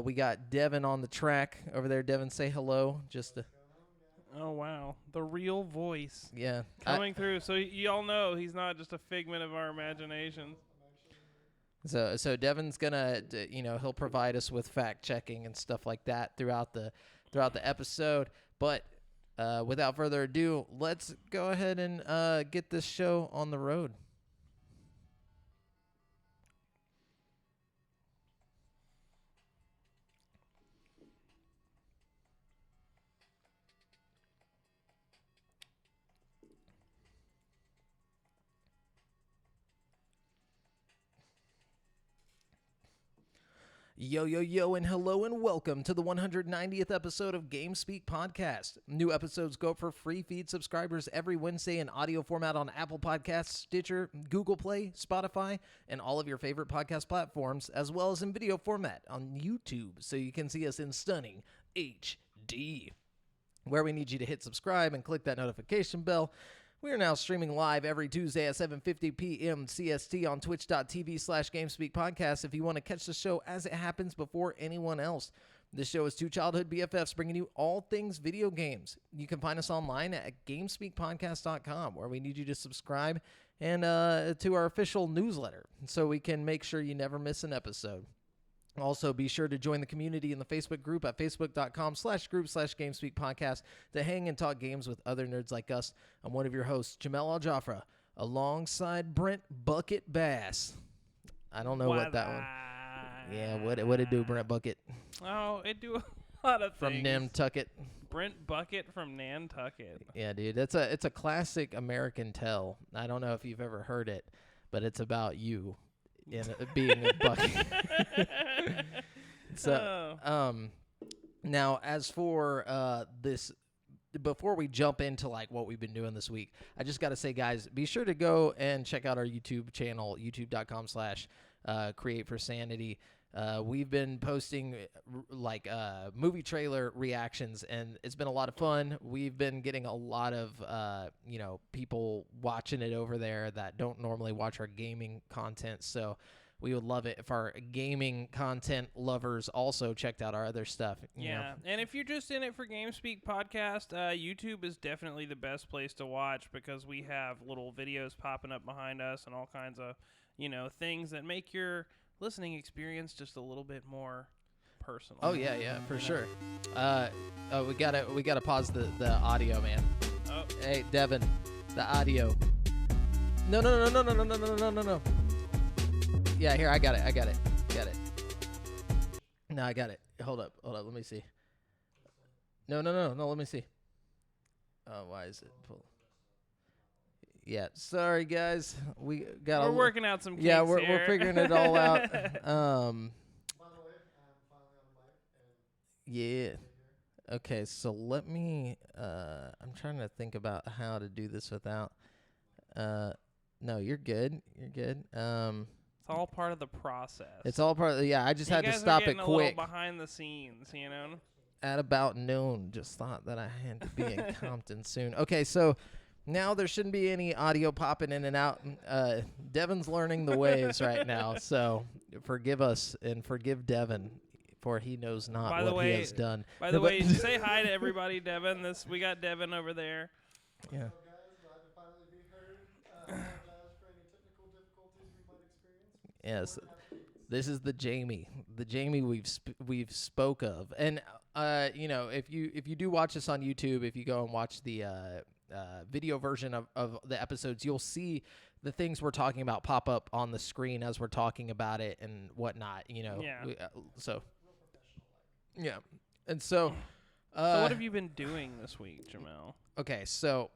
We got Devin on the track over there. Devin, say hello. Oh, wow. The real voice. Yeah. Coming through. So y'all know he's not just a figment of our imagination. So Devin's gonna, he'll provide us with fact checking and stuff like that throughout the episode. But without further ado, let's go ahead and get this show on the road. Yo, and hello and welcome to the 190th episode of GameSpeak Podcast. New episodes go up for free feed subscribers every Wednesday in audio format on Apple Podcasts, Stitcher, Google Play, Spotify, and all of your favorite podcast platforms, as well as in video format on YouTube, so you can see us in stunning HD, where we need you to hit subscribe and click that notification bell. We are now streaming live every Tuesday at 7:50 p.m. CST on twitch.tv/GameSpeakPodcast if you want to catch the show as it happens before anyone else. This show is two childhood BFFs bringing you all things video games. You can find us online at GameSpeakPodcast.com, where we need you to subscribe and to our official newsletter so we can make sure you never miss an episode. Also, be sure to join the community in the Facebook group at facebook.com/group/GameSpeakPodcast to hang and talk games with other nerds like us. I'm one of your hosts, JAMAL Al-Jafra, alongside Brent Bucket Bass. I don't know what that one. Yeah, what it do, Brent Bucket? Oh, it do a lot of from things. Nantucket. Brent Bucket from Nantucket. Yeah, dude, it's a classic American tell. I don't know if you've ever heard it, but it's about you. Being a bucket. Now as for this, before we jump into like what we've been doing this week, I just got to say, guys, be sure to go and check out our YouTube channel, youtube.com/create4sanity. We've been posting like movie trailer reactions, and it's been a lot of fun. We've been getting a lot of people watching it over there that don't normally watch our gaming content. So we would love it if our gaming content lovers also checked out our other stuff. Yeah, and if you're just in it for GameSpeak Podcast, YouTube is definitely the best place to watch because we have little videos popping up behind us and all kinds of things that make your listening experience just a little bit more personal. Oh yeah, for sure. We gotta pause the audio, man. Oh. Hey, Devin, the audio. No. Yeah, here I got it. No, I got it. Hold up. Let me see. No. Let me see. Oh, why is it pull? Yeah, sorry guys. We're working out some kinks here. we're figuring it all out. By the way, I'm finally on the mic. Yeah. Okay, so let me. I'm trying to think about how to do this without. No, you're good. It's all part of the process. It's all part of the, I just had to stop it quick. A little behind the scenes, At about noon, just thought that I had to be in Compton soon. Okay, so now there shouldn't be any audio popping in and out. Devin's learning the ways right now, so forgive us and forgive Devin, for he knows not what he has done. By the way, say hi to everybody, Devin. We got Devin over there. Yeah. Hello, guys. Glad to finally be heard. Apologize for any technical difficulties we might experience. Yes, this is the Jamie we've spoke of, and if you do watch this on YouTube, if you go and watch the video version of the episodes, you'll see the things we're talking about pop up on the screen as we're talking about it and whatnot. Yeah. Yeah, and so. So what have you been doing this week, JAMAL? Okay, so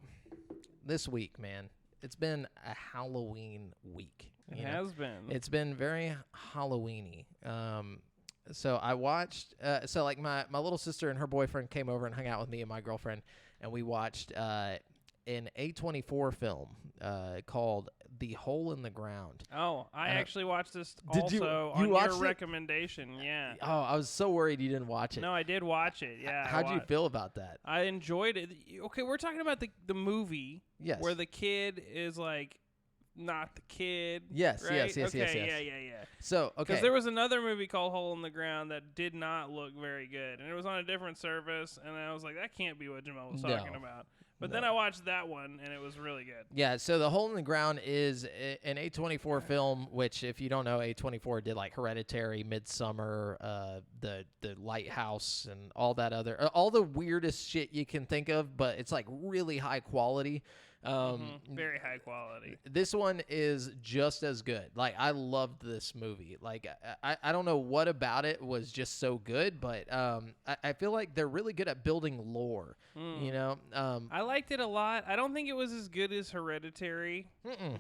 this week, man, it's been a Halloween week. It has been. It's been very Halloween-y. So I watched, my little sister and her boyfriend came over and hung out with me and my girlfriend, and we watched an A24 film called The Hole in the Ground. Oh, I actually watched this did you on watched your it? recommendation, yeah. Oh, I was so worried you didn't watch it. No, I did watch it, yeah. How'd you feel about that? I enjoyed it. Okay, we're talking about the movie Yes. where the kid is like not the kid. Yes, right? yes, yes, yes, Okay, yes. yeah. So, okay. Because there was another movie called Hole in the Ground that did not look very good, and it was on a different service, and I was like, that can't be what Jamal was talking about. But then I watched that one, and it was really good. Yeah, so The Hole in the Ground is an A24 film, which, if you don't know, A24 did like Hereditary, Midsummer, the Lighthouse, and all that other, all the weirdest shit you can think of, but it's like really high quality. Very high quality. This one is just as good. Like, I loved this movie. Like, I don't know what about it was just so good, but I feel like they're really good at building lore. You know, I liked it a lot. I don't think it was as good as Hereditary,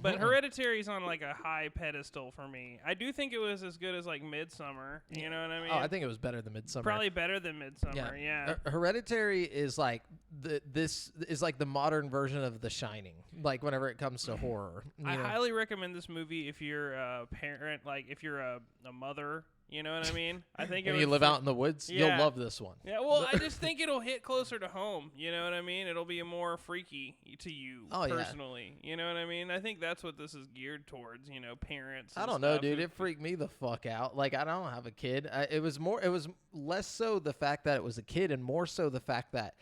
but Hereditary's on like a high pedestal for me. I do think it was as good as like Midsummer. You know what I mean? Oh, I think it was better than Midsummer. Probably better than Midsummer. Yeah. Hereditary is like this is like the modern version of The Shining. Like whenever it comes to horror, I highly recommend this movie if you're a parent, like if you're a mother. You know what I mean? I think if you live out in the woods, you'll love this one. Yeah, well, I just think it'll hit closer to home. You know what I mean? It'll be more freaky to you personally. You know what I mean? I think that's what this is geared towards. You know, parents. I don't know, dude. It freaked me the fuck out. Like, I don't have a kid. It was less so the fact that it was a kid, and more so the fact that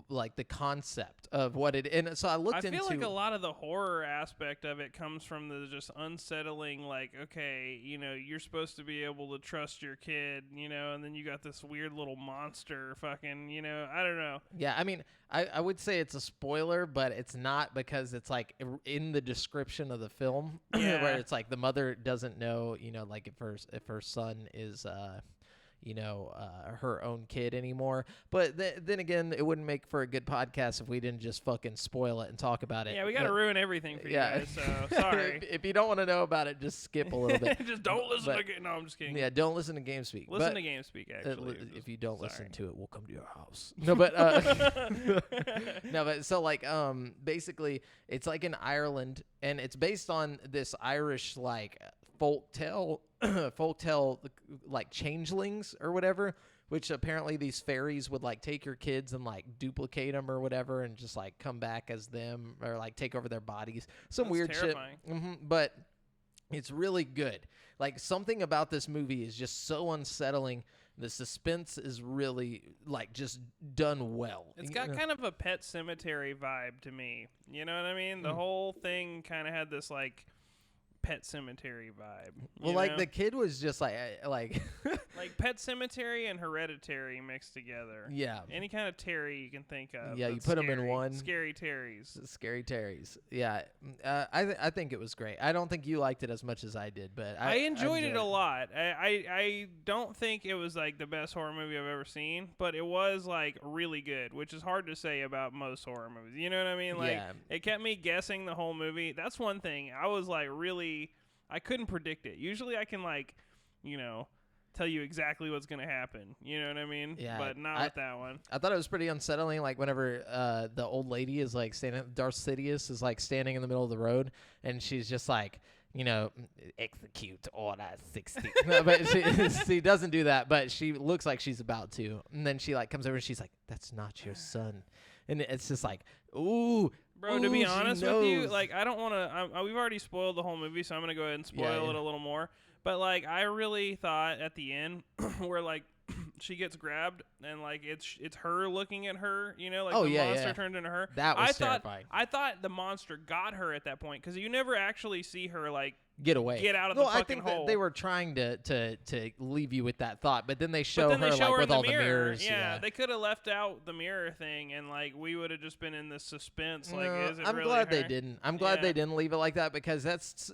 like the concept of what it. And so I looked into. I feel like a lot of the horror aspect of it comes from the just unsettling. Like, okay, you know, you're supposed to be able to trust your kid, you know, and then you got this weird little monster, fucking, you know, I don't know. Yeah, I mean, I would say it's a spoiler, but it's not, because it's like in the description of the film, where it's like the mother doesn't know, you know, like if her son is you know, her own kid anymore. But then again, it wouldn't make for a good podcast if we didn't just fucking spoil it and talk about it. Yeah, we got to ruin everything for you guys, so sorry. If you don't want to know about it, just skip a little bit. Just don't listen to it. No, I'm just kidding. Yeah, don't listen to GameSpeak. Listen to GameSpeak, actually. If you don't listen to it, we'll come to your house. No, but no, but so like basically it's like in Ireland, and it's based on this Irish like folktale like changelings or whatever, which apparently these fairies would like take your kids and like duplicate them or whatever, and just like come back as them, or like take over their bodies. Some weird terrifying shit. But it's really good. Like, something about this movie is just so unsettling. The suspense is really like just done well. It's got kind of a Pet Sematary vibe to me. You know what I mean? The whole thing kind of had this like Pet Sematary vibe. Well, like the kid was just like like Pet Sematary and Hereditary mixed together. Yeah. Any kind of Terry you can think of. Yeah, you put them in one. Scary Terrys. Scary Terrys. Yeah. I think it was great. I don't think you liked it as much as I did, but I enjoyed it a lot. I don't think it was like the best horror movie I've ever seen, but it was like really good, which is hard to say about most horror movies. You know what I mean? Like, it kept me guessing the whole movie. That's one thing. I was like I couldn't predict it. Usually I can like, you know, tell you exactly what's going to happen. You know what I mean? Yeah. But not with that one. I thought it was pretty unsettling. Like whenever the old lady is like standing, Darth Sidious is like standing in the middle of the road, and she's just like, you know, execute order 60. No, but she doesn't do that, but she looks like she's about to. And then she like comes over and she's like, that's not your son. And it's just like, ooh. Bro, to be honest with you, like, I don't want to. We've already spoiled the whole movie, so I'm going to go ahead and spoil it a little more. But, like, I really thought at the end where, like, she gets grabbed and, like, it's her looking at her, you know, like the monster turned into her. That was terrifying. I thought the monster got her at that point, because you never actually see her, like, get away, get out of the fucking I think hole. That they were trying to leave you with that thought, but then they show her like with all the mirrors. Yeah, they could have left out the mirror thing, and like we would have just been in this suspense. Like, is it I'm really glad her? they didn't. I'm glad they didn't leave it like that, because that's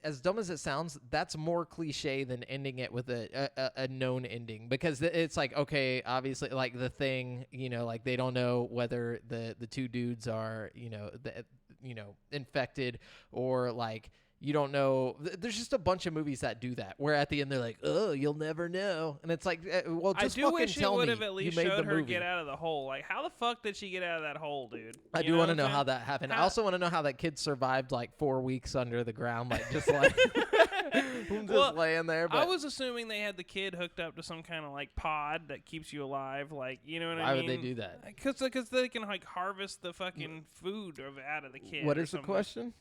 as dumb as it sounds, that's more cliche than ending it with a known ending, because it's like, okay, obviously, like the thing, you know, like they don't know whether the two dudes are, you know, infected, or like, you don't know. There's just a bunch of movies that do that, where at the end they're like, "Oh, you'll never know," and it's like, well, just I do fucking wish it tell would me have at you least made showed the her movie. get out of the hole. Like, how the fuck did she get out of that hole, dude? I You do want to what know I'm how saying? that happened. I How- also want to know how that kid survived like 4 weeks under the ground, like just like just Well, laying there. But I was assuming they had the kid hooked up to some kind of like pod that keeps you alive, like, you know what why I mean? would they do that? Because they can like harvest the fucking food out of the kid. What or is the something. question?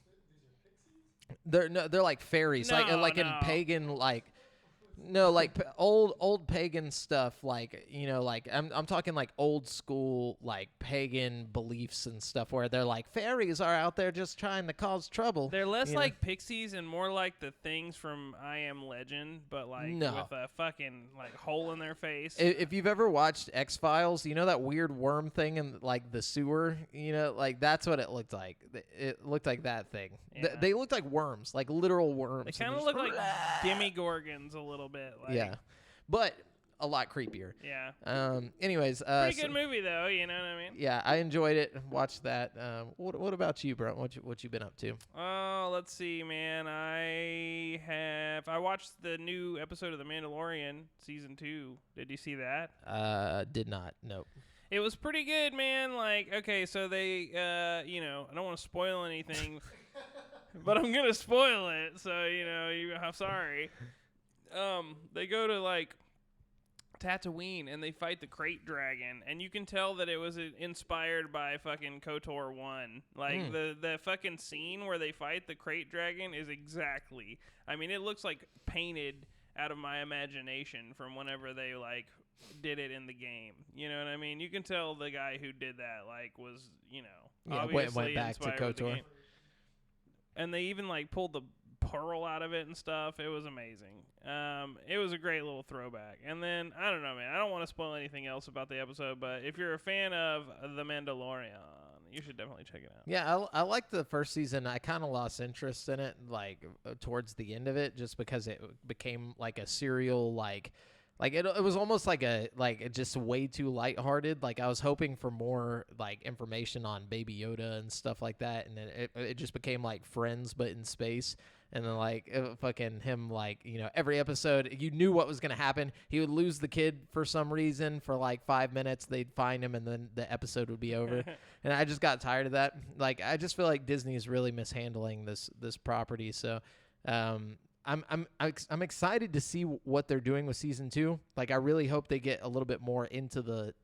They're like fairies, like No, in no. pagan like old pagan stuff, like like I'm talking like old school like pagan beliefs and stuff where they're like fairies are out there just trying to cause trouble. They're less you know? like pixies and more like the things from I Am Legend, but like No. with a fucking like hole in their face. If you've ever watched X-Files, you know that weird worm thing in like the sewer, like that's what it looked like. It looked like that thing. Yeah. They looked like worms, like literal worms. They and kind of just- look like demigorgons a little bit. Like, yeah, but a lot creepier. Yeah. Anyways, Pretty good movie though. You know what I mean? Yeah, I enjoyed it. Watched that. What about you, bro? What you been up to? Oh, let's see, man. I watched the new episode of The Mandalorian season 2. Did you see that? Did not. Nope. It was pretty good, man. Like, okay, so they, I don't want to spoil anything, but I'm gonna spoil it. So I'm sorry. They go to like Tatooine and they fight the Crate Dragon, and you can tell that it was inspired by fucking KOTOR 1. Like the fucking scene where they fight the Crate Dragon is exactly. I mean, it looks like painted out of my imagination from whenever they like did it in the game. You know what I mean? You can tell the guy who did that like was obviously went back to inspired with the KOTOR. game. And they even like pulled the pearl out of it and stuff. It was amazing. It was a great little throwback. And then I don't know, man. I don't want to spoil anything else about the episode, but if you're a fan of The Mandalorian, you should definitely check it out. Yeah, I liked the first season. I kind of lost interest in it, like towards the end of it, just because it became like a serial, like it was almost like just way too lighthearted. Like I was hoping for more like information on Baby Yoda and stuff like that, and then it just became like Friends but in space. And then like fucking him, like every episode you knew what was gonna happen. He would lose the kid for some reason for like 5 minutes. They'd find him, and then the episode would be over. And I just got tired of that. Like I just feel like Disney is really mishandling this property. So I'm excited to see what they're doing with season 2. Like I really hope they get a little bit more into the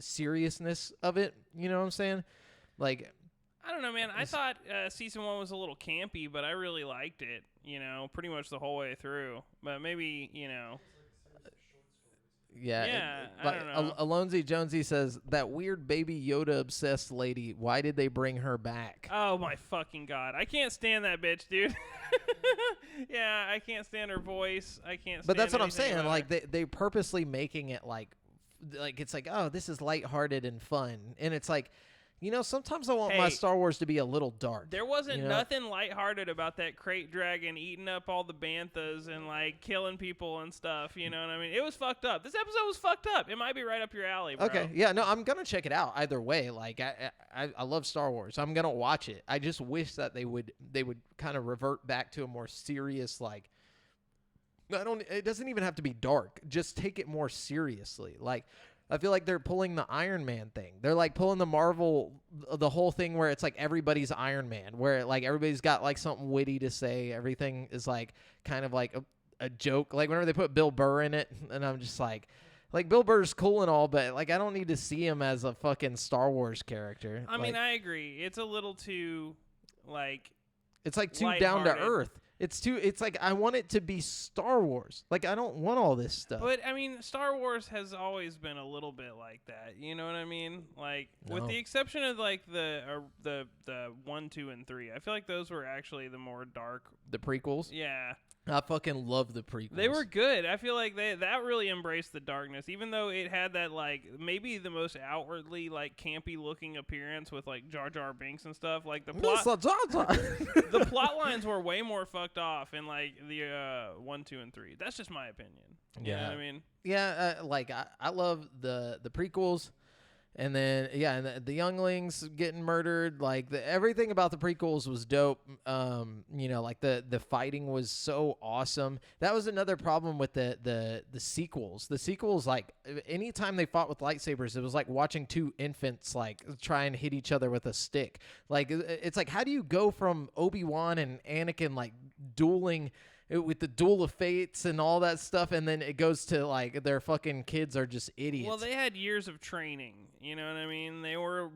seriousness of it. You know what I'm saying? Like. I don't know, man. I thought season 1 was a little campy, but I really liked it, pretty much the whole way through. But maybe, Yeah, I don't know. Alonzi Jonesy says, that weird Baby Yoda obsessed lady, why did they bring her back? Oh, my fucking God. I can't stand that bitch, dude. Yeah, I can't stand her voice. I can't stand But that's what I'm anything saying. about Like, her. they purposely making it like it's like, oh, this is lighthearted and fun. And it's like, sometimes I want my Hey, Star Wars to be a little dark. There wasn't nothing lighthearted about that Crate Dragon eating up all the banthas and, like, killing people and stuff. You know what I mean? It was fucked up. This episode was fucked up. It might be right up your alley, bro. Okay, yeah, no, I'm gonna check it out either way. Like, I love Star Wars. I'm gonna watch it. I just wish that they would kind of revert back to a more serious, like, it doesn't even have to be dark. Just take it more seriously. Like, I feel like they're pulling the Iron Man thing. They're like pulling the Marvel, the whole thing where it's like everybody's Iron Man, where like everybody's got like something witty to say. Everything is like kind of like a joke. Like whenever they put Bill Burr in it, and I'm just like Bill Burr's cool and all, but like I don't need to see him as a fucking Star Wars character. I mean, I agree. It's a little too, like, it's like too down to lighthearted. earth. It's like I want it to be Star Wars. Like I don't want all this stuff. But I mean, Star Wars has always been a little bit like that. You know what I mean? Like, with the exception of like the 1, 2, and 3, I feel like those were actually the more dark. The prequels. Yeah, I fucking love the prequels. they were good. I feel like that really embraced the darkness, even though it had that like maybe the most outwardly like campy looking appearance with like Jar Jar Binks and stuff. Like the plot, Mr. Jar Jar. the plot lines were way more fucked off in like the 1, 2, and 3. That's just my opinion. You know what I mean? Yeah, like I love the prequels. And then, and the younglings getting murdered. Like, everything about the prequels was dope. Like, the fighting was so awesome. That was another problem with the sequels. The sequels, like, anytime they fought with lightsabers, it was like watching two infants, like, try and hit each other with a stick. Like, it's like, how do you go from Obi-Wan and Anakin, like, dueling with the Duel of Fates and all that stuff, and then it goes to, like, their fucking kids are just idiots. Well, they had years of training. You know what I mean? They were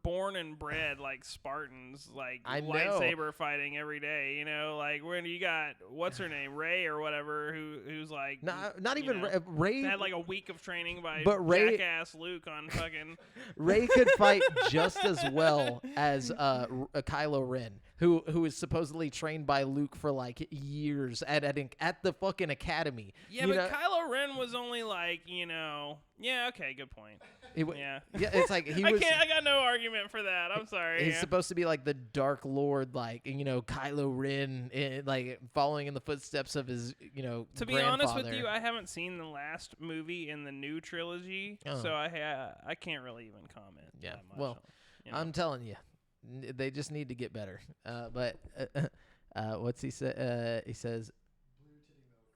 born and bred like Spartans, like lightsaber fighting every day. You know, like when you got what's her name, Rey or whatever, who's like not even Rey had like a week of training by jackass Luke on fucking. Rey could fight just as well as Kylo Ren, who is supposedly trained by Luke for like years at the fucking academy. Yeah, but Kylo Ren was only like, yeah, okay, good point. Yeah, it's like I got no argument for that. I'm sorry. He's supposed to be like the Dark Lord, like, Kylo Ren, like following in the footsteps of his, To be honest with you, I haven't seen the last movie in the new trilogy, so I can't really even comment. Yeah, that much well, I'm telling you, they just need to get better. But what's he say? He says,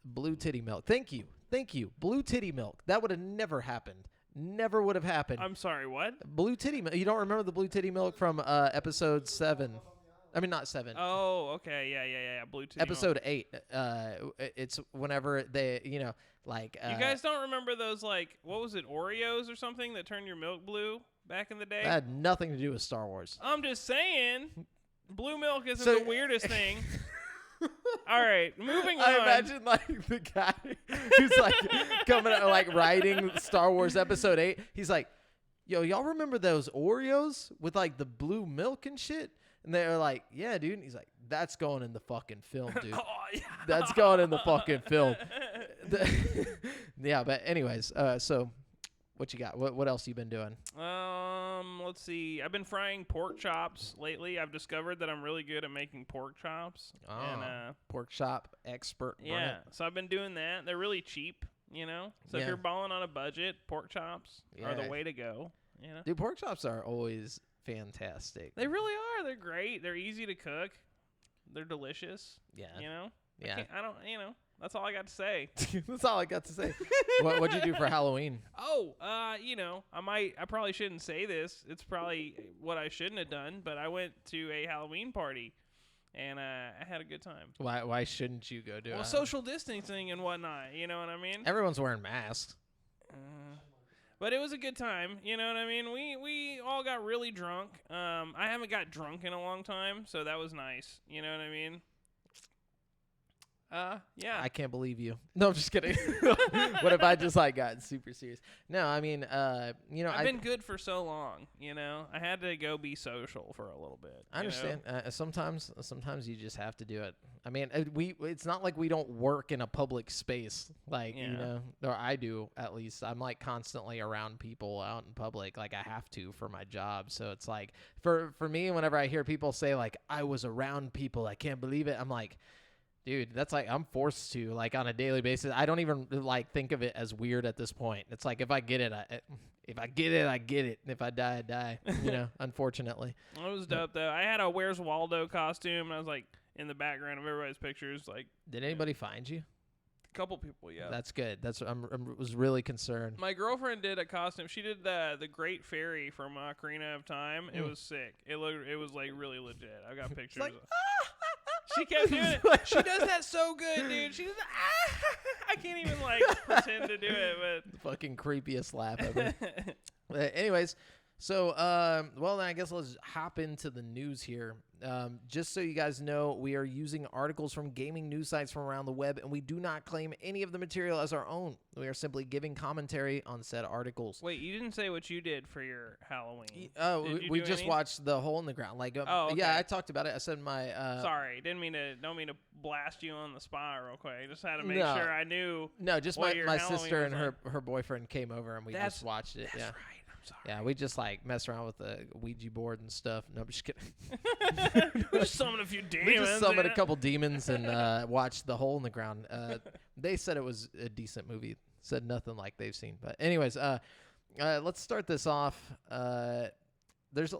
"Blue titty milk." Thank you. Blue titty milk. That would have never happened. Never would have happened. I'm sorry, what? Blue titty milk. You don't remember the blue titty milk from episode 7? I mean, not 7. Oh, okay. Yeah. Blue titty episode milk. 8. It's whenever they, like. You guys don't remember those, like, what was it, Oreos or something that turned your milk blue back in the day? That had nothing to do with Star Wars. I'm just saying, blue milk isn't the weirdest thing. All right, moving on. I imagine like the guy who's like coming out, like writing Star Wars Episode 8. He's like, "Yo, y'all remember those Oreos with like the blue milk and shit?" And they're like, "Yeah, dude." And he's like, "That's going in the fucking film, dude. Oh, yeah. That's going in the fucking film." Yeah, but anyways, so what you got? What else you been doing? Let's see. I've been frying pork chops lately. I've discovered that I'm really good at making pork chops. Oh, and, pork chop expert. Yeah, Brent. so I've been doing that. They're really cheap, So if you're balling on a budget, pork chops are the way to go. Dude, pork chops are always fantastic. They really are. They're great. They're easy to cook. They're delicious. Yeah. Yeah. I don't. That's all I got to say. That's all I got to say. What'd you do for Halloween? Oh, I probably shouldn't say this. It's probably what I shouldn't have done, but I went to a Halloween party, and I had a good time. Why shouldn't you go do it? Well, social distancing and whatnot, you know what I mean? Everyone's wearing masks. But it was a good time, you know what I mean? We all got really drunk. I haven't got drunk in a long time, so that was nice, you know what I mean? Yeah. I can't believe you. No, I'm just kidding. What if I just like got super serious? No, I mean, I've been good for so long, I had to go be social for a little bit. I understand. Sometimes you just have to do it. I mean, it's not like we don't work in a public space, like or I do at least. I'm like constantly around people out in public, like I have to for my job. So it's like for me, whenever I hear people say like I was around people, I can't believe it. I'm like, dude, that's like I'm forced to like on a daily basis. I don't even like think of it as weird at this point. It's like if I get it, I get it. And if I die, I die. Unfortunately. It was dope though. I had a Where's Waldo costume. And I was like in the background of everybody's pictures. Like, did anybody find you? A couple people, yeah. That's good. I was really concerned. My girlfriend did a costume. She did the Great Fairy from Ocarina of Time. It was sick. It was like really legit. I got pictures. Like, she kept doing it. She does that so good, dude. She does I can't even like pretend to do it, but the fucking creepiest laugh ever. Anyways, so well then I guess let's hop into the news here. Just so you guys know, we are using articles from gaming news sites from around the web, and we do not claim any of the material as our own. We are simply giving commentary on said articles. Wait, you didn't say what you did for your Halloween. We just watched The Hole in the Ground. Like, okay. Yeah, I talked about it. I said my. Sorry, don't mean to blast you on the spot real quick. I just had to make sure I knew. No, just my sister and like. her boyfriend came over and we just watched it. That's yeah. right. Sorry. Yeah, we just like mess around with the Ouija board and stuff. No, I'm just kidding. We just summoned a few demons. We just summoned a couple demons and watched The Hole in the Ground. They said it was a decent movie. Said nothing like they've seen. But anyways, let's start this off. There's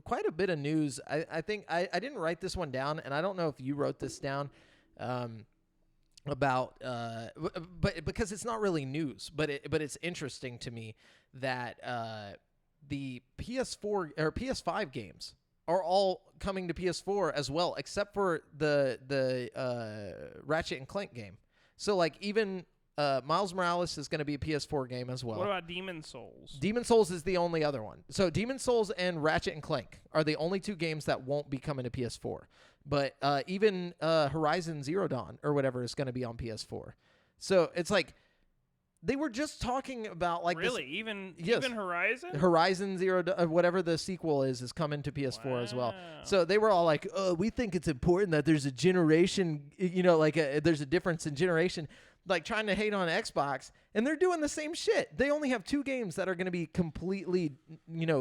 quite a bit of news. I think I didn't write this one down, and I don't know if you wrote this down about but because it's not really news, but it's interesting to me that the PS4 or PS5 games are all coming to PS4 as well, except for the Ratchet and Clank game. So like even Miles Morales is going to be a PS4 game as well. What about Demon Souls? Demon Souls is the only other one. So Demon Souls and Ratchet and Clank are the only two games that won't be coming to PS4. But even Horizon Zero Dawn or whatever is going to be on PS4. So it's like they were just talking about like really this, even yes, even Horizon? Horizon Zero Dawn, whatever the sequel is coming to PS4 as well. Wow. So they were all like, "Oh, we think it's important that there's a generation, there's a difference in generation." Like trying to hate on Xbox, and they're doing the same shit. They only have two games that are going to be completely,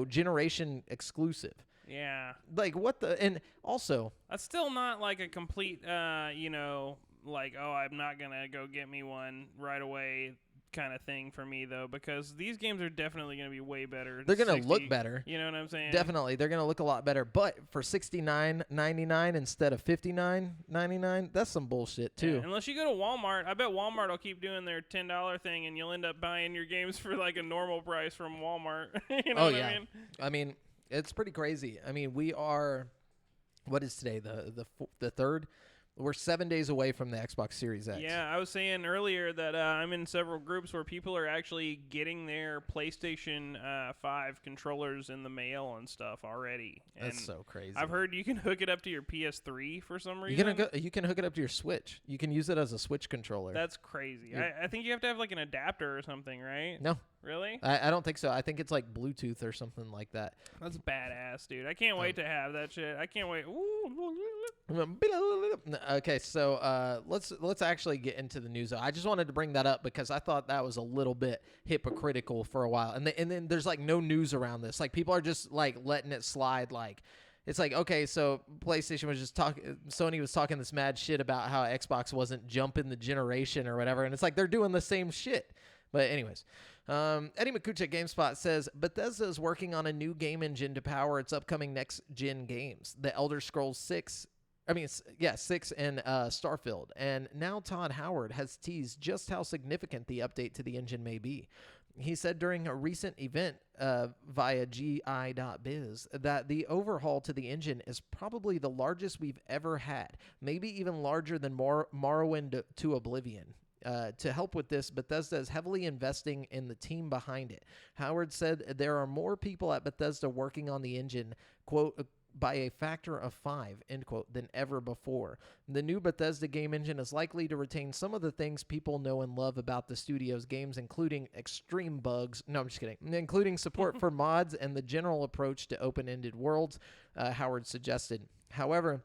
generation exclusive. Yeah. Like what the, and also That's still not like a complete, like, oh, I'm not going to go get me one right away kind of thing for me, though, because these games are definitely going to be way better. they're going to look better. You know what I'm saying? Definitely. They're going to look a lot better. But for $69.99 instead of $59.99, that's some bullshit, too. Yeah, unless you go to Walmart. I bet Walmart will keep doing their $10 thing, and you'll end up buying your games for like a normal price from Walmart. You know what I mean? I mean, it's pretty crazy. I mean, we are, what is today? The 3rd? We're 7 days away from the Xbox Series X. Yeah, I was saying earlier that I'm in several groups where people are actually getting their PlayStation 5 controllers in the mail and stuff already. And That's so crazy. I've heard you can hook it up to your PS3 for some reason. You can hook it up to your Switch. You can use it as a Switch controller. That's crazy. Yeah. I think you have to have like an adapter or something, right? No. Really? I don't think so. I think it's like Bluetooth or something like that. That's badass, dude. I can't wait to have that shit. I can't wait. Okay, so let's actually get into the news. I just wanted to bring that up because I thought that was a little bit hypocritical for a while, and then there's like no news around this. Like people are just like letting it slide. Like it's like, okay, so PlayStation was just talking, Sony was talking this mad shit about how Xbox wasn't jumping the generation or whatever, and it's like they're doing the same shit. But anyways, Eddie Makucha at GameSpot says Bethesda is working on a new game engine to power its upcoming next-gen games, The Elder Scrolls 6 and Starfield. And now Todd Howard has teased just how significant the update to the engine may be. He said during a recent event via GI.biz that the overhaul to the engine is probably the largest we've ever had, maybe even larger than Morrowind to Oblivion. To help with this, Bethesda is heavily investing in the team behind it. Howard said there are more people at Bethesda working on the engine, quote, by a factor of 5, end quote, than ever before. The new Bethesda game engine is likely to retain some of the things people know and love about the studio's games, including extreme bugs. No, I'm just kidding. Including support for mods and the general approach to open-ended worlds, Howard suggested. However,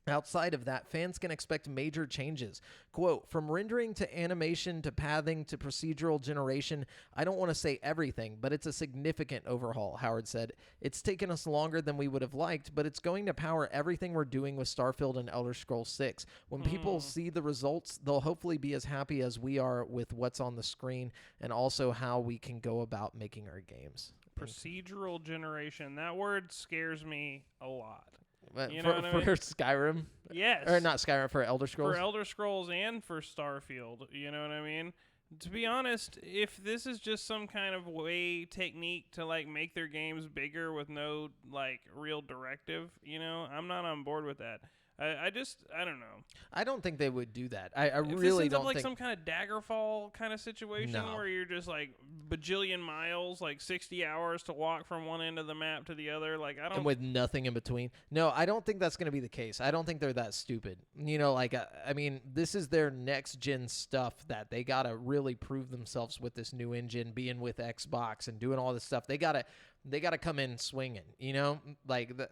outside of that, fans can expect major changes. Quote, from rendering to animation to pathing to procedural generation, I don't want to say everything, but it's a significant overhaul, Howard said. It's taken us longer than we would have liked, but it's going to power everything we're doing with Starfield and Elder Scrolls 6. When people see the results, they'll hopefully be as happy as we are with what's on the screen and also how we can go about making our games. Procedural generation. That word scares me a lot. You for know what I mean? Skyrim? Yes. Or not Skyrim, for Elder Scrolls? For Elder Scrolls and for Starfield. You know what I mean? To be honest, if this is just some kind of technique to like make their games bigger with no like real directive, I'm not on board with that. I don't know. I don't think they would do that. I if really this don't like think. Some kind of Daggerfall kind of situation where you're just like bajillion miles, like 60 hours to walk from one end of the map to the other. Like I don't. And with nothing in between. No, I don't think that's going to be the case. I don't think they're that stupid. I mean, this is their next gen stuff that they got to really prove themselves with this new engine, being with Xbox and doing all this stuff. They got to come in swinging,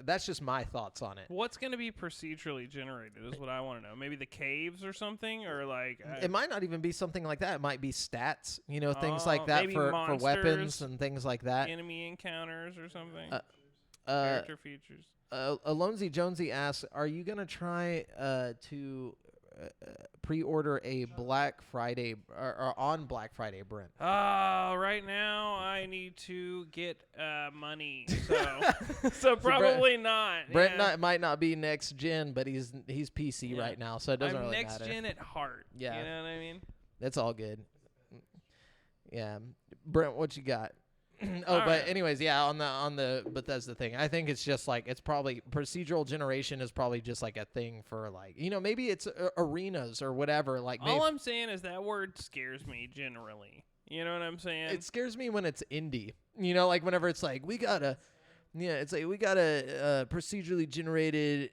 that's just my thoughts on it. What's going to be procedurally generated is what I want to know. Maybe the caves or something, or like it might not even be something like that. It might be stats, things like that for weapons and things like that. Enemy encounters or something. Character features. Alonzi Jonesy asks, are you going to try pre-order a Black Friday or on Black Friday, Brent? Right now I need to get money, so probably not. Brent yeah. might not be next gen, but he's PC right now, so it doesn't I'm really next matter. gen at heart. Yeah. You know what I mean? That's all good. Yeah, Brent, what you got? All But right. anyways, yeah, on the Bethesda thing, I think it's just like it's probably procedural generation is probably just like a thing for like maybe it's arenas or whatever. Like All I'm saying is that word scares me generally. You know what I'm saying? it scares me when it's indie. Like whenever it's like we got a procedurally generated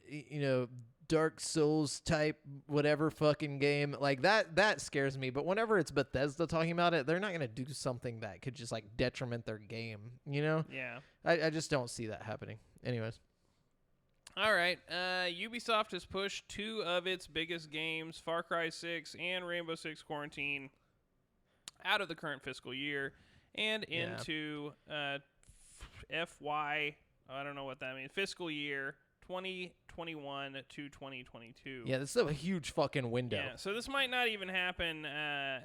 Dark Souls type whatever fucking game like that scares me. But whenever it's Bethesda talking about it, they're not gonna do something that could just like detriment their game. Yeah. I just don't see that happening. Anyways, All right. Ubisoft has pushed 2 of its biggest games, Far Cry 6 and Rainbow Six Quarantine, out of the current fiscal year and into FY. I don't know what that means. Fiscal year 2021 to 2022. yeah, this is a huge fucking window. Yeah, so this might not even happen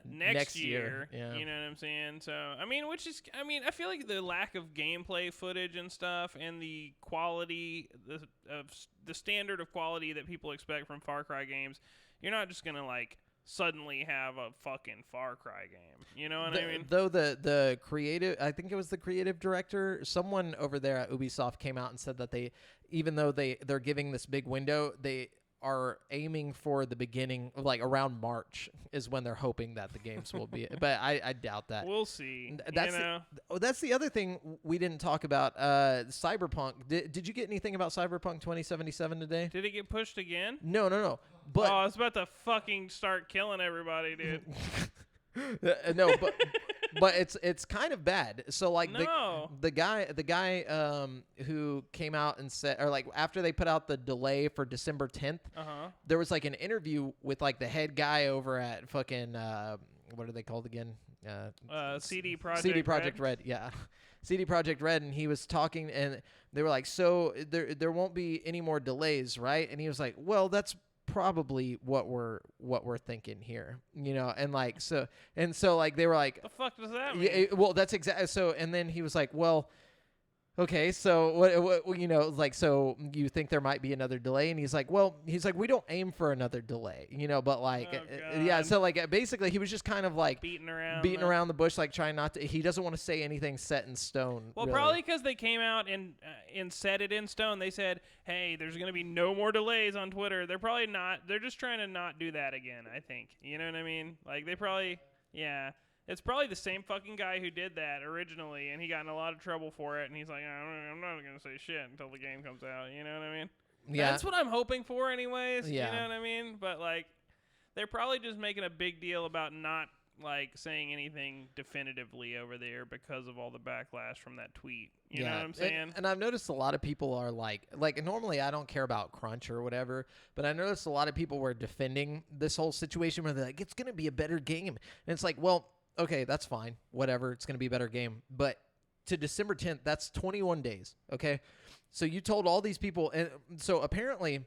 next year. Yeah. You know what I'm saying? So, I feel like the lack of gameplay footage and stuff and the quality, the standard of quality that people expect from Far Cry games, you're not just going to, like, suddenly have a fucking Far Cry game. You know what I mean? Though the creative, I think it was the creative director, someone over there at Ubisoft came out and said that even though they're giving this big window, they are aiming for the beginning, like around March is when they're hoping that the games will be. But I doubt that. We'll see. That's the other thing we didn't talk about. Cyberpunk. Did you get anything about Cyberpunk 2077 today? Did it get pushed again? No. But I was about to fucking start killing everybody, dude. no, but it's kind of bad. So like No. the guy who came out and said, or like after they put out the delay for December 10th, there was like an interview with like the head guy over at fucking what are they called again? CD Projekt CD Projekt Red, yeah. CD Projekt Red, and he was talking, and they were like, so there won't be any more delays, right? And he was like, well, that's probably what we're thinking here, and like so like they were like, the fuck does that mean? yeah, well, that's exactly so. And then he was like, well, okay, so what like, so you think there might be another delay? And he's like, we don't aim for another delay, but like, yeah. So like, basically, he was just kind of like beating around the bush, like trying not to. He doesn't want to say anything set in stone. Well, really. Probably because they came out and set it in stone. They said, hey, there's going to be no more delays on Twitter. They're probably not. They're just trying to not do that again, I think. You know what I mean? Like, they probably, yeah. It's probably the same fucking guy who did that originally, and he got in a lot of trouble for it, and he's like, I'm not going to say shit until the game comes out. You know what I mean? Yeah. That's what I'm hoping for anyways. Yeah. You know what I mean? But, like, they're probably just making a big deal about not, like, saying anything definitively over there because of all the backlash from that tweet. You know what I'm saying? And I've noticed a lot of people are like normally I don't care about crunch or whatever, but I noticed a lot of people were defending this whole situation where they're like, it's going to be a better game. And it's like, well, okay, that's fine. Whatever. It's going to be a better game. But to December 10th, that's 21 days. Okay. So you told all these people. And so apparently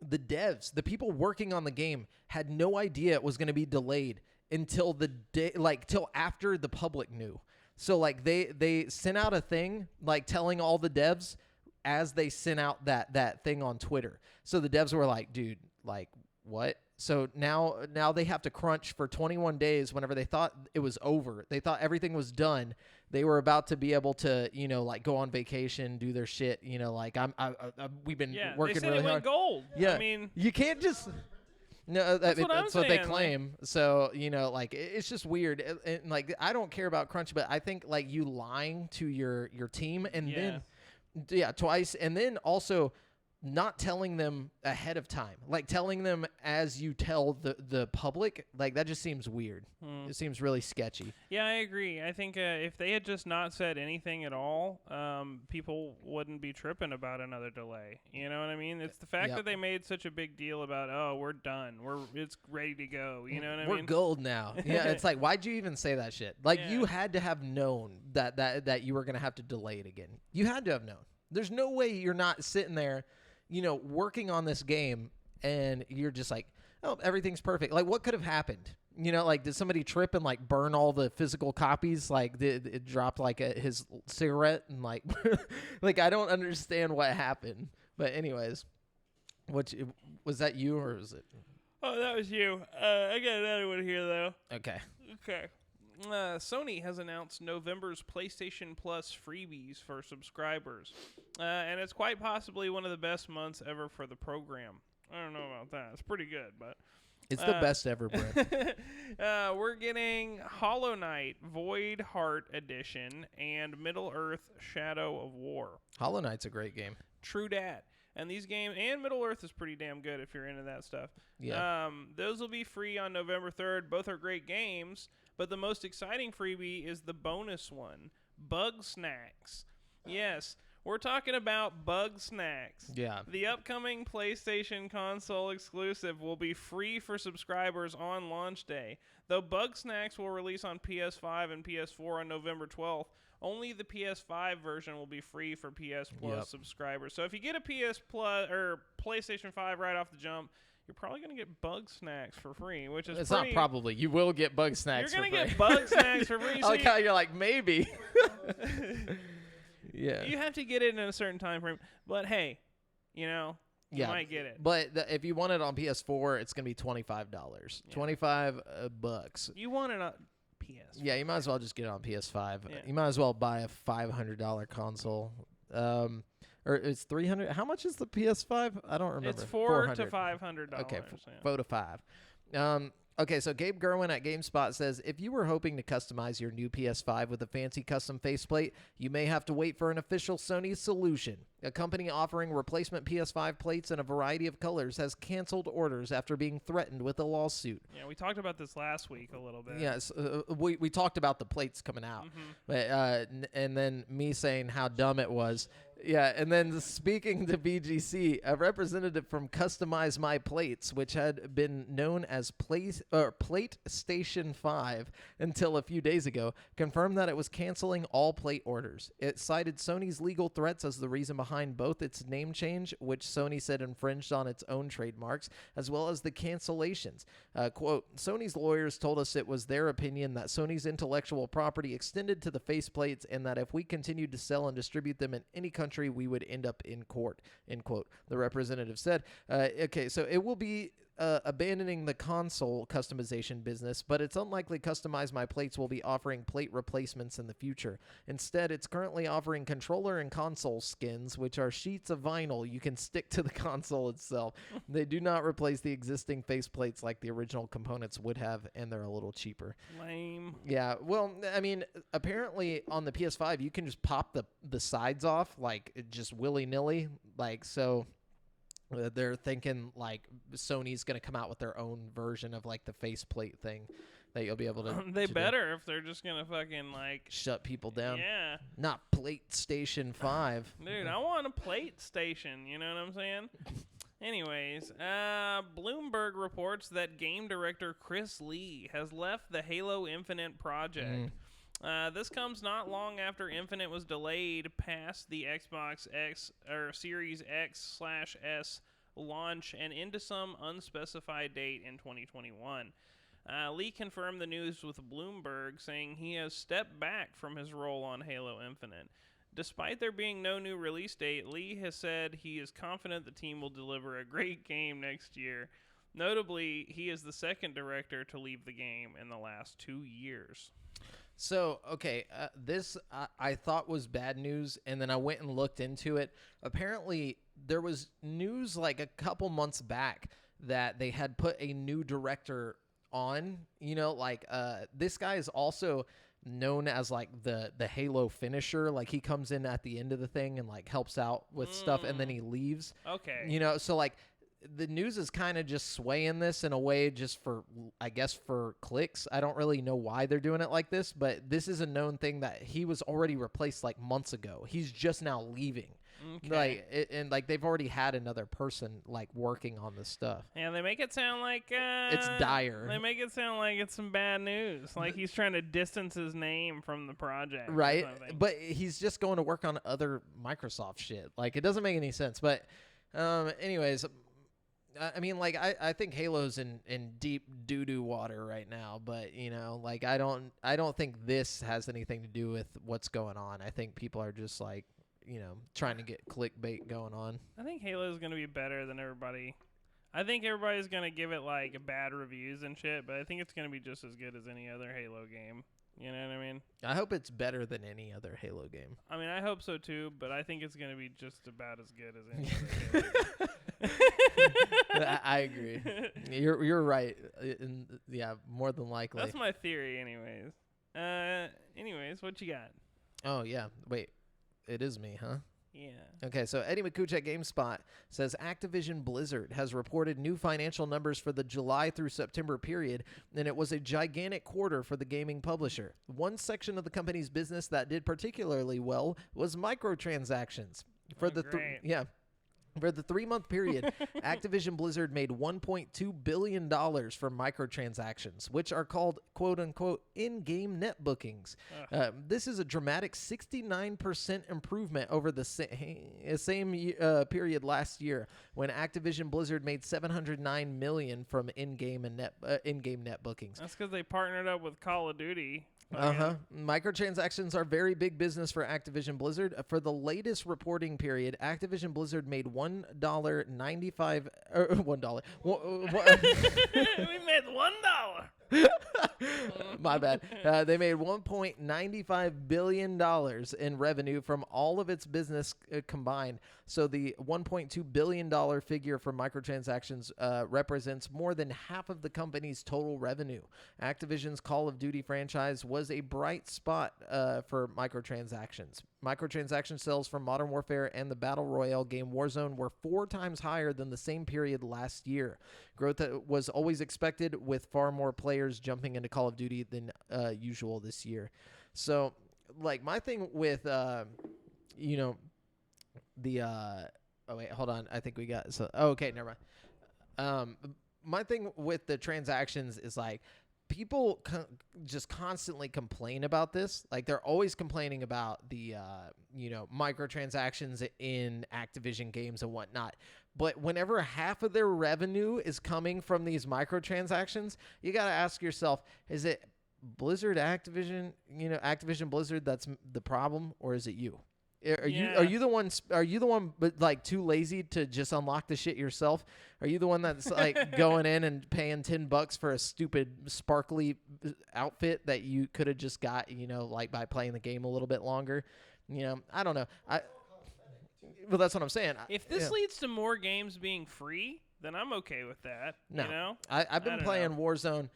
the devs, the people working on the game, had no idea it was going to be delayed until the day, like till after the public knew. So like they sent out a thing like telling all the devs as they sent out that thing on Twitter. So the devs were like, dude, like what? So now they have to crunch for 21 days whenever they thought it was over. They thought everything was done. They were about to be able to, like go on vacation, do their shit, like we've been working really hard. They said it went gold. Yeah. I mean, you can't just that's what they claim. Like, so, like it's just weird. And like I don't care about crunch, but I think like you lying to your team and then twice, and then also not telling them ahead of time, like telling them as you tell the public, like that just seems weird. It seems really sketchy. Yeah, I agree. I think if they had just not said anything at all, people wouldn't be tripping about another delay. You know what I mean? It's the fact that they made such a big deal about, oh, we're done, it's ready to go. You know what I mean? We're gold now. Yeah, it's like, why'd you even say that shit? Like you had to have known that you were gonna have to delay it again. You had to have known. There's no way you're not sitting there, working on this game, and you're just like, oh, everything's perfect. Like, what could have happened? You know, like, did somebody trip and like burn all the physical copies? Like, did it dropped like his cigarette and like, like, I don't understand what happened. But anyways, was that you or was it? Oh, that was you. I got another one here though. Okay. Okay. Sony has announced November's PlayStation Plus freebies for subscribers, and it's quite possibly one of the best months ever for the program. I don't know about that. It's pretty good, but It's the best ever, Brent. we're getting Hollow Knight Void Heart Edition and Middle Earth Shadow of War. Hollow Knight's a great game. True dat. And these games, and Middle Earth is pretty damn good if you're into that stuff. Yeah. Those will be free on November 3rd. Both are great games, but the most exciting freebie is the bonus one, Bug Snacks. Yes, we're talking about Bug Snacks. Yeah. The upcoming PlayStation console exclusive will be free for subscribers on launch day. Though Bug Snacks will release on PS5 and PS4 on November 12th, only the PS5 version will be free for PS Plus subscribers. So if you get a PS Plus or PlayStation 5 right off the jump, you're probably going to get Bug Snacks for free, which is It's pretty... not probably. You will get Bug Snacks You're for going to free. get Bug Snacks for free. I So like how you're like, maybe. Yeah. you have to get it in a certain time frame. But hey, you know, you might get it. But if you want it on PS4, it's going to be $25. Yeah. 25 bucks. You want it on PS. Yeah, you might as well just get it on PS5. Yeah. You might as well buy a $500 console. Or it's $300. How much is the PS5? I don't remember. It's $400 to $500. Okay, yeah. 4 to 5. Okay, so Gabe Gerwin at GameSpot says, if you were hoping to customize your new PS5 with a fancy custom faceplate, you may have to wait for an official Sony solution. A company offering replacement PS5 plates in a variety of colors has canceled orders after being threatened with a lawsuit. Yeah, we talked about this last week a little bit. Yes, we talked about the plates coming out, but and then me saying how dumb it was. Yeah, and then speaking to BGC, a representative from Customize My Plates, which had been known as Plate Station 5 until a few days ago, confirmed that it was canceling all plate orders. It cited Sony's legal threats as the reason behind both its name change, which Sony said infringed on its own trademarks, as well as the cancellations. Quote, Sony's lawyers told us it was their opinion that Sony's intellectual property extended to the faceplates and that if we continued to sell and distribute them in any country, we would end up in court, end quote, the representative said. Okay, so it will be abandoning the console customization business, but it's unlikely Customize My Plates will be offering plate replacements in the future. Instead, it's currently offering controller and console skins, which are sheets of vinyl you can stick to the console itself. They do not replace the existing faceplates like the original components would have, and they're a little cheaper. Lame. Yeah, well, I mean, apparently on the PS5, you can just pop the sides off, like, just willy-nilly, like, so... they're thinking like Sony's going to come out with their own version of like the faceplate thing that you'll be able to. They better if they're just going to fucking like shut people down. Yeah. Not Plate Station 5. Dude, I want a plate station. You know what I'm saying? Anyways, Bloomberg reports that game director Chris Lee has left the Halo Infinite project. This comes not long after Infinite was delayed past the Xbox X or Series X/S launch and into some unspecified date in 2021. Lee confirmed the news with Bloomberg, saying he has stepped back from his role on Halo Infinite. Despite there being no new release date, Lee has said he is confident the team will deliver a great game next year. Notably, he is the second director to leave the game in the last 2 years. So, okay, this I thought was bad news, and then I went and looked into it. Apparently, there was news like a couple months back that they had put a new director on. You know, like this guy is also known as like the Halo finisher. Like he comes in at the end of the thing and like helps out with stuff, and then he leaves. Okay. You know, so like the news is kind of just swaying this in a way just for, I guess, for clicks. I don't really know why they're doing it like this, but this is a known thing that he was already replaced like months ago. He's just now leaving. Okay. Like they've already had another person like working on this stuff. Yeah, they make it sound like it's dire. They make it sound like it's some bad news, like he's trying to distance his name from the project, right? But he's just going to work on other Microsoft shit. Like it doesn't make any sense. But anyways, I mean, like, I think Halo's in deep doo-doo water right now, but, you know, like, I don't think this has anything to do with what's going on. I think people are just, like, you know, trying to get clickbait going on. I think Halo is going to be better than everybody. I think everybody's going to give it, like, bad reviews and shit, but I think it's going to be just as good as any other Halo game. You know what I mean? I hope it's better than any other Halo game. I mean, I hope so too, but I think it's going to be just about as good as any other Halo game. I agree. You're right. Yeah, more than likely. That's my theory, anyways. Anyways, what you got? Oh, yeah. Wait. It is me, huh? Yeah. Okay, so Eddie McCooch at GameSpot says Activision Blizzard has reported new financial numbers for the July through September period, and it was a gigantic quarter for the gaming publisher. One section of the company's business that did particularly well was microtransactions. For For the 3-month period, Activision Blizzard made $1.2 billion for microtransactions, which are called, quote-unquote, in-game net bookings. This is a dramatic 69% improvement over the same period last year, when Activision Blizzard made $709 million from in-game net bookings. That's because they partnered up with Call of Duty. Microtransactions are very big business for Activision Blizzard. For the latest reporting period, Activision Blizzard made $1.95 $1. We made $1. My bad. They made $1.95 billion in revenue from all of its business combined. So the $1.2 billion figure for microtransactions represents more than half of the company's total revenue. Activision's Call of Duty franchise was a bright spot for microtransactions. Microtransaction sales from Modern Warfare and the Battle Royale game Warzone were 4 times higher than the same period last year. Growth was always expected, with far more players jumping into Call of Duty than usual this year. So, like, my thing with, you know, the oh wait, hold on, I think we got okay, never mind. My thing with the transactions is, like, people just constantly complain about this. Like, they're always complaining about the you know, microtransactions in Activision games and whatnot. But whenever half of their revenue is coming from these microtransactions, you got to ask yourself, is it Blizzard, Activision, you know, Activision Blizzard that's the problem, or is it you? Are you the one but, like, too lazy to just unlock the shit yourself? Are you the one that's like going in and paying $10 for a stupid sparkly outfit that you could have just got, you know, like, by playing the game a little bit longer? You know, I don't know. Well, that's what I'm saying. If this leads to more games being free, then I'm okay with that. No, you know, I've been playing Warzone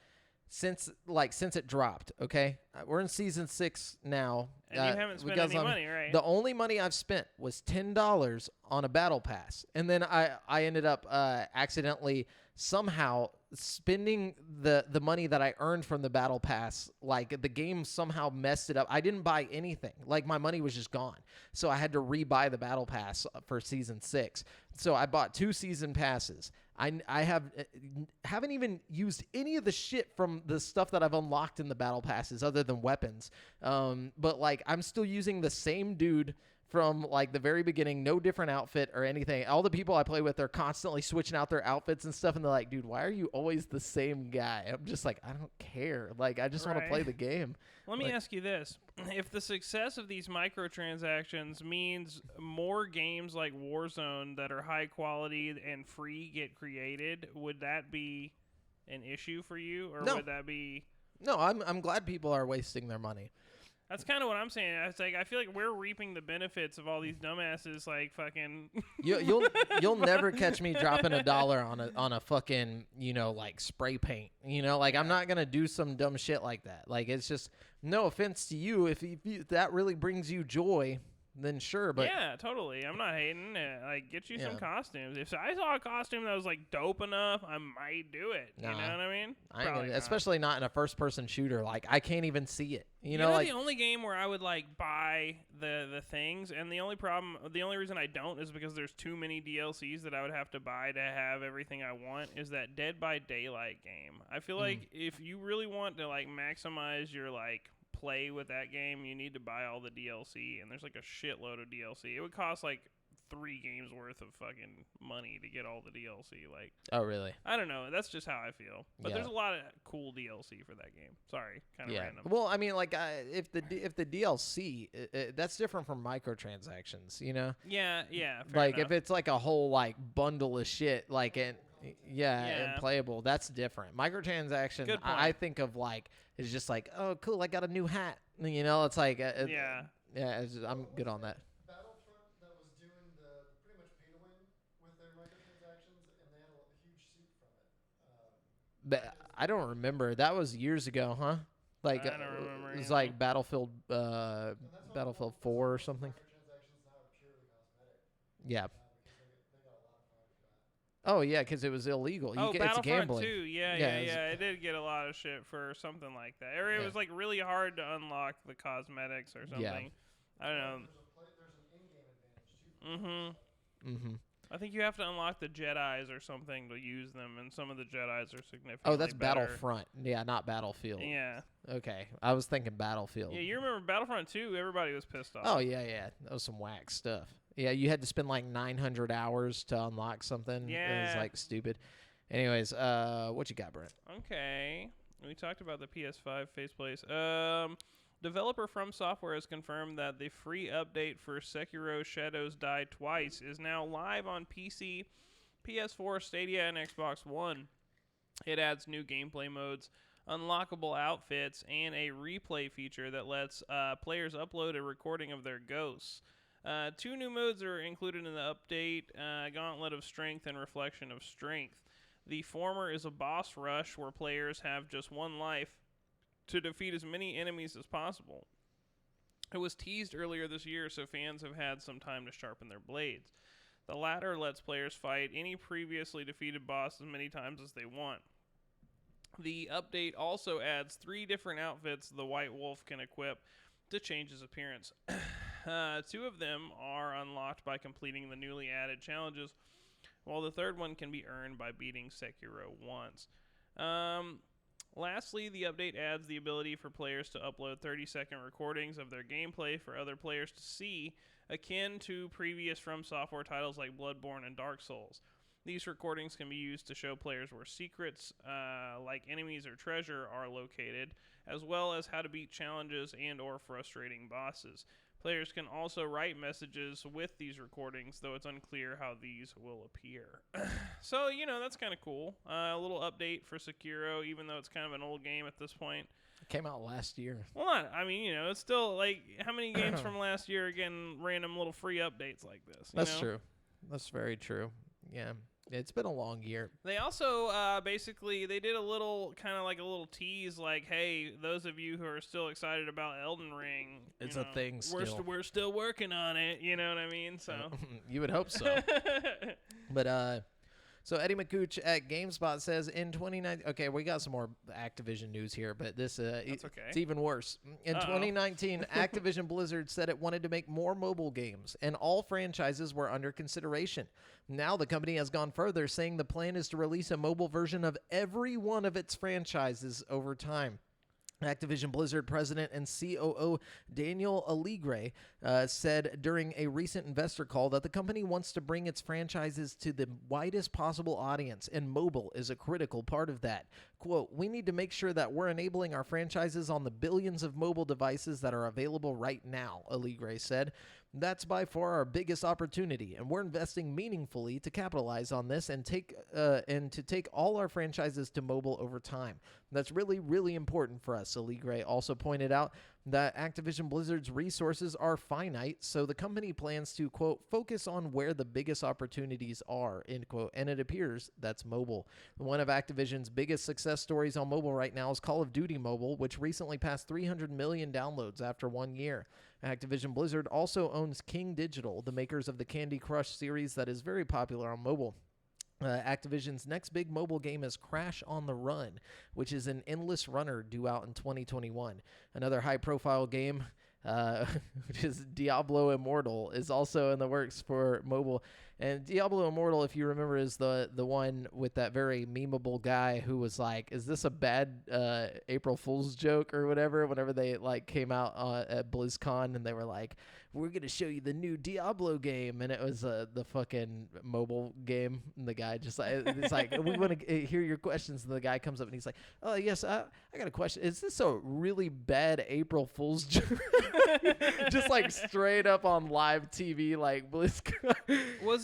since it dropped. Okay, we're in season 6 now, and you haven't spent any money, right? The only money I've spent was $10 on a battle pass, and then I ended up accidentally somehow spending the money that I earned from the battle pass. Like, the game somehow messed it up. I didn't buy anything. Like, my money was just gone. So I had to rebuy the battle pass for season 6. So I bought 2 season passes. I haven't even used any of the shit from the stuff that I've unlocked in the battle passes other than weapons. But, like, I'm still using the same dude from, like, the very beginning, no different outfit or anything. All the people I play with are constantly switching out their outfits and stuff, and they're like, dude, why are you always the same guy? I'm just like, I don't care. Like, I just want to play the game. Let me ask you this. If the success of these microtransactions means more games like Warzone that are high quality and free get created, would that be an issue for you? Or would that be... No, I'm glad people are wasting their money. That's kind of what I'm saying. It's like, I feel like we're reaping the benefits of all these dumbasses, like, fucking. You'll never catch me dropping $1 on a fucking, you know, like, spray paint. You know, like, I'm not gonna do some dumb shit like that. Like, it's just, no offense to you, if that really brings you joy, then sure. But yeah, totally. I'm not hating. Like, get you some costumes. If I saw a costume that was, like, dope enough, I might do it. You know what I mean? Especially not in a first-person shooter. Like, I can't even see it. You know, like, the only game where I would, like, buy the things, and the only reason I don't is because there's too many DLCs that I would have to buy to have everything I want, is that Dead by Daylight game. I feel like if you really want to, like, maximize your, like, play with that game, you need to buy all the DLC, and there's, like, a shitload of DLC. It would cost, like, 3 games worth of fucking money to get all the DLC. Like, Oh, really? I don't know. That's just how I feel. But Yeah. there's a lot of cool DLC for that game. Sorry, kind of random. Well, I mean, like, if the DLC, that's different from microtransactions, you know? Yeah, fair Like, enough. if it's like a whole like bundle of shit, like and Yeah. playable, that's different. Microtransaction, Good point. I think of like it's just like, oh, cool, I got a new hat. You know, it's like, Yeah. I'm good on that. Battlefront that was doing the pretty much pay to win with their microtransactions, and they had a huge suit from it. But I don't remember. That was years ago, huh? Like, I don't remember it was either. like Battlefield, And that's why Battlefield that's why 4 or most something. Microtransactions now are purely cosmetic Yeah. because they got a lot of flack for that. Oh yeah, because it was illegal. Oh, It's Battlefront gambling. 2. Yeah, Yeah, It did get a lot of shit for something like that. Or it Yeah. was like really hard to unlock the cosmetics or something. I don't know. There's an in-game advantage too. Mm-hmm. Mm-hmm. I think you have to unlock the Jedis or something to use them, and some of the Jedis are significantly Oh, that's better. Battlefront. Yeah, not Battlefield. Yeah. Okay, I was thinking Battlefield. Yeah, you remember Battlefront 2? Everybody was pissed off. Oh yeah. That was some whack stuff. Yeah, you had to spend like 900 hours to unlock something. It was Yeah. like stupid. Anyways, what you got, Brent? Okay. We talked about the PS5 faceplates. Developer From Software has confirmed that the free update for Sekiro Shadows Die Twice is now live on PC, PS4, Stadia, and Xbox One. It adds new gameplay modes, unlockable outfits, and a replay feature that lets players upload a recording of their ghosts. 2 new modes are included in the update, Gauntlet of Strength and Reflection of Strength. The former is a boss rush where players have just 1 life to defeat as many enemies as possible. It was teased earlier this year, so fans have had some time to sharpen their blades. The latter lets players fight any previously defeated boss as many times as they want. The update also adds 3 different outfits the White Wolf can equip to change his appearance. 2 of them are unlocked by completing the newly added challenges, while the third one can be earned by beating Sekiro once. Lastly, the update adds the ability for players to upload 30-second recordings of their gameplay for other players to see, akin to previous From Software titles like Bloodborne and Dark Souls. These recordings can be used to show players where secrets, like enemies or treasure, are located, as well as how to beat challenges and or frustrating bosses. Players can also write messages with these recordings, though it's unclear how these will appear. So, that's kind of cool. A little update for Sekiro, even though it's kind of an old game at this point. It came out last year. Well, it's still, like, how many games from last year are getting random little free updates like this? That's true. That's very true. Yeah. It's been a long year. They also basically they did a little kind of like a little tease, like, hey, those of you who are still excited about Elden Ring, It's a thing still. We're still working on it. You know what I mean? So You would hope so. But so Eddie McCooch at GameSpot says in 2019. Okay, we got some more Activision news here, but this That's okay. it's even worse. In 2019, Activision Blizzard said it wanted to make more mobile games, and all franchises were under consideration. Now the company has gone further, saying the plan is to release a mobile version of every one of its franchises over time. Activision Blizzard president and COO Daniel Aligre said during a recent investor call that the company wants to bring its franchises to the widest possible audience, and mobile is a critical part of that. Quote, "We need to make sure that we're enabling our franchises on the billions of mobile devices that are available right now," Aligre said. "That's by far our biggest opportunity, and we're investing meaningfully to capitalize on this and to take all our franchises to mobile over time. That's really, really important for us," Aligre also pointed out that Activision Blizzard's resources are finite, so the company plans to, quote, "focus on where the biggest opportunities are," end quote, and it appears that's mobile. One of Activision's biggest success stories on mobile right now is Call of Duty Mobile, which recently passed 300 million downloads after 1 year. Activision Blizzard also owns King Digital, the makers of the Candy Crush series that is very popular on mobile. Activision's next big mobile game is Crash on the Run, which is an endless runner due out in 2021. Another high-profile game, which is Diablo Immortal, is also in the works for mobile. And Diablo Immortal, if you remember, is the one with that very memeable guy who was like, "Is this a bad April Fool's joke or whatever?" Whenever they like came out at BlizzCon and they were like, "We're gonna show you the new Diablo game," and it was the fucking mobile game. And the guy just like, it's like, "We want to hear your questions." And the guy comes up and he's like, "Oh yes, I got a question. Is this a really bad April Fool's joke?" Just like straight up on live TV, like BlizzCon.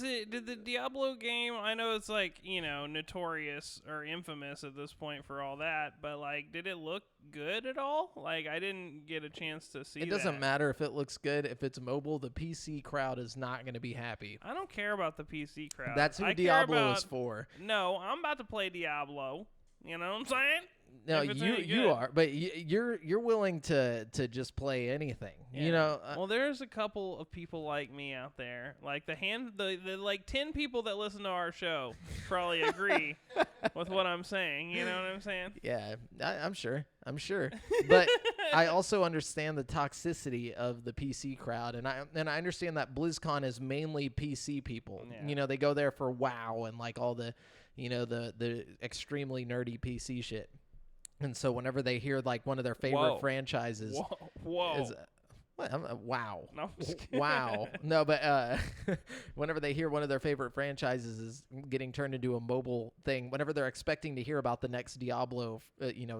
Did the Diablo game, I know it's like, notorious or infamous at this point for all that, but like, did it look good at all? Like, I didn't get a chance to see It doesn't matter if it looks good. If it's mobile, the PC crowd is not going to be happy. I don't care about the PC crowd. That's who Diablo is for. No, I'm about to play Diablo. You know what I'm saying? No, you are, but you're willing to just play anything. Yeah. Well, there's a couple of people like me out there, like the like 10 people that listen to our show probably agree with what I'm saying. You know what I'm saying? Yeah, I'm sure. But I also understand the toxicity of the PC crowd, and I understand that BlizzCon is mainly PC people. Yeah. They go there for WoW and like all the, the extremely nerdy PC shit. And so whenever they hear like one of their favorite franchises, whoa. Wow. No, I'm just kidding. Wow. No, but whenever they hear one of their favorite franchises is getting turned into a mobile thing, whenever they're expecting to hear about the next Diablo,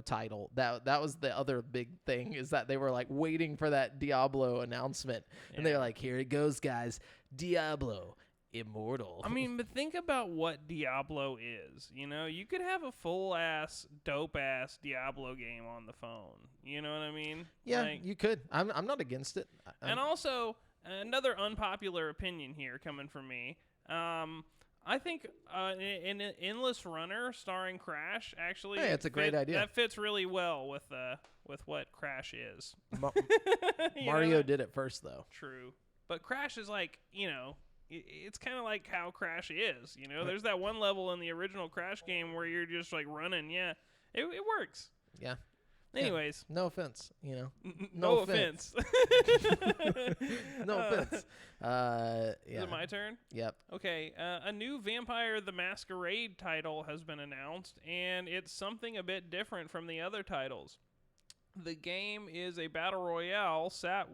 title, that was the other big thing, is that they were like waiting for that Diablo announcement. And they're like, "Here it goes, guys. Diablo Immortal." I mean, but think about what Diablo is. You could have a full-ass, dope-ass Diablo game on the phone. You know what I mean? Yeah, you could. I'm not against it. And also, another unpopular opinion here coming from me. I think an Endless Runner starring Crash actually. Hey, it's a great idea. That fits really well with what Crash is. Mario did it first, though. True, but Crash is like it's kind of like how Crash is. There's that one level in the original Crash game where you're just like running. Yeah, it works. Yeah. Anyways. Yeah. No offense, No offense. No offense. Yeah. Is it my turn? Yep. Okay. A new Vampire the Masquerade title has been announced, and it's something a bit different from the other titles. The game is a battle royale set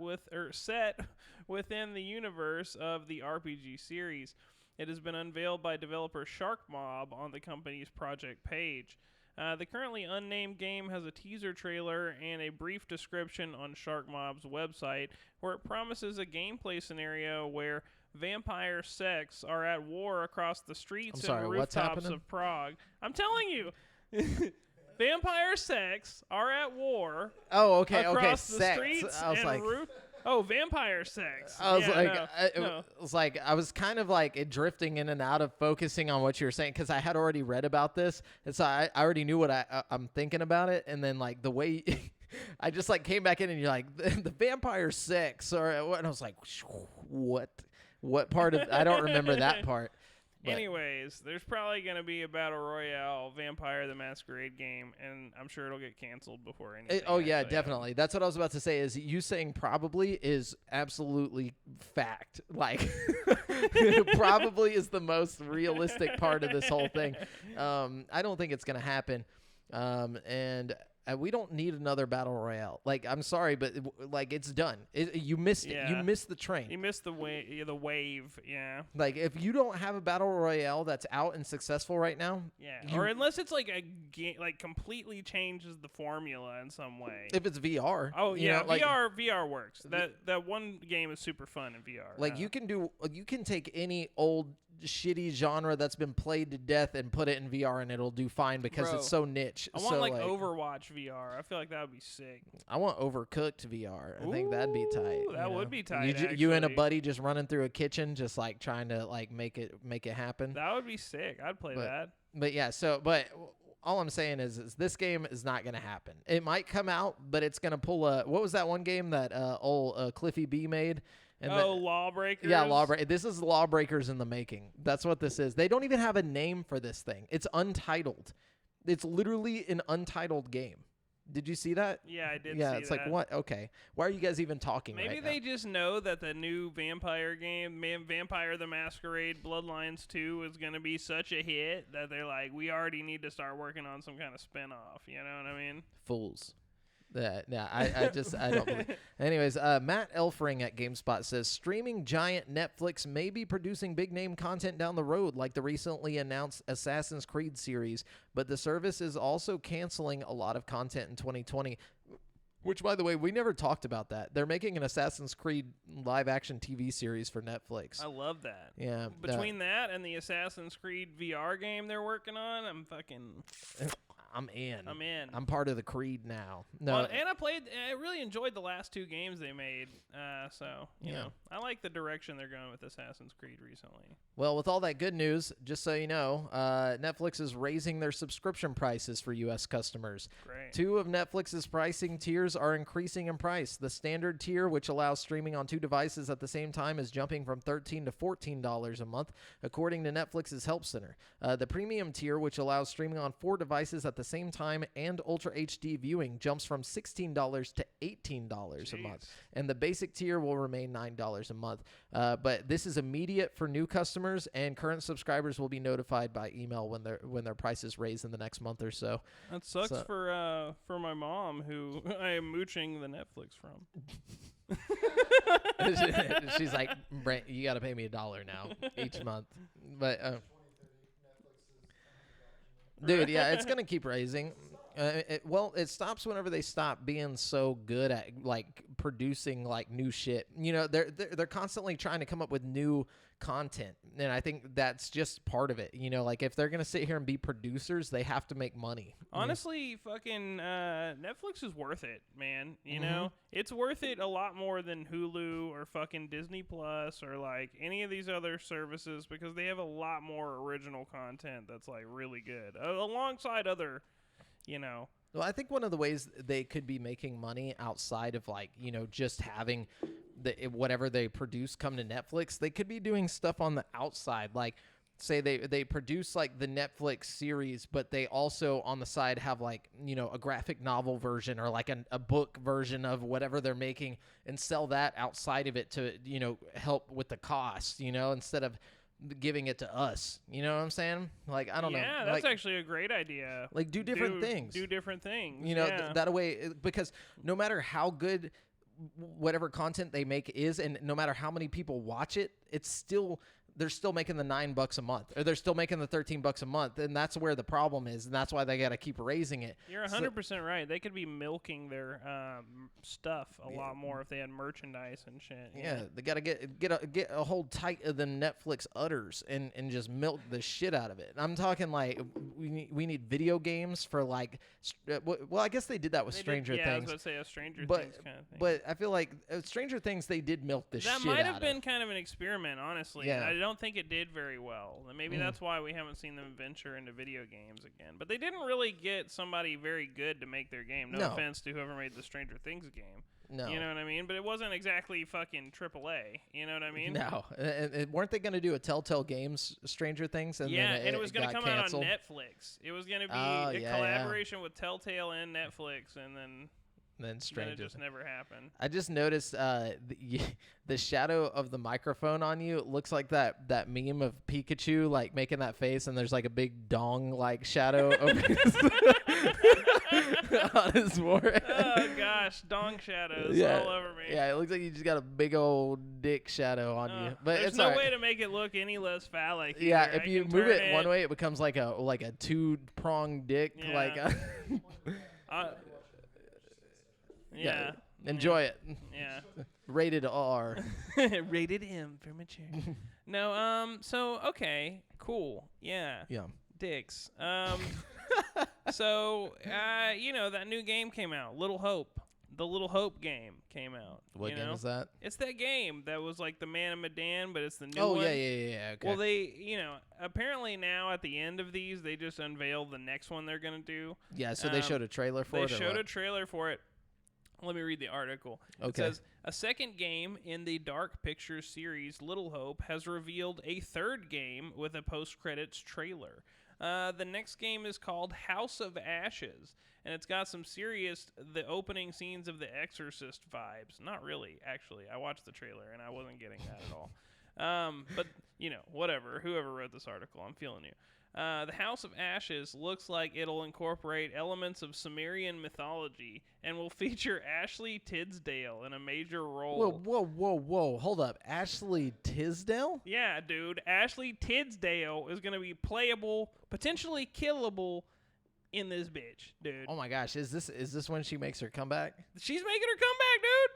within the universe of the RPG series. It has been unveiled by developer Sharkmob on the company's project page. The currently unnamed game has a teaser trailer and a brief description on Sharkmob's website, where it promises a gameplay scenario where vampire sects are at war across the streets and rooftops of Prague. I'm telling you! Vampire sects are at war. Oh, okay, across the sex. streets I was and like, vampire sex. I was No. it was like I was kind of like drifting in and out of focusing on what you were saying, because I had already read about this, and so I already knew what I'm thinking about it, and then like the way I just like came back in, and you're like the vampire sex, and I was like, what part of I don't remember that part. But anyways, there's probably going to be a Battle Royale Vampire the Masquerade game, and I'm sure it'll get canceled before anything. Yeah, definitely. That's what I was about to say, is you saying probably is absolutely fact. Like, probably is the most realistic part of this whole thing. I don't think it's going to happen. And we don't need another battle royale. Like, I'm sorry, but like it's done. You missed it. You missed the train. You missed the wave. Yeah. Like, if you don't have a battle royale that's out and successful right now, or unless it's like a game, like completely changes the formula in some way. If it's VR. Oh yeah, VR works. That one game is super fun in VR. Like you can take any old shitty genre that's been played to death and put it in VR, and it'll do fine because it's so niche. I want like Overwatch VR. I feel like that would be sick. I want Overcooked VR. I think that'd be tight. That would be tight. You and a buddy just running through a kitchen, just like trying to like make it happen. That would be sick. I'd play that. But yeah, but all I'm saying is this game is not going to happen. It might come out, but it's going to pull what was that one game that old Cliffy B made? And Lawbreakers? Yeah, Lawbreakers. This is Lawbreakers in the making. That's what this is. They don't even have a name for this thing. It's untitled. It's literally an untitled game. Did you see that? Yeah, I did. Yeah, see it's that. like, what? Okay, why are you guys even talking? Maybe right they now? just know that the new vampire game, Vampire the Masquerade Bloodlines 2, is going to be such a hit that they're like, we already need to start working on some kind of spinoff. You know what I mean? Fools. Yeah, I don't believe. Anyways, Matt Elfring at GameSpot says streaming giant Netflix may be producing big name content down the road, like the recently announced Assassin's Creed series, but the service is also canceling a lot of content in 2020. Which, by the way, we never talked about that. They're making an Assassin's Creed live-action TV series for Netflix. I love that. Yeah. Between that and the Assassin's Creed VR game they're working on, I'm in. I'm part of the Creed now. No, Well, and I really enjoyed the last 2 games they made. So, you know, I like the direction they're going with Assassin's Creed recently. Well, with all that good news, just so you know, Netflix is raising their subscription prices for U.S. customers. Great. 2 of Netflix's pricing tiers are increasing in price. The standard tier, which allows streaming on 2 devices at the same time, is jumping from $13 to $14 a month, according to Netflix's Help Center. The premium tier, which allows streaming on 4 devices at the same time and Ultra HD viewing, jumps from $16 to $18 a month. And the basic tier will remain $9 a month. But this is immediate for new customers, and current subscribers will be notified by email when their prices raise in the next month or so. That sucks for my mom, who I am mooching the Netflix from. She's like, Brent, you got to pay me $1 now each month. But 2030, Netflix is $100 a month. dude, yeah, it's gonna keep raising. It stops whenever they stop being so good at like producing like new shit. You know, they're constantly trying to come up with new content, and I think that's just part of it. You know, like if they're gonna sit here and be producers, they have to make money. Honestly, fucking Netflix is worth it, man. You know, it's worth it a lot more than Hulu or fucking Disney Plus or like any of these other services, because they have a lot more original content that's like really good alongside other, you know. Well, I think one of the ways they could be making money outside of like, you know, just having whatever they produce come to Netflix, they could be doing stuff on the outside. Like, say they produce like the Netflix series, but they also on the side have like, you know, a graphic novel version or like a book version of whatever they're making, and sell that outside of it to, you know, help with the cost, you know, instead of giving it to us. You know what I'm saying? Like, I don't know. Yeah, that's actually a great idea. Like, do different things. Do different things. You know, yeah. that way, because no matter how good whatever content they make is, and no matter how many people watch it, it's still, they're still making the $9 a month, or they're still making the $13 a month, and that's where the problem is, and that's why they got to keep raising it. You're 100% right. They could be milking their stuff a lot more if they had merchandise and shit. Yeah, they got to get a hold tight of the Netflix udders and just milk the shit out of it. I'm talking like we need video games for like, well, I guess they did that with Stranger Things. Yeah, I was about to say a Stranger Things kind of thing. But I feel like Stranger Things, they did milk the shit out of it. That might have been kind of an experiment, honestly. Yeah. I don't think it did very well. Maybe that's why we haven't seen them venture into video games again. But they didn't really get somebody very good to make their game. No offense to whoever made the Stranger Things game. No. You know what I mean? But it wasn't exactly fucking AAA. You know what I mean? No. Weren't they going to do a Telltale Games Stranger Things? And yeah, then and it was going to come canceled? out on Netflix. It was going to be a collaboration with Telltale and Netflix, and then Stranger it just never happened. I just noticed the shadow of the microphone on you looks like that meme of Pikachu like making that face, and there's like a big dong like shadow over on his forehead. Oh gosh, dong shadows all over me. Yeah, it looks like you just got a big old dick shadow on you. But there's it's no all right. way to make it look any less phallic. Yeah, either. if you move it one way, it becomes like a 2-pronged dick. Yeah. Like yeah. Enjoy it. Yeah. Rated R. Rated M for mature. No, so okay, cool. Yeah. Yeah. Dicks. So you know, that new game came out, Little Hope. The Little Hope game came out. What game is that? It's that game that was like the Man of Medan, but it's the new one. one. Oh, yeah. Okay. Well, they, you know, apparently now at the end of these, they just unveiled the next one they're going to do. Yeah, so they showed a trailer for it? They showed a trailer for it. Let me read the article. Okay. It says, a second game in the Dark Pictures series, Little Hope, has revealed a third game with a post-credits trailer. The next game is called House of Ashes, and it's got some serious, the opening scenes of The Exorcist vibes. Not really, actually. I watched the trailer, and I wasn't getting that at all. But, whatever. Whoever wrote this article, I'm feeling you. The House of Ashes looks like it'll incorporate elements of Sumerian mythology and will feature Ashley Tisdale in a major role. Whoa. Hold up. Ashley Tisdale? Yeah, dude. Ashley Tisdale is going to be playable, potentially killable in this bitch, dude. Oh my gosh, is this when she makes her comeback? She's making her comeback, dude.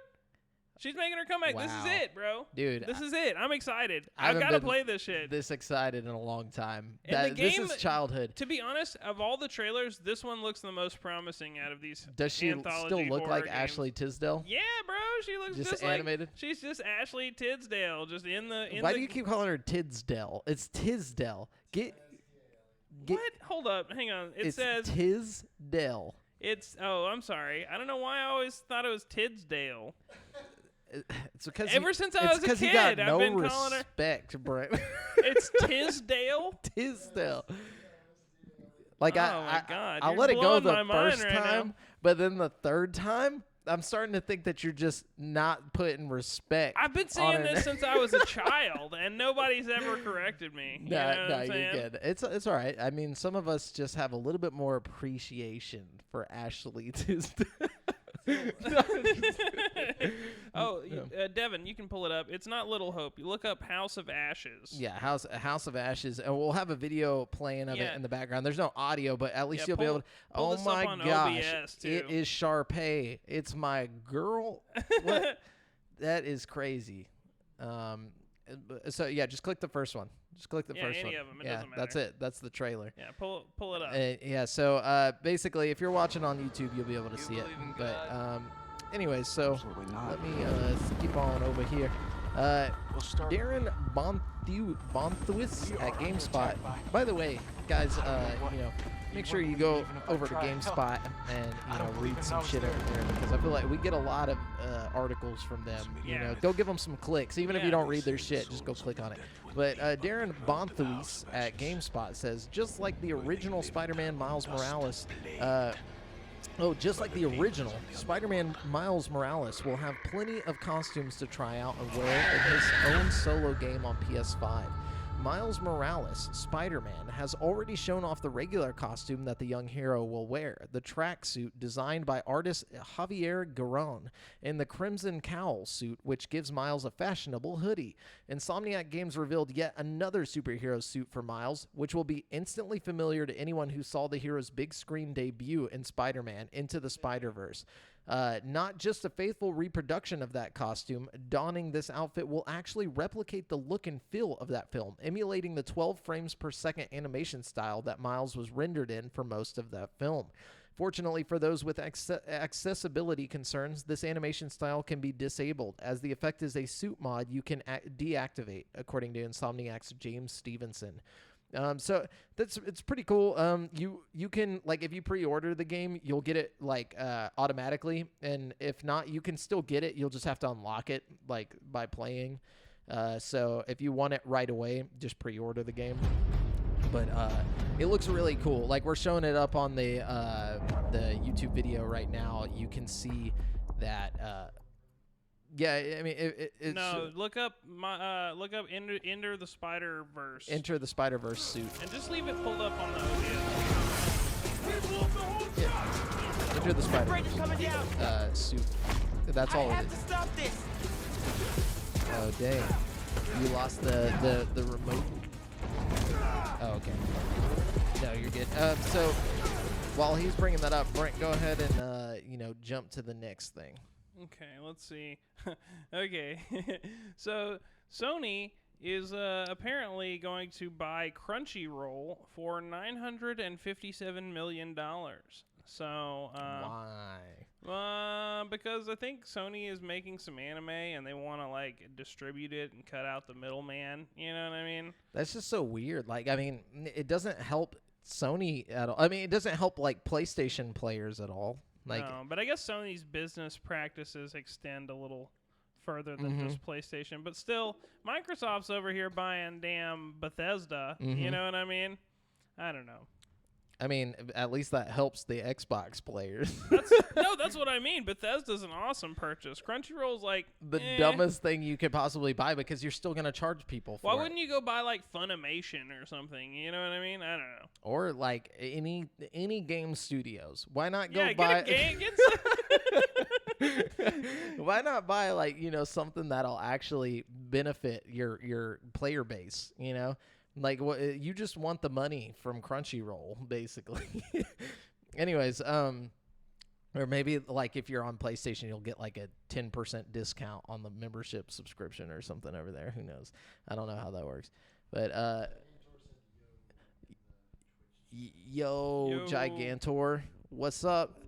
She's making her comeback. Wow. This is it, bro. Dude, this is it. I'm excited. I I've haven't got to been play this shit. This excited in a long time. And the This game- is childhood. To be honest, of all the trailers, this one looks the most promising out of these. Does she anthology still look horror like games. Ashley Tisdale? Yeah, bro. She looks Just just animated? like she's just Ashley Tisdale, just in the. Why do you keep calling her Tisdale? It's Tisdale. Get What? Hold up. Hang on. It it's says Tisdale. it's. Oh, I'm sorry. I don't know why I always thought it was Tidsdale. It's because Ever since I was a you got kid, I've no been calling her- respect, Brent. It's Tisdale. Tisdale. Like Oh my God, I'll you're let it go blowing the my mind first right now. time, but then the third time, I'm starting to think that you're just not putting respect. I've been on saying her this since I was a child, and nobody's ever corrected me. You know what No, I'm you're saying? good. It's all right. I mean, some of us just have a little bit more appreciation for Ashley Tisdale. Oh, Devin, you can pull it up. It's not Little Hope. You look up House of Ashes. Yeah, House of Ashes, and we'll have a video playing of it Yeah. in the background. There's no audio, but at least Yeah, you'll be able to. pull Oh this up my on gosh, OBS, too. it is Sharpay. It's my girl. What? That is crazy. So yeah, just click the first one. Just click the Yeah, first any one. of 'em. It yeah, doesn't that's matter. it. That's the trailer. Yeah, pull it up. Yeah, so basically, if you're watching on YouTube, you'll be able to see it. But anyways, so Absolutely not. let me skip on over here. We'll start. Darren Bonthewis at GameSpot. By the way, guys, make sure you go over to GameSpot and read some shit over there, because I feel like we get a lot of articles from them. Yeah. Go give them some clicks, even if you Yeah. don't read their shit. Just go click on it. But Darren Bonthewis at GameSpot says, just like the original Spider-Man Miles Morales. Just like the original, Spider-Man Miles Morales will have plenty of costumes to try out and wear in his own solo game on PS5. Miles Morales, Spider-Man, has already shown off the regular costume that the young hero will wear, the tracksuit designed by artist Javier Garron, and the crimson cowl suit, which gives Miles a fashionable hoodie. Insomniac Games revealed yet another superhero suit for Miles, which will be instantly familiar to anyone who saw the hero's big screen debut in Spider-Man Into the Spider-Verse. Not just a faithful reproduction of that costume, donning this outfit will actually replicate the look and feel of that film, emulating the 12 frames per second animation style that Miles was rendered in for most of that film. Fortunately for those with accessibility concerns, this animation style can be disabled, as the effect is a suit mod you can deactivate, according to Insomniac's James Stevenson. So it's pretty cool. You can, like, if you pre-order the game, you'll get it automatically, and if not, you can still get it. You'll just have to unlock it by playing. So if you want it right away, just pre-order the game. But it looks really cool. Like, we're showing it up on the YouTube video right now. You can see that. Yeah, I mean, it's No, look up Enter the Spider-Verse. Enter the Spider-Verse suit. And just leave it pulled up on the OBS. Yeah. Enter the Spider-Verse suit. That's all it is. Oh, dang. You lost the remote. Oh, okay. No, you're good. So while he's bringing that up, Brent, go ahead and jump to the next thing. Okay, let's see. Okay, so Sony is apparently going to buy Crunchyroll for $957 million. So Why? because I think Sony is making some anime and they want to distribute it and cut out the middleman. You know what I mean? That's just so weird. Like, I mean, it doesn't help Sony at all. I mean, it doesn't help PlayStation players at all. No, but I guess Sony's business practices extend a little further than just PlayStation. But still, Microsoft's over here buying damn Bethesda. You know what I mean? I don't know. I mean, at least that helps the Xbox players. That's what I mean. Bethesda's an awesome purchase. Crunchyroll's like the dumbest thing you could possibly buy because you're still going to charge people for it. Why wouldn't you go buy like Funimation or something? You know what I mean? I don't know. Or like any game studios. Why not go get buy a game? Why not buy like, something that'll actually benefit your player base, Like what you just want the money from Crunchyroll, basically. Anyways, or maybe like if you're on PlayStation, you'll get like a 10% discount on the membership subscription or something over there. Who knows? I don't know how that works. But yo, Gigantor, what's up?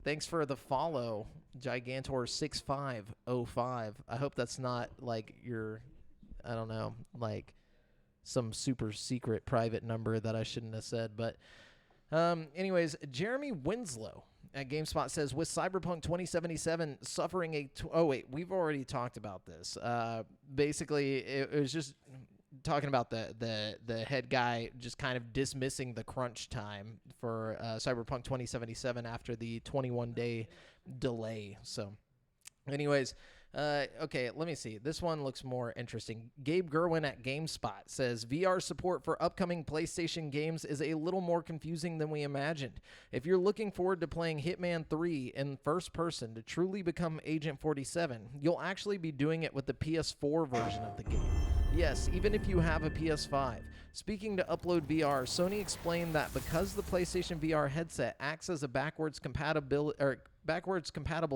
Thanks for the follow, Gigantor6505. I hope that's not like your, I don't know, like some super secret private number that I shouldn't have said. But anyways, Jeremy Winslow at GameSpot says, with Cyberpunk 2077 suffering we've already talked about this. Basically, it was just talking about the head guy just kind of dismissing the crunch time for Cyberpunk 2077 after the 21-day delay. So anyways, okay, let me see. This one looks more interesting. Gabe Gerwin at GameSpot says, VR support for upcoming PlayStation games is a little more confusing than we imagined. If you're looking forward to playing Hitman 3 in first person to truly become Agent 47, you'll actually be doing it with the PS4 version of the game. Yes, even if you have a PS5. Speaking to Upload VR, Sony explained that because the PlayStation VR headset acts as a backwards compatible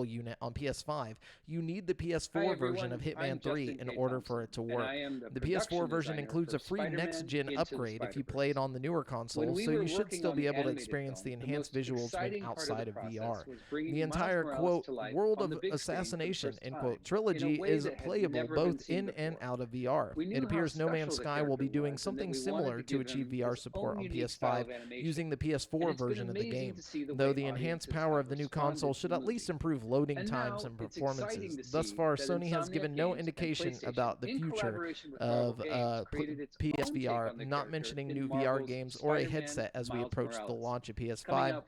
unit on PS5, you need the PS4 version of Hitman 3 in order for it to work. The PS4 version includes a free next-gen upgrade if you play it on the newer console, so you should still be able to experience the enhanced visuals when outside of VR. The entire, quote, world of assassination, end quote, trilogy is playable both in and out of VR. It appears No Man's Sky will be doing something similar to achieve VR support on PS5 using the PS4 version of the game, though the enhanced power of the new console should at least improve loading times and performances. Thus far, Sony has given no indication about the future of PSVR, not mentioning new VR games or a headset as we approach the launch of PS5.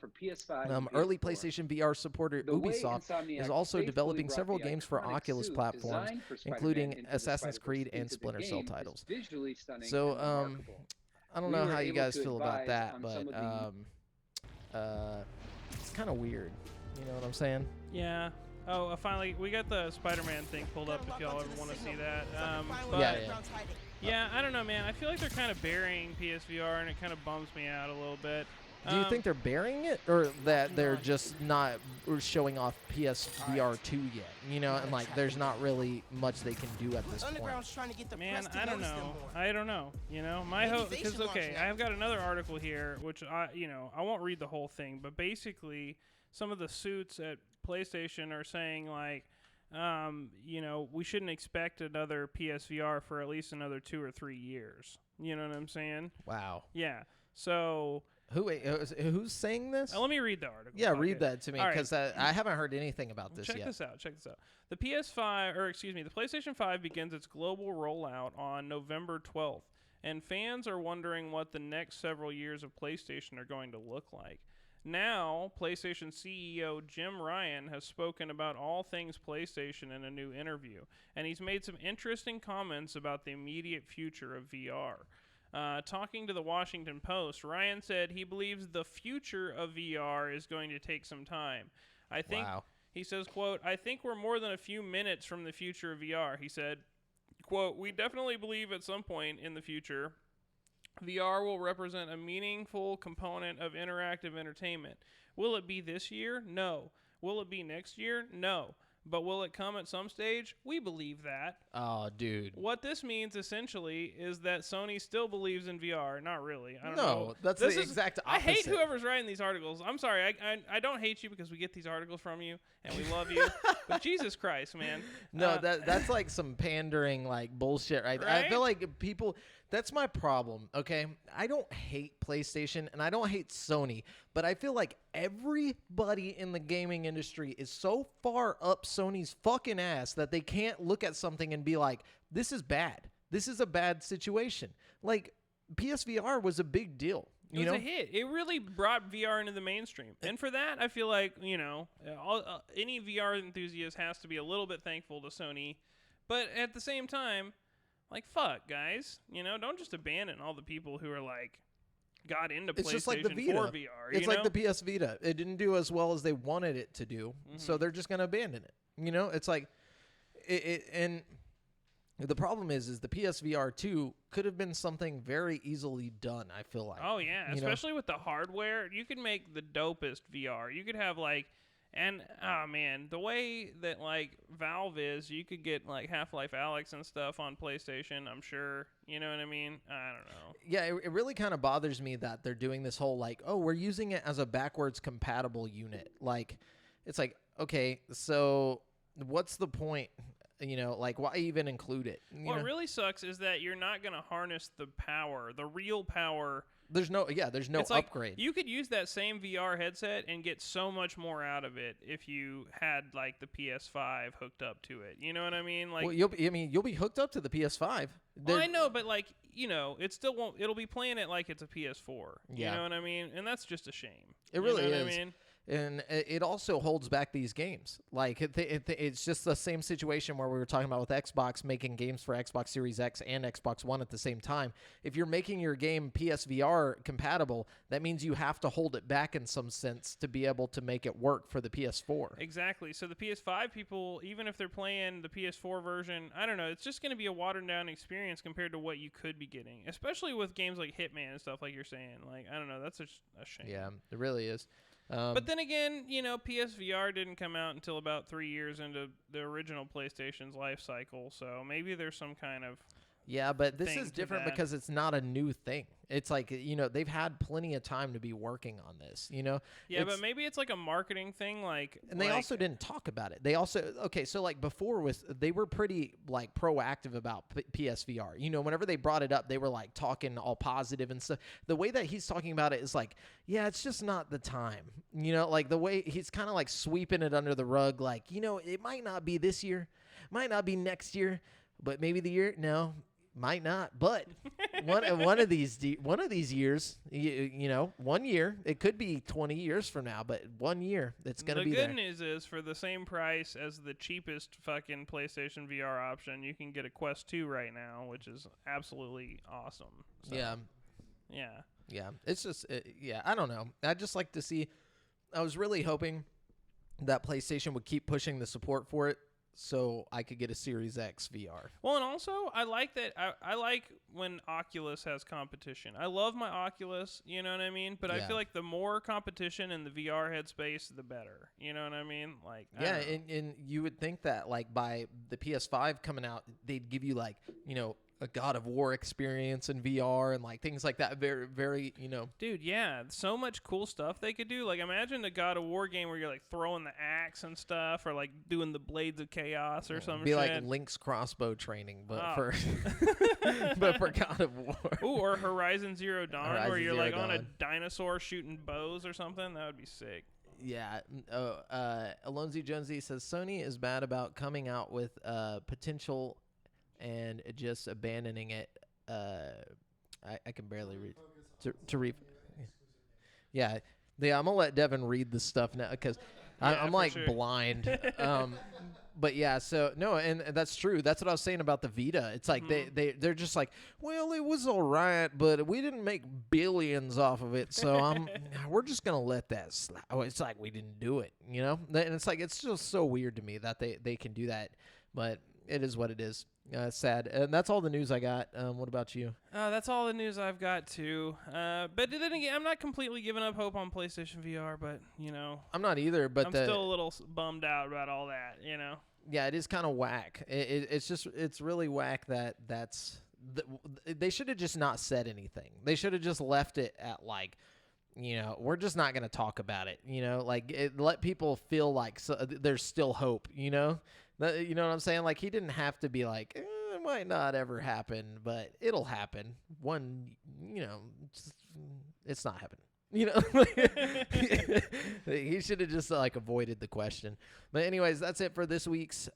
Early PlayStation VR supporter Ubisoft is also developing several games for Oculus platforms, including Assassin's Creed and Splinter Cell titles. So, I don't know how you guys feel about that, but it's kind of weird. You know what I'm saying? Yeah. Oh, finally, we got the Spider-Man thing pulled up if y'all ever want to see that. Yeah, I don't know, man. I feel like they're kind of burying PSVR, and it kind of bums me out a little bit. Do you think they're burying it, or that they're just not showing off PSVR 2 yet? And like there's not really much they can do at this point. Man, I don't know. I don't know. My hope, because I've got another article here, which I won't read the whole thing, but basically some of the suits at PlayStation are saying like, we shouldn't expect another PSVR for at least another 2 or 3 years. You know what I'm saying? Wow. Yeah. So. Who's saying this? Let me read the article. Yeah, read that to me because I haven't heard anything about this yet. Check this out. The the PlayStation 5 begins its global rollout on November 12th, and fans are wondering what the next several years of PlayStation are going to look like. Now, PlayStation CEO Jim Ryan has spoken about all things PlayStation in a new interview, and he's made some interesting comments about the immediate future of VR. Talking to the Washington Post, Ryan said he believes the future of VR is going to take some time. He says, quote, I think we're more than a few minutes from the future of VR. He said, quote, we definitely believe at some point in the future, VR will represent a meaningful component of interactive entertainment. Will it be this year? No. Will it be next year? No. But will it come at some stage? We believe that. Oh, dude. What this means, essentially, is that Sony still believes in VR. Not really. I don't know. No, that's the exact opposite. I hate whoever's writing these articles. I'm sorry. I don't hate you because we get these articles from you, and we love you. But Jesus Christ, man. No, that's like some pandering, like, bullshit, right? I feel like people... That's my problem, okay? I don't hate PlayStation, and I don't hate Sony, but I feel like everybody in the gaming industry is so far up Sony's fucking ass that they can't look at something and be like, this is bad. This is a bad situation. Like, PSVR was a big deal. It was a hit. It really brought VR into the mainstream. And for that, I feel like, any VR enthusiast has to be a little bit thankful to Sony. But at the same time, like, fuck, guys. Don't just abandon all the people who are, like, got into It's PlayStation just like the Vita. 4 VR. It's like the PS Vita. It didn't do as well as they wanted it to do, so they're just going to abandon it. It's like, and the problem is the PSVR 2 could have been something very easily done, I feel like. Oh, yeah. Especially with the hardware. You could make the dopest VR. You could have, like, and, oh, man, the way that, like, Valve is, you could get, like, Half-Life Alyx and stuff on PlayStation, I'm sure. You know what I mean? I don't know. Yeah, it really kind of bothers me that they're doing this whole, like, oh, we're using it as a backwards compatible unit. Like, it's like, okay, so what's the point? Like, why even include it? What really sucks is that you're not going to harness the power, the real power. There's no It's upgrade. Like, you could use that same VR headset and get so much more out of it if you had, like, the PS5 hooked up to it. You know what I mean? Like, well, you'll be hooked up to the PS5. Well, I know, but, like, it still won't. It'll be playing it like it's a PS4. Yeah. You know what I mean? And that's just a shame. It really you know is. What I mean? And it also holds back these games. Like, it's just the same situation where we were talking about with Xbox making games for Xbox Series X and Xbox One at the same time. If you're making your game PSVR compatible, that means you have to hold it back in some sense to be able to make it work for the PS4. Exactly. So the PS5 people, even if they're playing the PS4 version, I don't know, it's just going to be a watered-down experience compared to what you could be getting, especially with games like Hitman and stuff like you're saying. Like, I don't know, that's a shame. Yeah, it really is. But then again, PSVR didn't come out until about 3 years into the original PlayStation's life cycle, so maybe there's some kind of Yeah, but this thing is to different that. because it's not a new thing. It's like, they've had plenty of time to be working on this, Yeah, It's- but maybe it's like a marketing thing, like. And they also didn't talk about it. They also, okay, so like before they were pretty like proactive about PSVR. Whenever they brought it up, they were like talking all positive and stuff. The way that he's talking about it is like, yeah, it's just not the time. Like the way he's kind of like sweeping it under the rug, like, it might not be this year, might not be next year, but maybe the year, no. Might not, but one of these years, 1 year, it could be 20 years from now, but 1 year, it's gonna be there. The good news is, for the same price as the cheapest fucking PlayStation VR option, you can get a Quest 2 right now, which is absolutely awesome. So, Yeah. It's just, I don't know. I'd just like to see. I was really hoping that PlayStation would keep pushing the support for it, so I could get a Series X VR. Well, and also, I like that. I like when Oculus has competition. I love my Oculus, you know what I mean? But I feel like the more competition in the VR headspace, the better. You know what I mean? Like, Yeah, and you would think that, like, by the PS5 coming out, they'd give you, like, a God of War experience in VR and like things like that. Very, very, Dude, yeah, so much cool stuff they could do. Like, imagine a God of War game where you're like throwing the axe and stuff, or like doing the Blades of Chaos or something. Be like Link's crossbow training, but for God of War. Ooh, or Horizon Zero Dawn, where you're Zero like on a Dawn. dinosaur shooting bows or something. That would be sick. Yeah. Alonzi Jonesy says Sony is bad about coming out with potential and just abandoning it. I can barely read. Yeah. I'm gonna let Devin read the stuff now because I'm like sure. blind. But yeah, so no, and that's true. That's what I was saying about the Vita. It's like they're just like, well, it was all right, but we didn't make billions off of it, so we're just gonna let that slide. Oh, it's like we didn't do it, And it's like it's just so weird to me that they can do that, but it is what it is. Sad. And that's all the news I got. What about you? That's all the news I've got too. But then again, I'm not completely giving up hope on PlayStation VR, but I'm not either. But I'm still a little bummed out about all that. Yeah, it is kind of whack. It's really whack they should have just not said anything. They should have just left it at like, we're just not going to talk about it. Let people feel like there's still hope. You know what I'm saying? Like he didn't have to be like, it might not ever happen, but it'll happen. It's not happening. He should have just like avoided the question. But anyways, that's it for this week's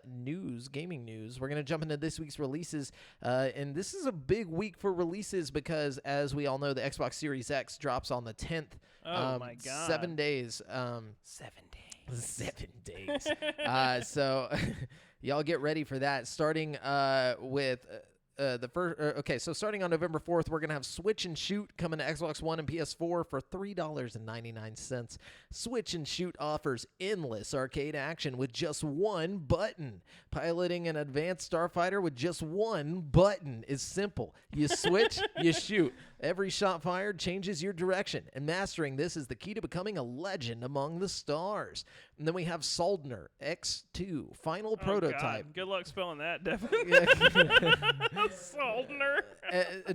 news. gaming news. We're going to jump into this week's releases. And this is a big week for releases because, as we all know, the Xbox Series X drops on the 10th. Oh, my God. 7 days. 7 days. 7 days. So y'all get ready for that. Starting with the first. Okay, so starting on November 4th, we're gonna have Switch and Shoot coming to Xbox One and PS4 for $3.99. Switch and Shoot offers endless arcade action with just one button. Piloting an advanced starfighter with just one button is simple. You switch, you shoot. Every shot fired changes your direction, and mastering this is the key to becoming a legend among the stars. And then we have Soldner X2 final prototype. God. Good luck spelling that, Devin. Soldner.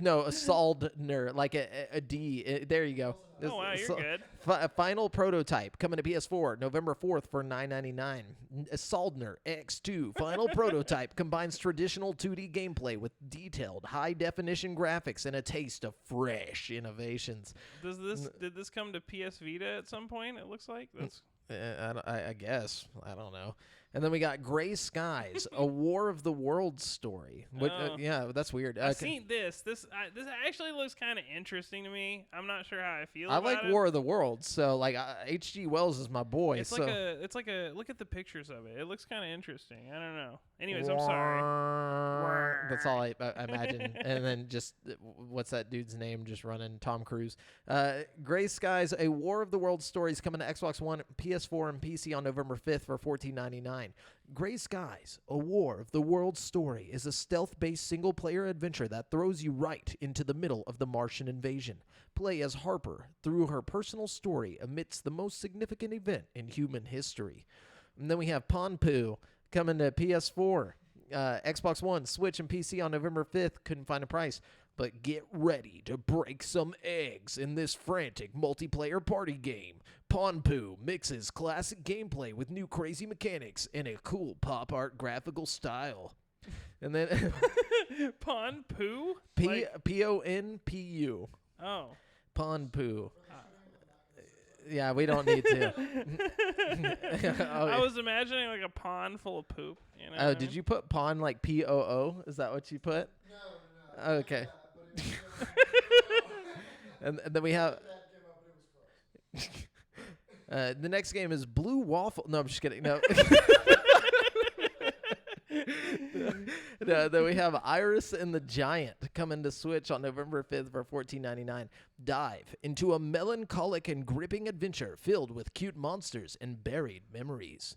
No, a Soldner, like a D. There you go. Oh, wow, you're good. Final prototype coming to PS4 November 4th for $9.99. Soldner X2 final prototype combines traditional 2D gameplay with detailed high-definition graphics and a taste of fresh innovations. Did this come to PS Vita at some point? It looks like that's. I guess. I don't know. And then we got Gray Skies, a War of the Worlds story. Yeah, that's weird. I've seen this. This actually looks kind of interesting to me. I'm not sure how I feel I about like it. War of the Worlds, so like H.G. Wells is my boy. It's so. like a look at the pictures of it. It looks kind of interesting. I don't know. Anyways, I'm sorry. That's all I imagine. And then just what's that dude's name? Just running Tom Cruise. Gray Skies, a War of the Worlds story is coming to Xbox One, PS4, and PC on November 5th for $14.99. Gray Skies, a War of the Worlds story is a stealth-based single-player adventure that throws you right into the middle of the Martian invasion. Play as Harper through her personal story amidst the most significant event in human history. And then we have Ponpu coming to PS4, Xbox One, Switch, and PC on November 5th. Couldn't find a price. But get ready to break some eggs in this frantic multiplayer party game. Ponpu mixes classic gameplay with new crazy mechanics and a cool pop art graphical style. And then Ponpu? Ponpu. Oh. Ponpu. Yeah, we don't need to. I was imagining like a pond full of poop. You know Oh, did you put pond like P-O-O? Is that what you put? No. Okay. And then we have the next game is Blue Waffle. No, I'm just kidding. No. No, then we have Iris and the Giant coming to Switch on November 5th for $14.99. Dive into a melancholic and gripping adventure filled with cute monsters and buried memories.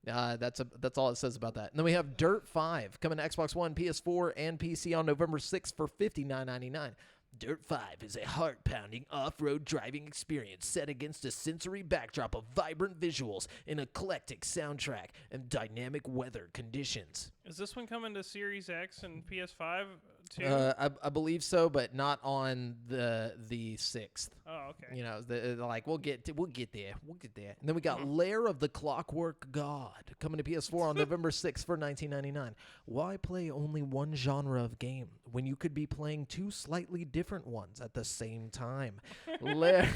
That's all it says about that. And then we have Dirt 5 coming to Xbox One, PS4, and PC on November 6th for $59.99. Dirt 5 is a heart-pounding off-road driving experience set against a sensory backdrop of vibrant visuals, an eclectic soundtrack, and dynamic weather conditions. Is this one coming to Series X and PS5 too? I believe so, but not on the 6th. Oh, okay. You know, like we'll get there. And then we got Lair of the Clockwork God coming to PS4 on November 6th for $19.99. Why play only one genre of game when you could be playing two slightly different ones at the same time? Lair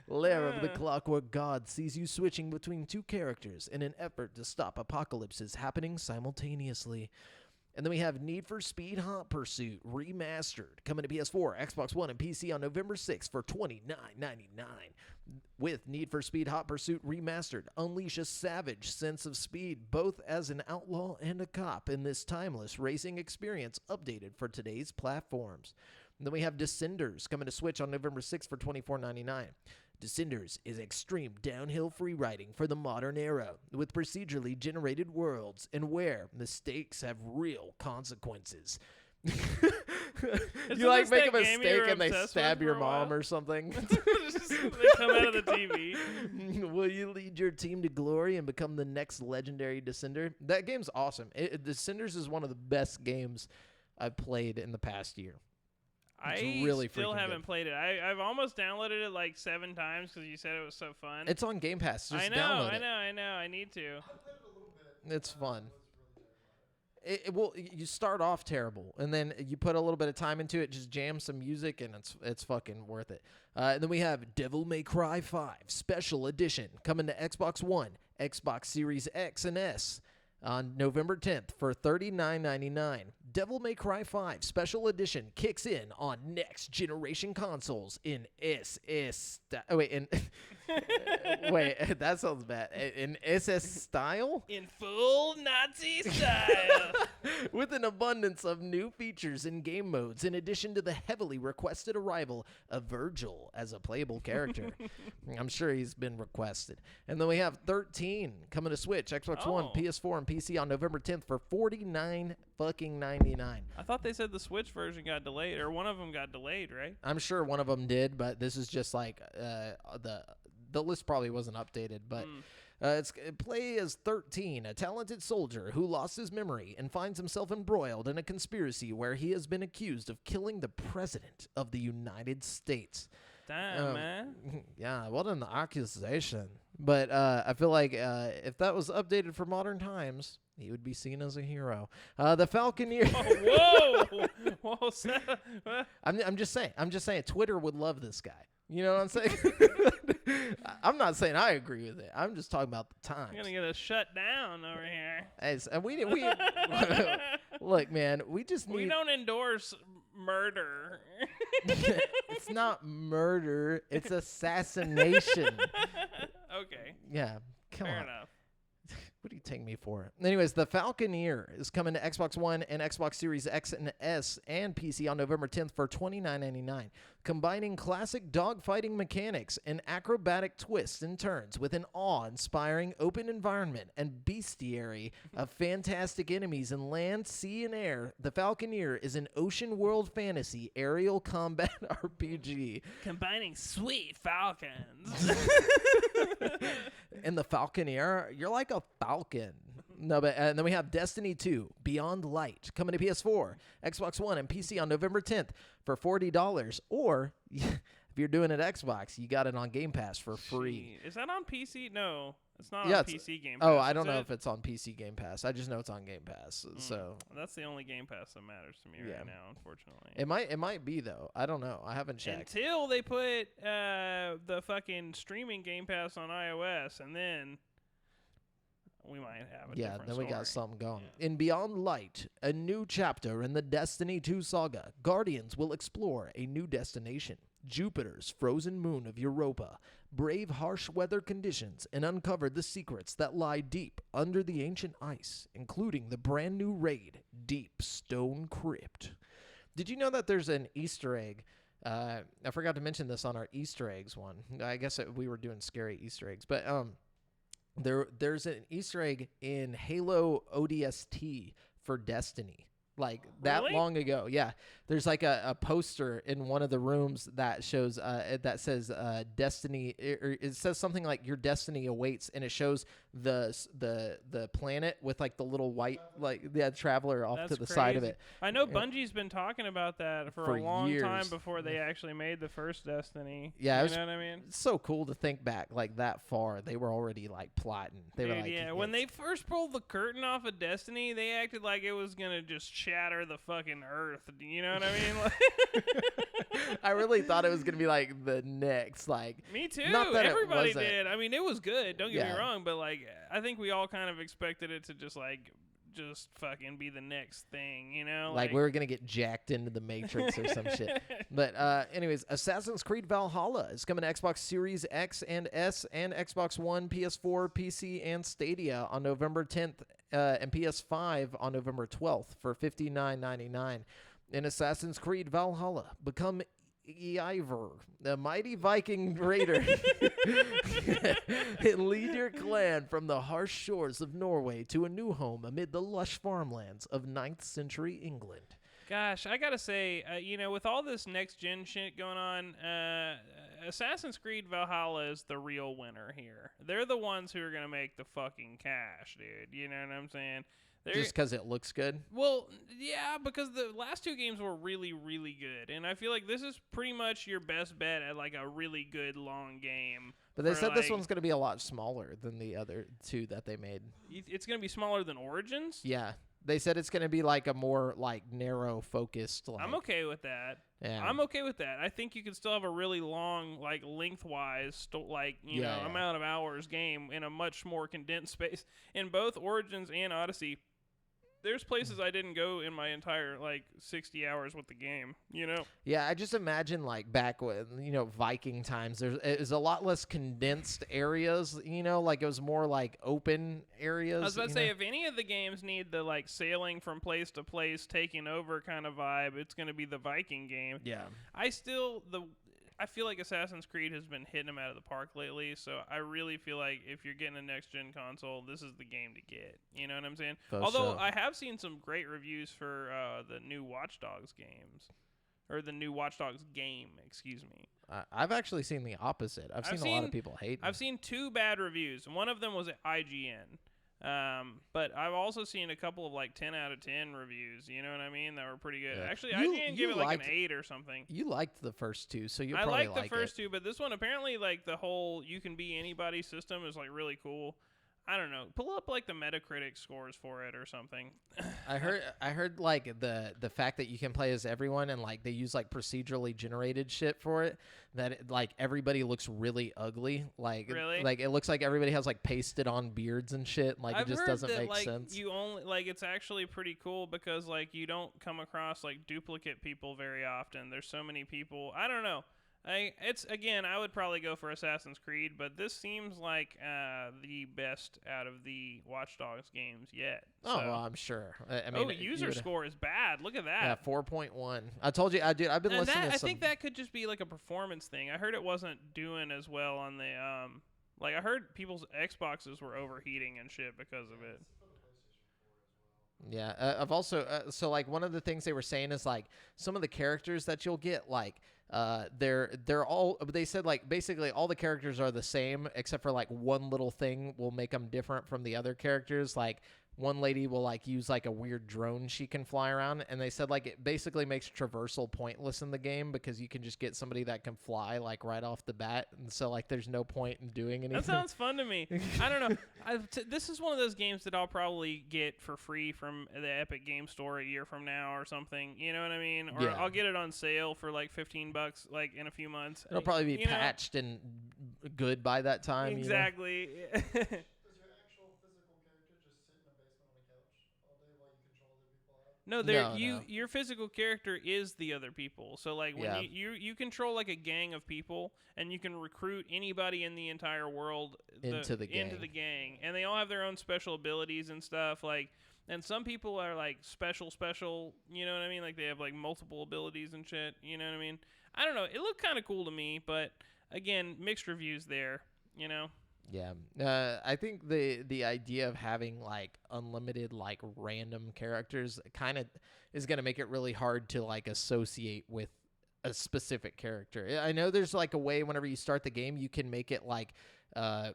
of the Clockwork God sees you switching between two characters in an effort to stop apocalypses happening simultaneously. And then we have Need for Speed Hot Pursuit Remastered coming to PS4, Xbox One, and PC on November 6th for $29.99. With Need for Speed Hot Pursuit Remastered, unleash a savage sense of speed, both as an outlaw and a cop, in this timeless racing experience updated for today's platforms. And then we have Descenders coming to Switch on November 6th for $24.99. Descenders is extreme downhill free riding for the modern era, with procedurally generated worlds and where mistakes have real consequences. You like make a mistake and they stab your mom or something. They come out of the TV. Will you lead your team to glory and become the next legendary Descender? That game's awesome. Descenders is one of the best games I've played in the past year. I really still haven't good. played it. I've almost downloaded it like 7 times because you said it was so fun. It's on Game Pass. Just I know. download it. I need to. I played it a little bit. It's fun. You start off terrible, and then you put a little bit of time into it, just jam some music, and it's fucking worth it. And then we have Devil May Cry 5 Special Edition coming to Xbox One, Xbox Series X and S. On November 10th for $39.99. Devil May Cry 5 Special Edition kicks in on next generation consoles in SS. Wait, that sounds bad. In SS style? In full Nazi style. With an abundance of new features and game modes, in addition to the heavily requested arrival of Virgil as a playable character. I'm sure he's been requested. And then we have 13 coming to Switch, Xbox One, PS4, and PC on November 10th for $49.99. I thought they said the Switch version got delayed, or one of them got delayed, right? I'm sure one of them did, but this is just like the list probably wasn't updated, but play as 13, a talented soldier who lost his memory and finds himself embroiled in a conspiracy where he has been accused of killing the president of the United States. Damn, man. Yeah, what an accusation. But I feel like if that was updated for modern times, he would be seen as a hero. The Falconeer. Whoa! Whoa! I'm just saying. Twitter would love this guy. You know what I'm saying? I'm not saying I agree with it. I'm just talking about the times. You're gonna get us shut down over here. Hey, and we look, man. We don't endorse murder. It's not murder. It's assassination. Okay. Yeah. Come on. Fair enough. What do you take me for? Anyways, the Falconeer is coming to Xbox One and Xbox Series X and S and PC on November 10th for $29.99, combining classic dogfighting mechanics and acrobatic twists and turns with an awe-inspiring open environment and bestiary of fantastic enemies in land, sea, and air. The Falconeer is an ocean world fantasy aerial combat RPG. Combining sweet falcons. In the Falconeer, you're like a falcon. No, but and then we have Destiny 2 Beyond Light coming to PS4, Xbox One, and PC on November 10th for $40. Or if you're doing it Xbox, you got it on Game Pass for free. Is that on PC? No, it's not Yeah, on PC Game Pass. Oh, I don't know if it's on PC Game Pass. I just know it's on Game Pass. So that's the only Game Pass that matters to me right now, unfortunately. It might be though. I don't know. I haven't checked. Until they put the fucking streaming Game Pass on iOS, and then we might have a different then story. we got something going. Yeah. In Beyond Light, a new chapter in the Destiny 2 saga, Guardians will explore a new destination, Jupiter's frozen moon of Europa, brave harsh weather conditions, and uncover the secrets that lie deep under the ancient ice, including the brand new raid, Deep Stone Crypt. Did you know that there's an Easter egg? I forgot to mention this on our Easter eggs one. I guess we were doing scary Easter eggs, but there's an Easter egg in Halo ODST for Destiny. Like that long ago. Yeah. There's like a poster in one of the rooms that shows that says Destiny, or it says something like your destiny awaits, and it shows the planet with like the little white traveler off to the side of it. I know Bungie's been talking about that for a long years. time before they actually made the first Destiny. Yeah, you know what I mean? It's so cool to think back like that far. They were already like plotting. They were like, yeah. When they first pulled the curtain off of Destiny, they acted like it was gonna just shatter the fucking earth. You know what I mean? I really thought it was gonna be like the next Me too. Not that Everybody did. I mean, it was good. Don't get me Yeah. wrong, but like, I think we all kind of expected it to just fucking be the next thing, you know? Like we were gonna get jacked into the Matrix or some shit. But anyways, Assassin's Creed Valhalla is coming to Xbox Series X and S and Xbox One, PS4, PC, and Stadia on November 10th, and PS5 on November 12th for $59.99. In Assassin's Creed Valhalla, become Eivor, the mighty Viking raider, and lead your clan from the harsh shores of Norway to a new home amid the lush farmlands of 9th century England. Gosh, I gotta say, with all this next-gen shit going on, Assassin's Creed Valhalla is the real winner here. They're the ones who are gonna make the fucking cash, dude. You know what I'm saying? Just because it looks good? Well, yeah, because the last two games were really, really good. And I feel like this is pretty much your best bet at, like, a really good long game. But they said this one's going to be a lot smaller than the other two that they made. It's going to be smaller than Origins? Yeah. They said it's going to be like a more like narrow focused. Like, I'm okay with that. Yeah. I'm okay with that. I think you can still have a really long, like lengthwise, amount of hours game in a much more condensed space. In both Origins and Odyssey, there's places I didn't go in my entire like 60 hours with the game. Yeah, I just imagine like back when Viking times. It was a lot less condensed areas. Like it was more like open areas. I was about to say, if any of the games need the like sailing from place to place, taking over kind of vibe, it's going to be the Viking game. Yeah. I feel like Assassin's Creed has been hitting them out of the park lately, so I really feel like if you're getting a next-gen console, this is the game to get. You know what I'm saying? Although I have seen some great reviews for the new Watch Dogs games. Or the new Watch Dogs game, excuse me. I've actually seen the opposite. I've seen a lot of people hate it. I've seen 2 bad reviews. One of them was at IGN. But I've also seen a couple of like 10 out of 10 reviews, you know what I mean, that were pretty good. Yeah. Actually, IGN gave it like an 8 or something. You liked the first 2, so you'll I probably liked like the first 2, but this one apparently like the whole you can be anybody system is like really cool. I don't know. Pull up like the Metacritic scores for it or something. I heard like the fact that you can play as everyone and like they use like procedurally generated shit for it, that like everybody looks really ugly. Like really? Like it looks like everybody has like pasted on beards and shit. Like I've it just heard doesn't that, make like, sense. You only like it's actually pretty cool because like you don't come across like duplicate people very often. There's so many people. I don't know. I would probably go for Assassin's Creed, but this seems like the best out of the Watch Dogs games yet. Oh, so. well, I'm sure. I mean, user score is bad. Look at that. Yeah, 4.1. I told you, I've been listening to I some. think that could just be like a performance thing. I heard it wasn't doing as well on the like I heard people's Xboxes were overheating and shit because of it. Yeah, I've also so like one of the things they were saying is like some of the characters that you'll get like they're all, they said like basically all the characters are the same except for like one little thing will make them different from the other characters. Like one lady will like use like a weird drone she can fly around, and they said like it basically makes traversal pointless in the game because you can just get somebody that can fly like right off the bat, and so like there's no point in doing anything. That sounds fun to me. I don't know. This is one of those games that I'll probably get for free from the Epic Game Store a year from now or something. You know what I mean? Or Yeah. I'll get it on sale for like $15 like in a few months. It'll probably be patched and good by that time. Exactly. No, your physical character is the other people. So like when you control like a gang of people, and you can recruit anybody in the entire world into the gang, and they all have their own special abilities and stuff. Like, and some people are like special. You know what I mean? Like they have like multiple abilities and shit. You know what I mean? I don't know. It looked kind of cool to me, but again, mixed reviews there. You know. Yeah, I think the idea of having like unlimited like random characters kind of is going to make it really hard to like associate with a specific character. I know there's like a way whenever you start the game you can make it like permadeath.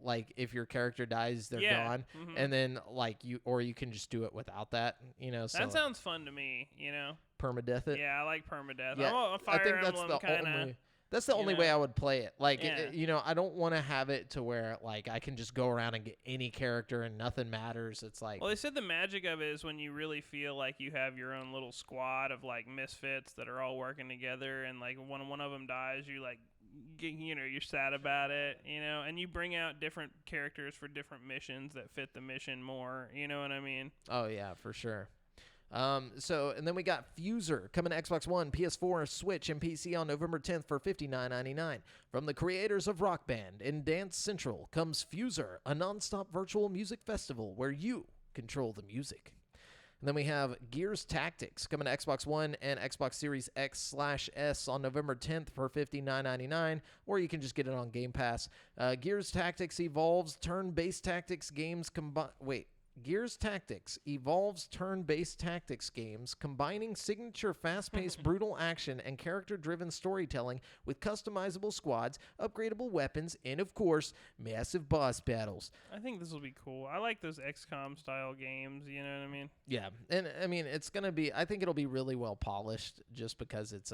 Like if your character dies, they're gone, and then like you can just do it without that. You know, so that sounds fun to me. You know, permadeath it. Yeah, I like permadeath. Yeah, I'm a Fire I think Emblem that's the kinda, only. That's the only way I would play it. Like, I don't want to have it to where, like, I can just go around and get any character and nothing matters. It's like... Well, they said the magic of it is when you really feel like you have your own little squad of, like, misfits that are all working together, and, like, when one of them dies, you, like, you're sad about it, and you bring out different characters for different missions that fit the mission more, you know what I mean? Oh, yeah, for sure. And then we got Fuser coming to Xbox One, PS4, Switch, and PC on November 10th for $59.99. From the creators of Rock Band and Dance Central comes Fuser, a non-stop virtual music festival where you control the music. And then we have Gears Tactics coming to Xbox One and Xbox Series X/S on November 10th for $59.99, or you can just get it on Game Pass. Gears Tactics evolves turn-based tactics games Gears Tactics evolves turn-based tactics games, combining signature fast-paced brutal action and character-driven storytelling with customizable squads, upgradable weapons, and, of course, massive boss battles. I think this will be cool. I like those XCOM-style games, you know what I mean? Yeah, and, I mean, it's going to be... I think it'll be really well-polished just because it's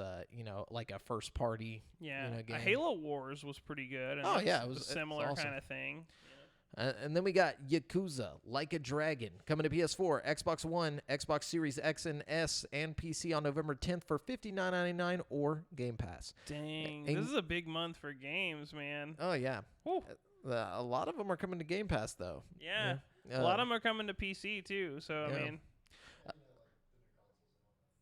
like a first-party game. Halo Wars was pretty good. And it was a similar awesome. kind of thing. And then we got Yakuza Like a Dragon coming to PS4, Xbox One, Xbox Series X and S, and PC on November 10th for $59.99 or Game Pass. Dang, And- this is a big month for games, man. Oh, yeah. Whew. A lot of them are coming to Game Pass, though. Yeah. A lot of them are coming to PC, too. So, yeah. I mean,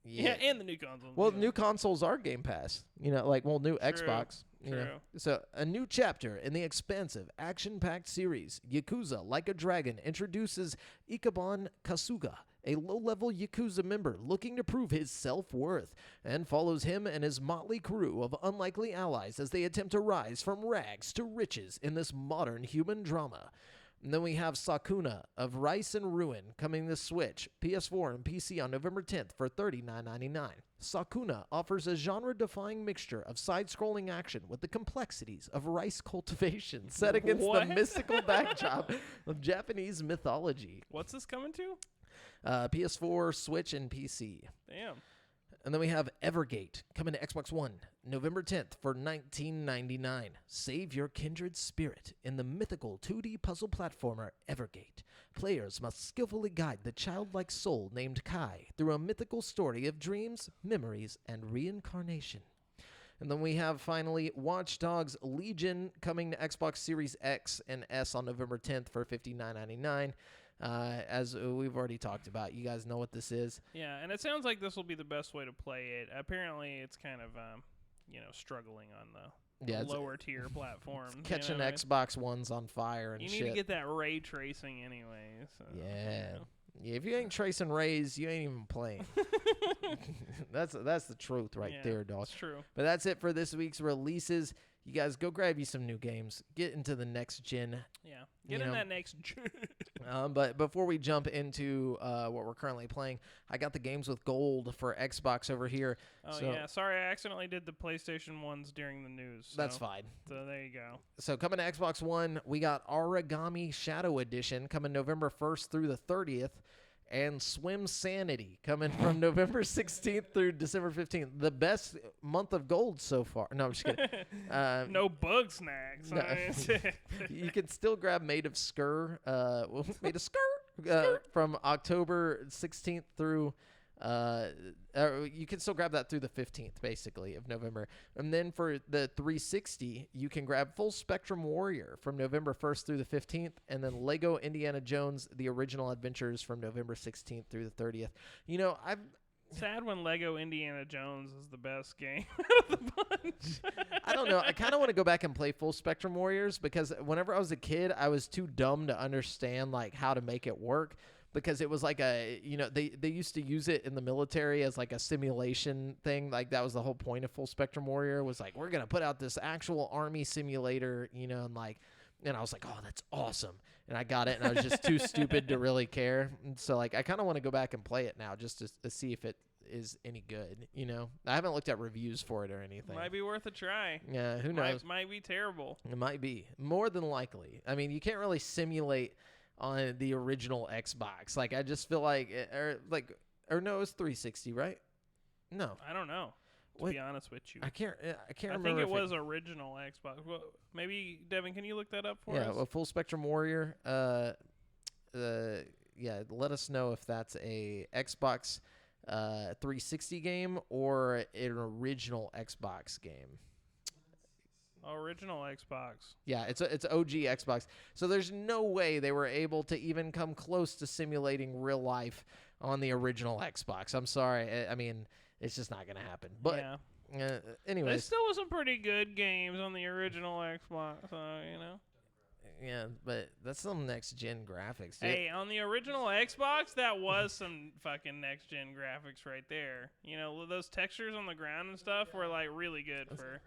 Yeah. and the new consoles. Well, new consoles are Game Pass. New Xbox. True. So, a new chapter in the expansive, action-packed series, Yakuza Like a Dragon, introduces Ikaban Kasuga, a low-level Yakuza member looking to prove his self-worth, and follows him and his motley crew of unlikely allies as they attempt to rise from rags to riches in this modern human drama. And then we have Sakuna of Rice and Ruin coming to Switch, PS4, and PC on November 10th for $39.99. Sakuna offers a genre-defying mixture of side-scrolling action with the complexities of rice cultivation set against the What? mystical backdrop of Japanese mythology. What's this coming to? PS4, Switch, and PC. Damn. And then we have Evergate coming to Xbox One, November 10th for $19.99. Save your kindred spirit in the mythical 2D puzzle platformer Evergate. Players must skillfully guide the childlike soul named Kai through a mythical story of dreams, memories, and reincarnation. And then we have finally Watch Dogs Legion coming to Xbox Series X and S on November 10th for $59.99. As we've already talked about, you guys know what this is. Yeah, and it sounds like this will be the best way to play it. Apparently, it's kind of, struggling on the It's lower tier platforms. catching you know? Xbox Ones on fire and You shit. need to get that ray tracing anyway. So, Yeah. you know. Yeah, if you ain't tracing rays, you ain't even playing. That's the truth right Yeah, there, dog. It's true. But that's it for this week's releases. You guys go grab you some new games. Get into the next gen. Yeah. Get You in know. that next. But before we jump into what we're currently playing, I got the games with gold for Xbox over here. Oh, So- yeah. Sorry, I accidentally did the PlayStation ones during the news. That's so- fine. So there you go. So coming to Xbox One, we got Origami Shadow Edition coming November 1st through the 30th. And Swim Sanity coming from November 16th through December 15th. The best month of gold so far. No, I'm just kidding. No bug snacks. no. You can still grab Made of Skur, Made of Skur, from October 16th through. You can still grab that through the 15th, basically, of November. And then for the 360, you can grab Full Spectrum Warrior from November 1st through the 15th, and then Lego Indiana Jones: The Original Adventures from November 16th through the 30th. You know, I've Sad when Lego Indiana Jones is the best game out of the bunch. I don't know. I kind of want to go back and play Full Spectrum Warriors because whenever I was a kid, I was too dumb to understand like how to make it work. Because it was like they used to use it in the military as like a simulation thing. Like that was the whole point of Full Spectrum Warrior was like, we're going to put out this actual army simulator, and I was like, oh, that's awesome. And I got it and I was just too stupid to really care. And so like, I kind of want to go back and play it now just to see if it is any good. I haven't looked at reviews for it or anything. Might be worth a try. Yeah. Who knows? Might be terrible. It might be more than likely. I mean, you can't really simulate on the original Xbox. Like I just feel like or no, it was 360, right? No. I don't know. To be honest with you, I can't I remember. think if it was original Xbox. Well, maybe Devin, can you look that up for yeah, us? well, Full Spectrum Warrior. Yeah, let us know if that's a Xbox 360 game or an original Xbox game. Original Xbox. Yeah, it's OG Xbox. So there's no way they were able to even come close to simulating real life on the original Xbox. I'm sorry. I mean, it's just not going to happen. But yeah. Anyways. There still was some pretty good games on the original Xbox, Yeah, but that's some next-gen graphics. Dude. Hey, on the original Xbox, that was some fucking next-gen graphics right there. Those textures on the ground and stuff were, like, really good for...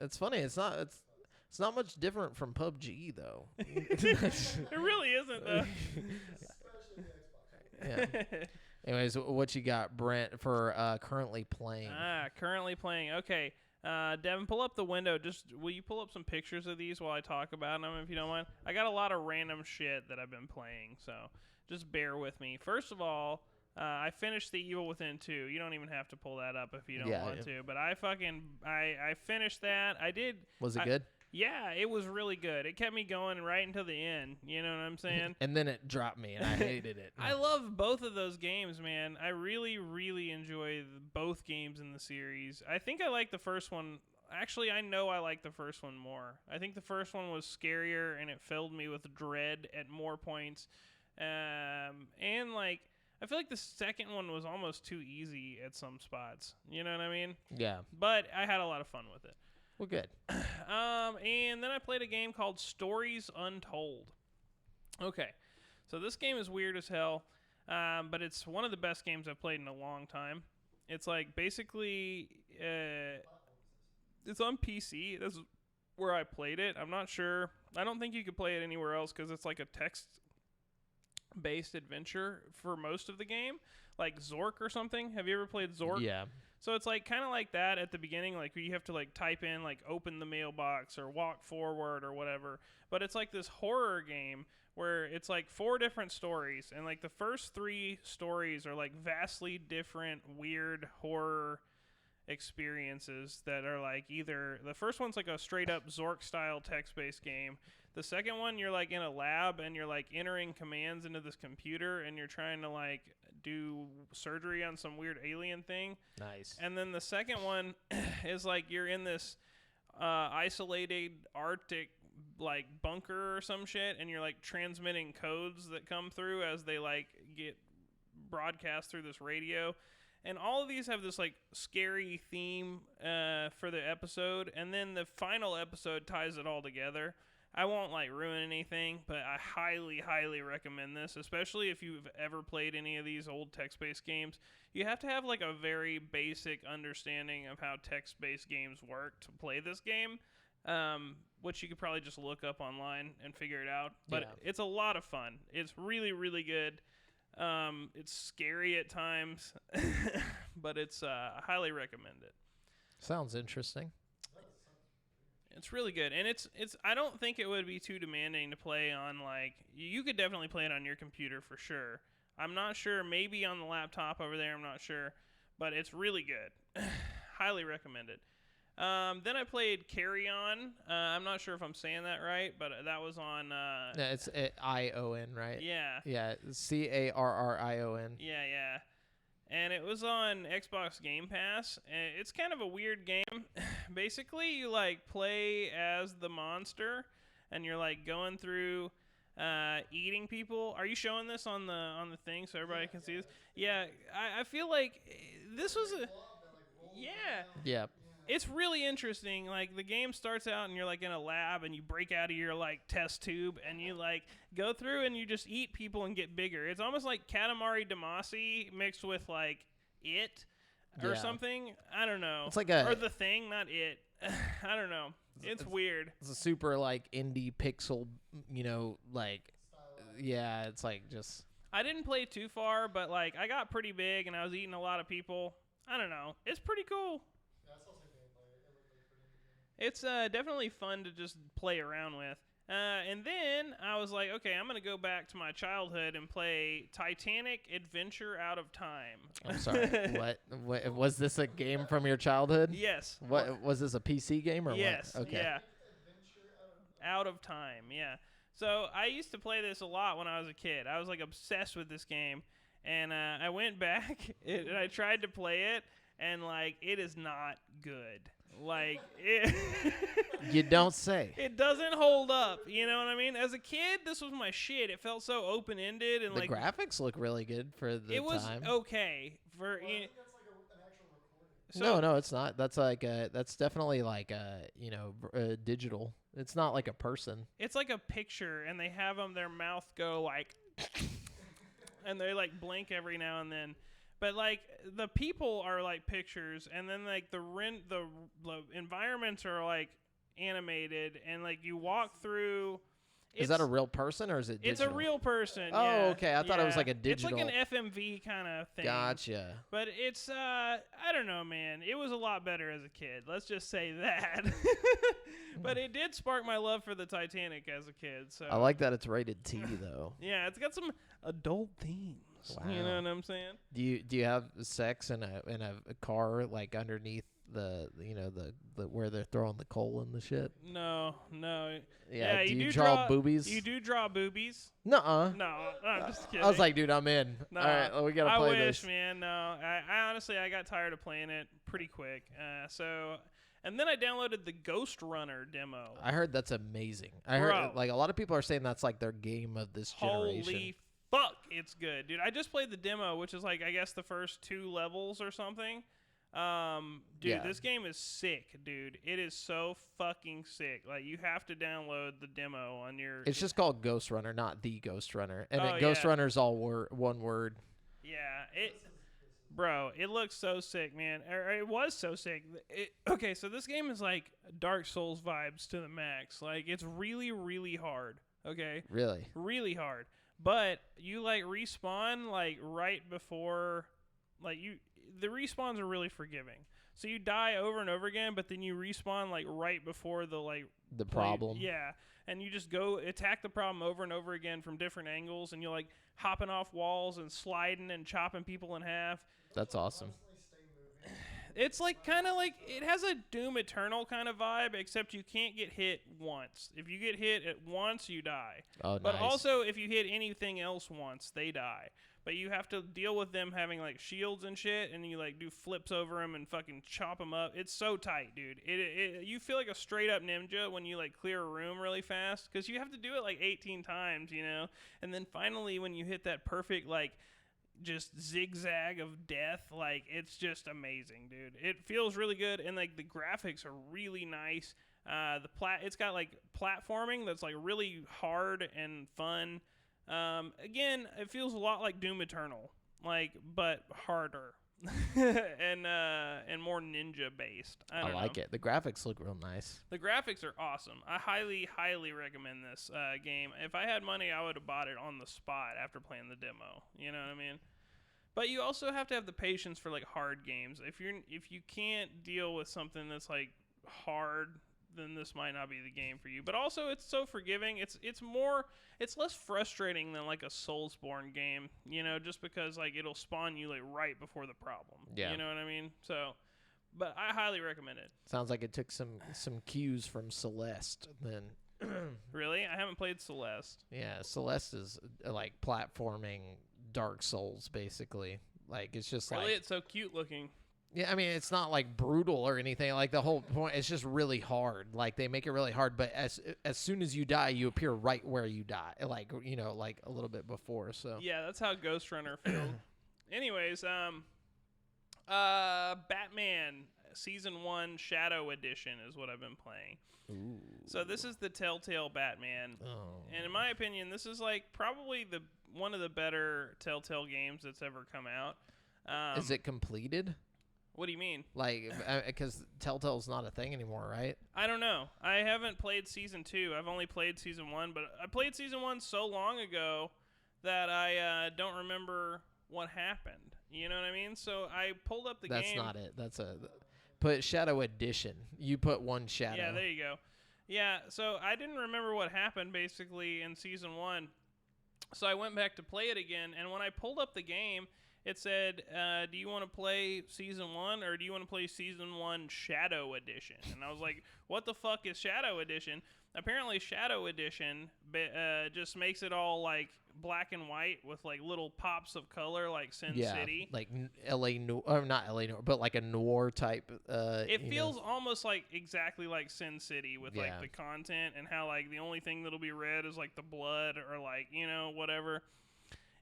It's funny. It's not much different from PUBG though. It really isn't though. Yeah. Anyways, what you got, Brent, for currently playing? Currently playing. Okay, Devin, pull up the window. Will you pull up some pictures of these while I talk about them, if you don't mind? I got a lot of random shit that I've been playing, so just bear with me. First of all, I finished The Evil Within 2. You don't even have to pull that up if you don't want to. But I finished that. I did. Was it good? Yeah, it was really good. It kept me going right until the end. You know what I'm saying? And then it dropped me, and I hated it. I love both of those games, man. I really, really enjoy both games in the series. I think I like the first one. Actually, I know I like the first one more. I think the first one was scarier, and it filled me with dread at more points. And, like, I feel like the second one was almost too easy at some spots. You know what I mean? Yeah. But I had a lot of fun with it. Well, good. And then I played a game called Stories Untold. Okay, so this game is weird as hell, but it's one of the best games I've played in a long time. It's like basically, it's on PC. This is where I played it. I'm not sure. I don't think you could play it anywhere else because it's like a text-based adventure for most of the game, like Zork or something. Have you ever played Zork? Yeah. So it's like kind of like that at the beginning, like you have to like type in like open the mailbox or walk forward or whatever. But it's like this horror game where it's like 4 different stories, and like the first 3 stories are like vastly different weird horror experiences that are like either the first one's like a straight up Zork style text-based game. The second one, you're like in a lab and you're like entering commands into this computer and you're trying to like do surgery on some weird alien thing. Nice. And then the second one is like you're in this isolated Arctic like bunker or some shit, and you're like transmitting codes that come through as they like get broadcast through this radio. And all of these have this like scary theme for the episode, and then the final episode ties it all together. I won't like ruin anything, but I highly, highly recommend this, especially if you've ever played any of these old text-based games. You have to have like a very basic understanding of how text-based games work to play this game, which you could probably just look up online and figure it out. But It's a lot of fun. It's really, really good. It's scary at times, but it's I highly recommend it. Sounds interesting. It's really good, and it's. I don't think it would be too demanding to play on. Like, you could definitely play it on your computer for sure. I'm not sure. Maybe on the laptop over there. I'm not sure, but it's really good. Highly recommend it. Then I played Carry On. I'm not sure if I'm saying that right, but that was on. Yeah, it's ION, right? Yeah. Yeah, CARRION. Yeah. And it was on Xbox Game Pass. It's kind of a weird game. Basically, you like play as the monster, and you're like going through eating people. Are you showing this on the thing so everybody can see this? Yeah, I feel like this was a Yeah. It's really interesting. Like, the game starts out and you're like in a lab and you break out of your like test tube and you like go through and you just eat people and get bigger. It's almost like Katamari Damacy mixed with like It or something. I don't know. It's like or The Thing, not It. I don't know. It's weird. It's a super like indie pixel, like yeah, it's like just I didn't play too far, but like I got pretty big and I was eating a lot of people. I don't know. It's pretty cool. It's definitely fun to just play around with. And then I was like, okay, I'm going to go back to my childhood and play Titanic Adventure Out of Time. I'm sorry. What was this a game from your childhood? Yes. What was this a PC game or yes, what? Okay. Yeah. Out of Time, yeah. So I used to play this a lot when I was a kid. I was like obsessed with this game. And I went back and I tried to play it, and like it is not good. Like you don't say. It doesn't hold up. You know what I mean? As a kid, this was my shit. It felt so open ended and the like graphics look really good for the time. It was okay for. I think that's like an actual recording. No, it's not. That's like that's definitely like digital. It's not like a person. It's like a picture, and they have their mouth go like, and they like blink every now and then. But like the people are like pictures, and then like the environments are like animated, and like you walk through. Is that a real person or is it digital? It's a real person. Oh, yeah. okay. I thought it was like a digital. It's like an FMV kind of thing. Gotcha. But it's I don't know, man. It was a lot better as a kid. Let's just say that. But it did spark my love for the Titanic as a kid. So I like that it's rated T though. Yeah, it's got some adult themes. Wow. You know what I'm saying? Do you have sex in a car like underneath the where they're throwing the coal in the shit? No. Yeah. you do you do draw boobies? You do draw boobies. Nuh-uh. No, I'm just kidding. I was like, dude, I'm in. No, All right, we gotta play I wish, this. man. No, I honestly I got tired of playing it pretty quick. And then I downloaded the Ghost Runner demo. I heard that's amazing. I heard like a lot of people are saying that's like their game of this generation. Holy fuck, it's good, dude. I just played the demo, which is like I guess the first 2 levels or something. Dude, this game is sick, dude. It is so fucking sick. Like you have to download the demo on your. It's just called Ghost Runner, not the Ghost Runner, and Oh, Ghost yeah. Runner's all one word. Yeah, bro, it looks so sick, man. It was so sick. Okay, so this game is like Dark Souls vibes to the max. Like it's really, really hard. Okay, Really? really hard. But you like respawn like right before, like the respawns are really forgiving. So you die over and over again, but then you respawn like right before the problem. Yeah, and you just go attack the problem over and over again from different angles, and you're like hopping off walls and sliding and chopping people in half. That's awesome. It's like kind of like it has a Doom Eternal kind of vibe, except you can't get hit once. If you get hit at once, you die. Oh, But nice. also, if you hit anything else once, they die. But you have to deal with them having like shields and shit, and you like do flips over them and fucking chop them up. It's so tight, dude. You feel like a straight up ninja when you like clear a room really fast, because you have to do it like 18 times, you know. And then finally, when you hit that perfect like just zigzag of death, like it's just amazing, dude. It feels really good, and like the graphics are really nice. It's got like platforming that's like really hard and fun. Again, it feels a lot like Doom Eternal, like but harder and more ninja based. I like it. The graphics look real nice. The graphics are awesome. I highly, highly recommend this game. If I had money, I would have bought it on the spot after playing the demo. You know what I mean? But you also have to have the patience for like hard games. If you can't deal with something that's like hard, then this might not be the game for you. But also, it's so forgiving. It's less frustrating than like a Soulsborne game. You know, just because like it'll spawn you like right before the problem. Yeah. You know what I mean? So. But I highly recommend it. Sounds like it took some cues from Celeste then. Really? I haven't played Celeste. Yeah, Celeste is like platforming Dark Souls basically. Like it's just Really? like It's so cute looking. Yeah, I mean it's not like brutal or anything. Like the whole point it's just really hard. Like they make it really hard, but as soon as you die, you appear right where you die. Like, you know, like a little bit before. So Yeah, that's how Ghost Runner feels. Anyways, Batman Season 1 Shadow Edition is what I've been playing. Ooh. So this is the Telltale Batman. Oh. And in my opinion, this is like probably one of the better Telltale games that's ever come out. Is it completed? What do you mean? Like, because Telltale's not a thing anymore, right? I don't know. I haven't played Season 2. I've only played Season 1, but I played Season 1 so long ago that I don't remember what happened. You know what I mean? So I pulled up the game. That's not it. Put Shadow Edition. You put one shadow. Yeah, there you go. Yeah, so I didn't remember what happened basically in Season 1. So I went back to play it again, and when I pulled up the game, it said, do you want to play Season 1 or do you want to play Season 1 Shadow Edition? And I was like, what the fuck is Shadow Edition? Apparently Shadow Edition just makes it all like black and white with like little pops of color like Sin City. Like L.A. Noir, or not L.A. Noir, but like a noir type. It feels almost like exactly like Sin City with like the content and how like the only thing that'll be red is like the blood or like, you know, whatever.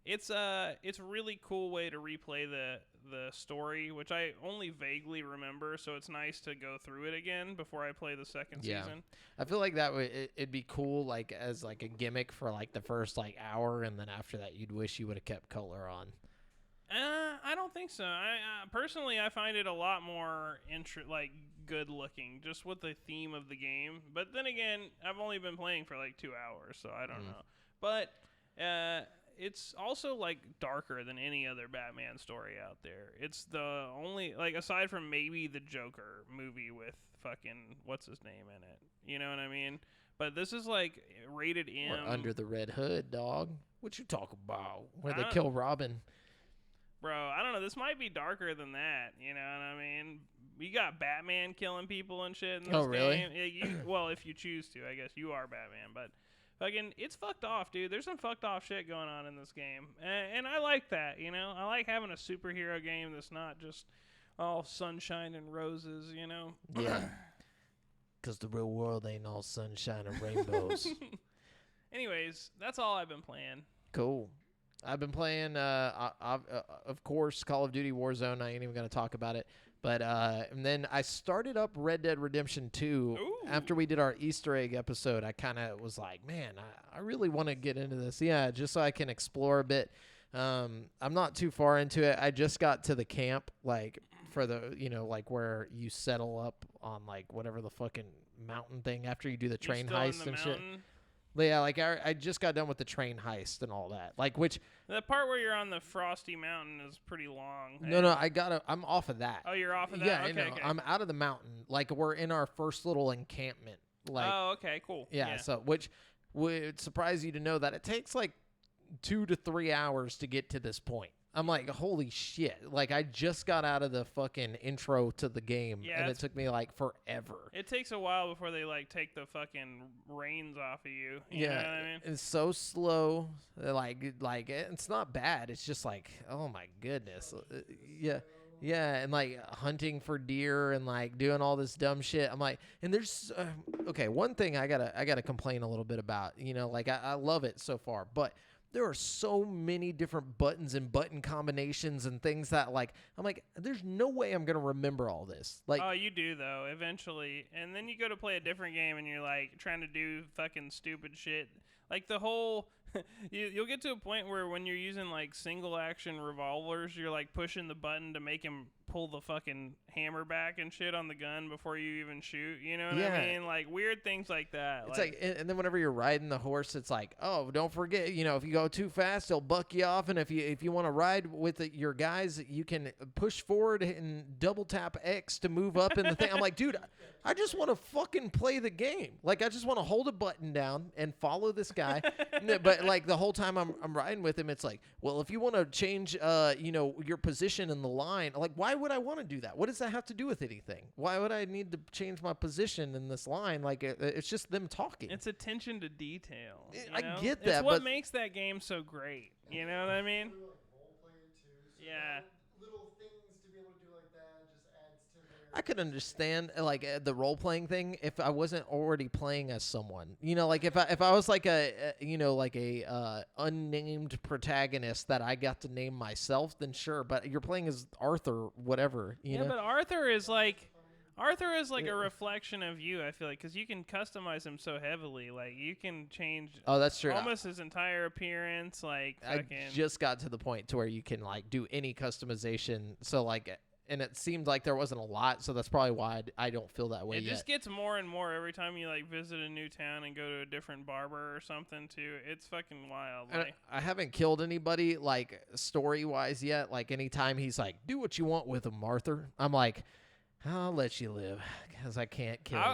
It's a really cool way to replay the story, which I only vaguely remember, so it's nice to go through it again before I play the second season. I feel like that it'd be cool like as like a gimmick for like the first like hour, and then after that you'd wish you would have kept color on. I don't think so. I personally I find it a lot more good looking, just with the theme of the game. But then again, I've only been playing for like 2 hours, so I don't know. But it's also like darker than any other Batman story out there. It's the only, like, aside from maybe the Joker movie with fucking what's his name in it. You know what I mean? But this is like rated M. Or Under the Red Hood, dog. What you talk about? Where they kill Robin? Bro, I don't know. This might be darker than that. You know what I mean? You got Batman killing people and shit in this Oh, really? game. Yeah, well, if you choose to, I guess you are Batman, but fucking, it's fucked off, dude. There's some fucked off shit going on in this game, and I like that. You know, I like having a superhero game that's not just all sunshine and roses. You know. Yeah. Because the real world ain't all sunshine and rainbows. Anyways, that's all I've been playing. Cool. I've been playing, of course, Call of Duty Warzone. I ain't even going to talk about it. But and then I started up Red Dead Redemption 2. Ooh. After we did our Easter egg episode. I kind of was like, man, I really want to get into this. Yeah, just so I can explore a bit. I'm not too far into it. I just got to the camp, like, for the, like, where you settle up on, like, whatever the fucking mountain thing after you do the train heist and shit. But yeah, like I just got done with the train heist and all that. Like, which the part where you're on the frosty mountain is pretty long. No, I'm off of that. Oh, you're off of that? Yeah, okay, okay. I'm out of the mountain. Like, we're in our first little encampment. Like, oh, okay, cool. Yeah, so which would surprise you to know that it takes like 2 to 3 hours to get to this point. I'm like, holy shit. Like, I just got out of the fucking intro to the game, and it took me, like, forever. It takes a while before they, like, take the fucking reins off of you. You know what I mean? It's so slow. Like, it's not bad. It's just like, oh, my goodness. Yeah, and, like, hunting for deer and, like, doing all this dumb shit. I'm like, and there's, okay, one thing I gotta complain a little bit about. Like, I love it so far, but there are so many different buttons and button combinations and things that, like, I'm like, there's no way I'm going to remember all this. Like, oh, you do, though, eventually. And then you go to play a different game and you're, like, trying to do fucking stupid shit. Like, the whole... You'll get to a point where when you're using, like, single-action revolvers, you're, like, pushing the button to make him pull the fucking hammer back and shit on the gun before you even shoot. You know what I mean? Like, weird things like that. It's like and then whenever you're riding the horse, it's like, oh, don't forget, if you go too fast, he'll buck you off. And if you want to ride with your guys, you can push forward and double tap X to move up in the thing. I'm like, dude, I just want to fucking play the game. Like, I just want to hold a button down and follow this guy. But, like, the whole time I'm riding with him, it's like, well, if you want to change, your position in the line, like, why would I want to do that? What does that have to do with anything? Why would I need to change my position in this line? Like, it's just them talking. It's attention to detail. I get that. It's what makes that game so great. You know what I mean? Yeah. Little things to be able to do like that just adds to their... I could understand, like, the role-playing thing if I wasn't already playing as someone. Like, if I was like a unnamed protagonist that I got to name myself, then sure. But you're playing as Arthur, whatever. You know? But Arthur is like a reflection of you, I feel like, because you can customize him so heavily. Like, you can change that's true. Almost his entire appearance. Like, I just got to the point to where you can, like, do any customization. So, like... And it seemed like there wasn't a lot, so that's probably why I don't feel that way yet. It just gets more and more every time you, like, visit a new town and go to a different barber or something, too. It's fucking wild. Like, I haven't killed anybody, like, story-wise yet. Like, anytime he's like, do what you want with him, Arthur. I'm like, I'll let you live, because I can't kill you.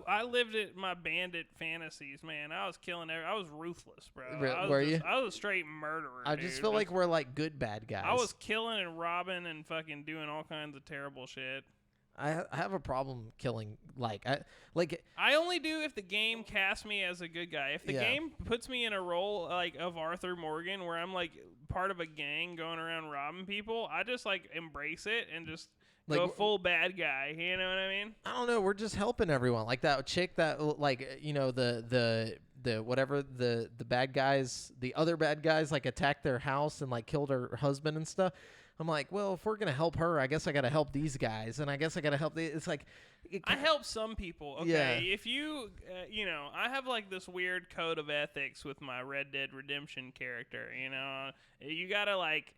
I lived at my bandit fantasies, man. I was killing I was ruthless, bro. You? I was a straight murderer, I just feel like we're, like, good bad guys. I was killing and robbing and fucking doing all kinds of terrible shit. I have a problem killing, I only do if the game casts me as a good guy. If the game puts me in a role, like, of Arthur Morgan, where I'm, like, part of a gang going around robbing people, I just, like, embrace it and just... Like, go full bad guy, you know what I mean? I don't know. We're just helping everyone. Like that chick that, like, the whatever the bad guys, the other bad guys, like, attacked their house and, like, killed her husband and stuff. I'm like, well, if we're gonna help her, I guess I gotta help these guys, and I guess I gotta help. It's like, I help some people. Okay, if you, I have, like, this weird code of ethics with my Red Dead Redemption character. You gotta, like.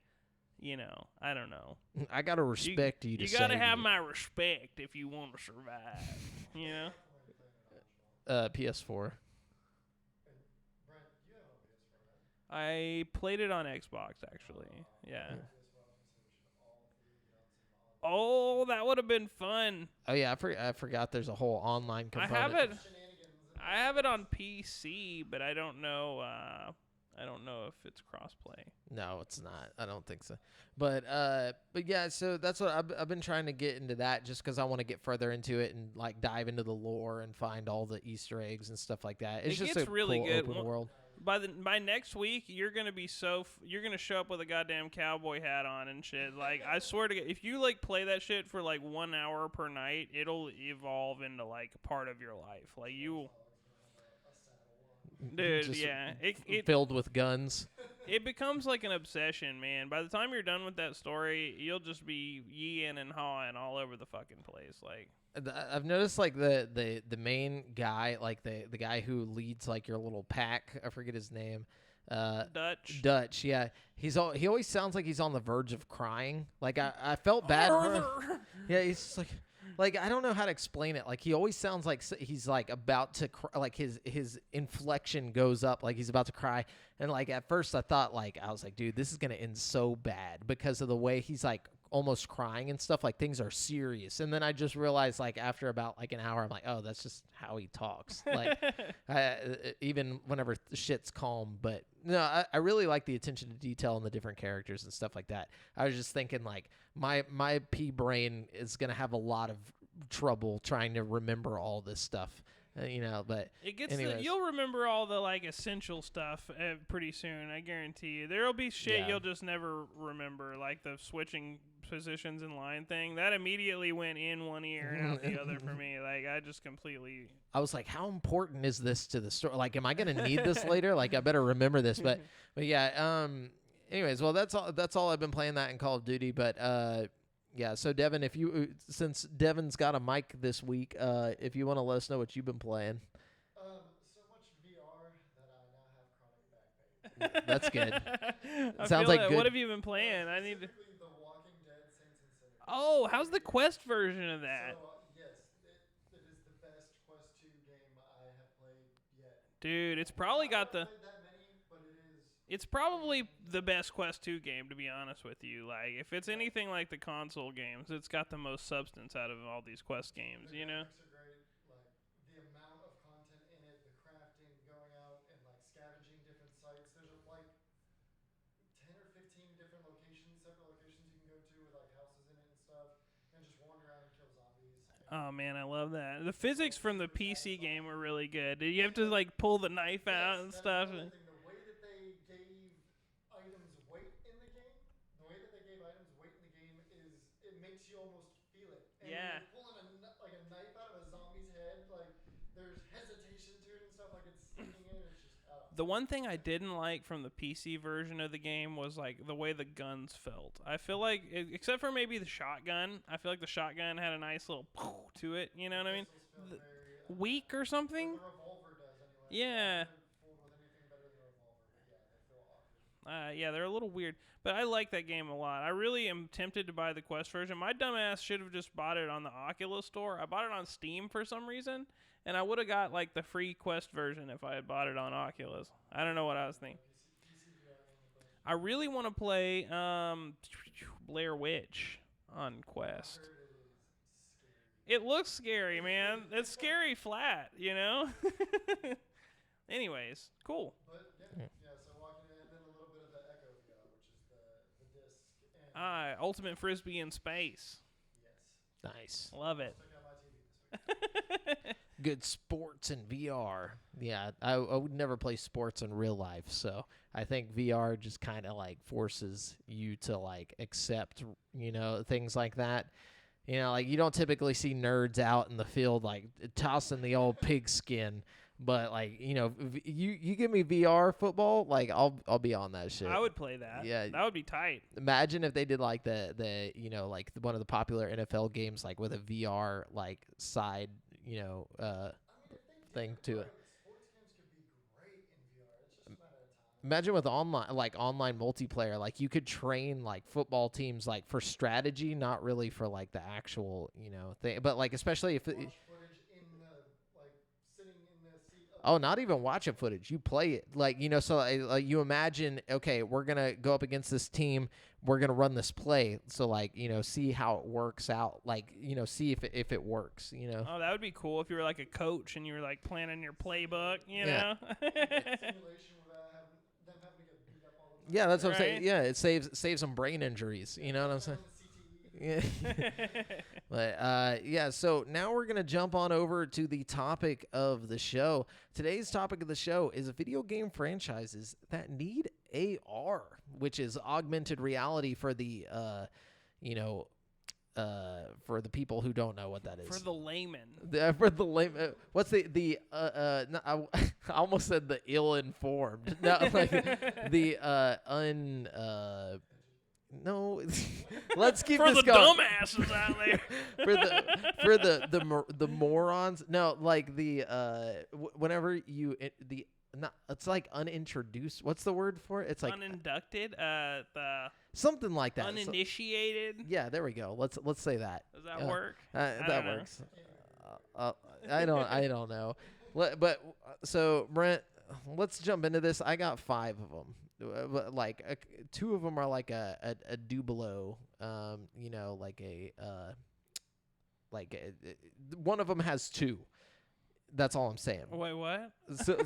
I don't know. I gotta respect you. You gotta have my respect if you want to survive. PS4. I played it on Xbox, actually. Yeah. Oh, that would have been fun. Oh yeah, I forgot. There's a whole online component. I have it on PC, but I don't know. I don't know if it's crossplay. No, it's not. I don't think so. But yeah, so that's what I've been trying to get into that just because I want to get further into it and like dive into the lore and find all the Easter eggs and stuff like that. It's It just gets a really cool good. open world. By next week, you're gonna be you're gonna show up with a goddamn cowboy hat on and shit. Like I swear to God, if you like play that shit for like 1 hour per night, it'll evolve into like part of your life. Like you, dude, Just yeah, it filled with guns. it becomes like an obsession, man. By the time you're done with that story, you'll just be yeeing and hawing all over the fucking place. Like I've noticed like the main guy, like the guy who leads like your little pack. I forget his name. Dutch. Yeah, he always sounds like he's on the verge of crying. Like I felt bad for him. Yeah, he's just like I don't know how to explain it. Like he always sounds like he's like about to cry, like his inflection goes up like he's about to cry. And like at first I thought like I was like, dude, this is gonna end so bad because of the way he's like almost crying and stuff. Like things are serious. And then I just realized like after about like an hour, I'm like, oh, that's just how he talks. Like even whenever shit's calm. But no, I really like the attention to detail and the different characters and stuff like that. I was just thinking like my pea brain is gonna have a lot of trouble trying to remember all this stuff. But it gets anyways. you'll remember all the like essential stuff pretty soon. I guarantee you. There'll be shit you'll just never remember, like the switching positions in line thing. That immediately went in one ear and out the other for me. Like I just completely. I was like, how important is this to the story? Like, am I gonna need this later? Like, I better remember this. But yeah. Anyways, well, that's all I've been playing that in Call of Duty. But yeah. So Devin, since Devin's got a mic this week, if you want to let us know what you've been playing. So much VR that I now have chronic back pain. That's good. I Sounds feel like good. What have you been playing? I need to. Specifically The Walking Dead Saints and Sinners. Oh, how's the Quest version of that? So, yes, it is the best Quest 2 game I have played yet. Dude, it's probably got the. I haven't played that many, but it is. It's probably the best Quest 2 game, to be honest with you. Like, if it's anything like the console games, it's got the most substance out of all these Quest games, you know? The graphics are great. Like, the amount of content in it, the crafting, going out and, like, scavenging different sites. There's, like, 10 or 15 different separate locations you can go to with, like, houses in it and stuff. And just wander around and kill zombies. Oh, man, I love that. The physics from the PC game were really good. Did you have to, like, pull the knife out and stuff? The way that they gave items weight in the game, it makes you almost feel it. And Yeah. when you're pulling a knife out of a zombie's head, like there's hesitation to it and stuff, like it's sticking in. It's just The one thing I didn't like from the PC version of the game was like the way the guns felt. I feel like, except for maybe the shotgun, I feel like the shotgun had a nice little to it. You know what I mean? Weak or something? The revolver does anyway. Yeah. I haven't fooled with anything better than a revolver, but yeah, they feel awkward. Yeah, they're a little weird, but I like that game a lot. I really am tempted to buy the Quest version. My dumbass should have just bought it on the Oculus store. I bought it on Steam for some reason, and I would have got like the free Quest version if I had bought it on Oculus. I don't know what I was thinking. I really want to play Blair Witch on Quest. It looks scary, man. It's scary flat, you know? Anyways, cool. But yeah, so walking in, and then a little bit of the Echo VR, which is the disc. And Ultimate Frisbee in space. yes. Nice. Love it. Check out my TV this week. Good sports in VR. Yeah, I would never play sports in real life, so I think VR just kind of like forces you to like accept, things like that. Like you don't typically see nerds out in the field like tossing the old pigskin, but like you give me VR football, like I'll be on that shit. I would play that. Yeah. That would be tight. Imagine if they did like the like one of the popular NFL games like with a VR like side thing to it. Sports games could be great in VR. It's just a matter of time. Imagine with online multiplayer, like you could train like football teams like for strategy, not really for like the actual thing, but like especially if Watch footage in the sitting in the seat. oh, not even watching footage, you play it like so like you imagine, okay, we're gonna go up against this team, we're gonna run this play, so like see how it works out, like see if it works. Oh, that would be cool if you were like a coach and you were like planning your playbook. You Yeah. know. Simulation without them having Yeah, that's what I'm saying. Right? Yeah, it saves some brain injuries. You know what I'm saying? Yeah. But yeah, so now we're gonna jump on over to the topic of the show. Today's topic of the show is video game franchises that need AR, which is augmented reality for the you know, for the people who don't know what that is. For the layman. For the layman, what's no, I almost said the ill-informed. No, like no, let's keep For this the going. dumbasses out there. for the morons. No, like whenever you it's like unintroduced. What's the word for it? It's like Uninducted. The something like that. uninitiated. Yeah, there we go. Let's say that. Does that work? That works. I don't know. But so Brent, let's jump into this. I got 5 of them. Like 2 of them are like a Dublo, one of them has 2. That's all I'm saying. Wait, what?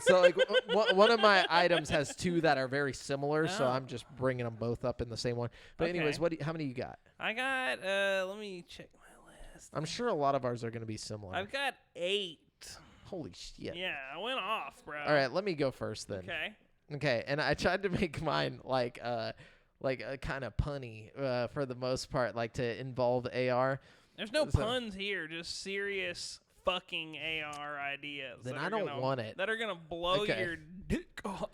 So like one of my items has 2 that are very similar, so Oh. I'm just bringing them both up in the same one. But Okay. anyways, how many you got? I got. Let me check my list. I'm sure a lot of ours are going to be similar. I've got 8. Holy shit. Yeah, I went off, bro. All right, let me go first then. Okay, and I tried to make mine like kind of punny for the most part, like to involve AR. There's no So- puns here, just serious fucking AR ideas. Then that I are don't gonna- want it. That are gonna blow Okay. your dick off.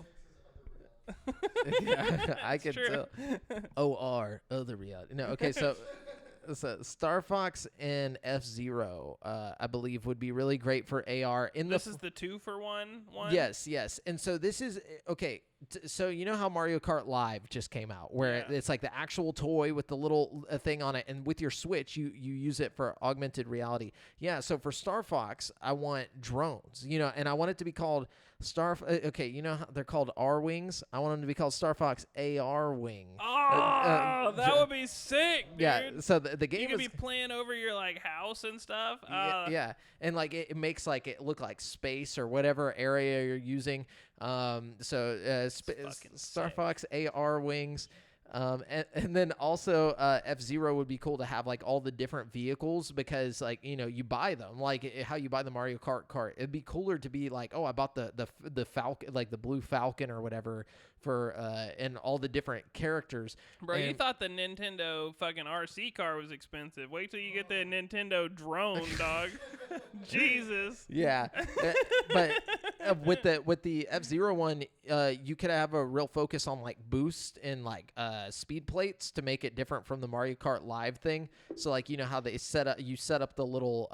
Yeah, I It's can true. tell. OR, other reality. No, okay, so Star Fox and F-Zero, I believe, would be really great for AR. This is the 2-for-1 one. Yes. And so this is okay. So you know how Mario Kart Live just came out, where Yeah. it's like the actual toy with the little thing on it, and with your Switch, you use it for augmented reality. Yeah. So for Star Fox, I want drones. And I want it to be called Okay, you know how they're called R wings. I want them to be called Star Fox AR wing. Oh, that would be sick, dude. Yeah. So the You game could is. be playing over your like house and stuff. Yeah, and like it makes like it look like space or whatever area you're using. fucking Star sick. Fox AR wings. And then also F-Zero would be cool to have like all the different vehicles, because like you buy them like how you buy the Mario Kart cart. It'd be cooler to be like, oh, I bought the Falcon, like the blue Falcon or whatever, for and all the different characters. Bro, you And- thought the Nintendo fucking RC car was expensive. Wait till you get the Nintendo drone, dog. Jesus. Yeah, but with the F-Zero one, you could have a real focus on like boost and like speed plates to make it different from the Mario Kart Live thing. So like how they set up the little